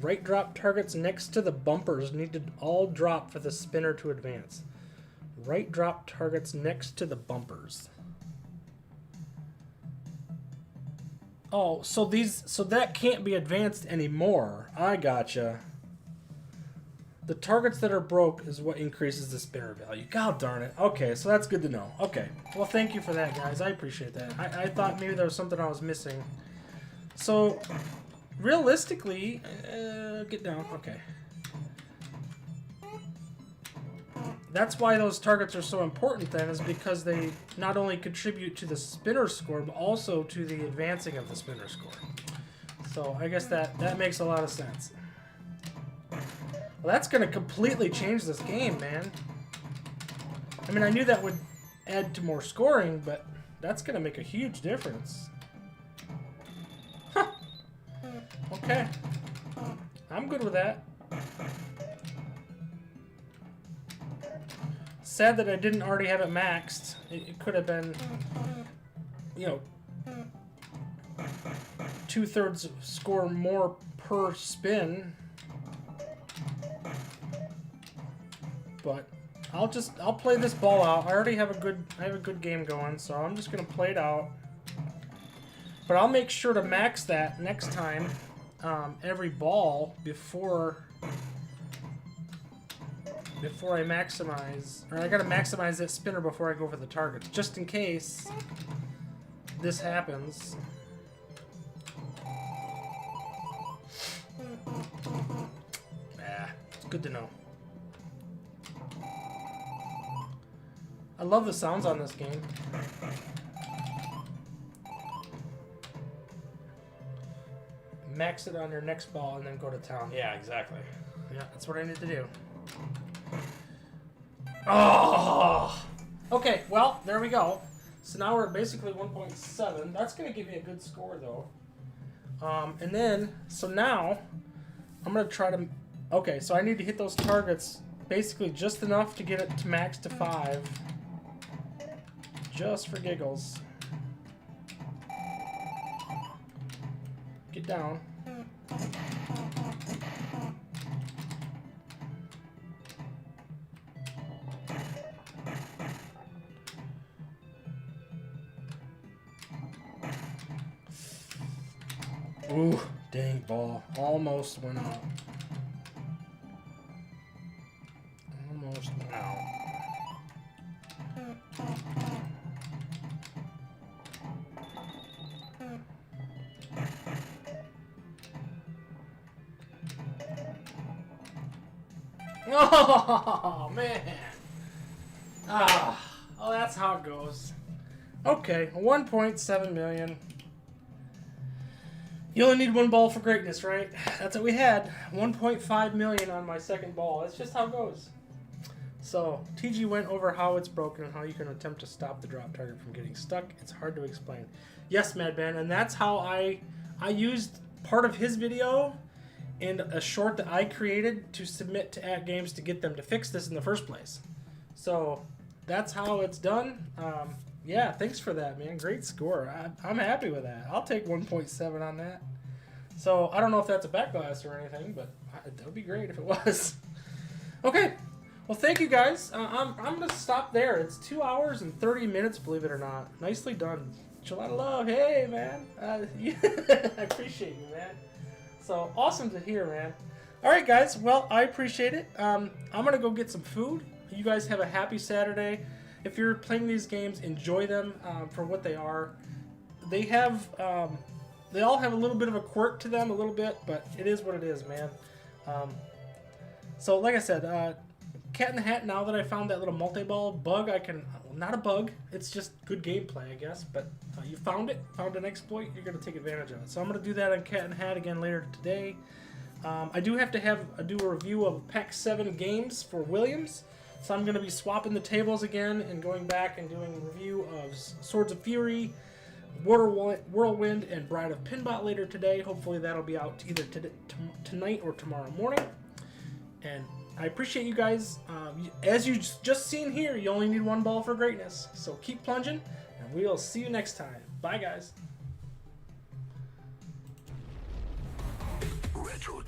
Right drop targets next to the bumpers need to all drop for the spinner to advance. Right drop targets next to the bumpers. Oh, so that can't be advanced anymore. I gotcha. The targets that are broke is what increases the spinner value. God darn it. Okay, so that's good to know. Okay. Well, thank you for that, guys. I appreciate that. I thought maybe there was something I was missing. So, realistically, get down. Okay. That's why those targets are so important then, is because they not only contribute to the spinner score, but also to the advancing of the spinner score. So, I guess that makes a lot of sense. Well, that's going to completely change this game, man. I mean, I knew that would add to more scoring, but that's going to make a huge difference. Huh. Okay. I'm good with that. Sad that I didn't already have it maxed. It could have been, you know, 2/3 score more per spin. But I'll play this ball out. I already have I have a good game going, so I'm just gonna play it out. But I'll make sure to max that next time, every ball before I maximize, or I gotta maximize that spinner before I go for the targets, just in case this happens. It's good to know. I love the sounds on this game. Max it on your next ball and then go to town. Yeah, exactly. Yeah, that's what I need to do. Oh! Okay, well, there we go. So now we're at basically 1.7. That's going to give me a good score, though. And then, so now, I'm going to try to... Okay, so I need to hit those targets basically just enough to get it to max to 5. Just for giggles. Get down. Ooh, dang ball. Almost went out. Almost went out. Oh, man. Oh, that's how it goes. Okay, 1.7 million. You only need one ball for greatness, right? That's what we had. 1.5 million on my second ball. That's just how it goes. So, TG went over how it's broken and how you can attempt to stop the drop target from getting stuck. It's hard to explain. Yes, Madman, and that's how I used part of his video and a short that I created to submit to At Games to get them to fix this in the first place. So, that's how it's done. Yeah, thanks for that, man. Great score. I'm happy with that. I'll take 1.7 on that. So, I don't know if that's a backglass or anything, but that would be great if it was. Okay. Well, thank you, guys. I'm going to stop there. It's 2 hours and 30 minutes, believe it or not. Nicely done. A lot of love. Hey, man. Yeah, I appreciate you, man. So, awesome to hear, man. All right, guys. Well, I appreciate it. I'm going to go get some food. You guys have a happy Saturday. If you're playing these games, enjoy them for what they are. They have, they all have a little bit of a quirk to them, a little bit, but it is what it is, man. So, like I said, Cat in the Hat, now that I found that little multi-ball bug, I can, not a bug, it's just good gameplay, I guess, but you found it, found an exploit, you're going to take advantage of it. So I'm going to do that on Cat in the Hat again later today. I do have to do a review of Pack 7 games for Williams. So I'm going to be swapping the tables again and going back and doing a review of Swords of Fury, Whirlwind, and Bride of Pinbot later today. Hopefully that'll be out either tonight or tomorrow morning. And I appreciate you guys. As you just seen here, you only need one ball for greatness. So keep plunging, and we'll see you next time. Bye, guys. Retro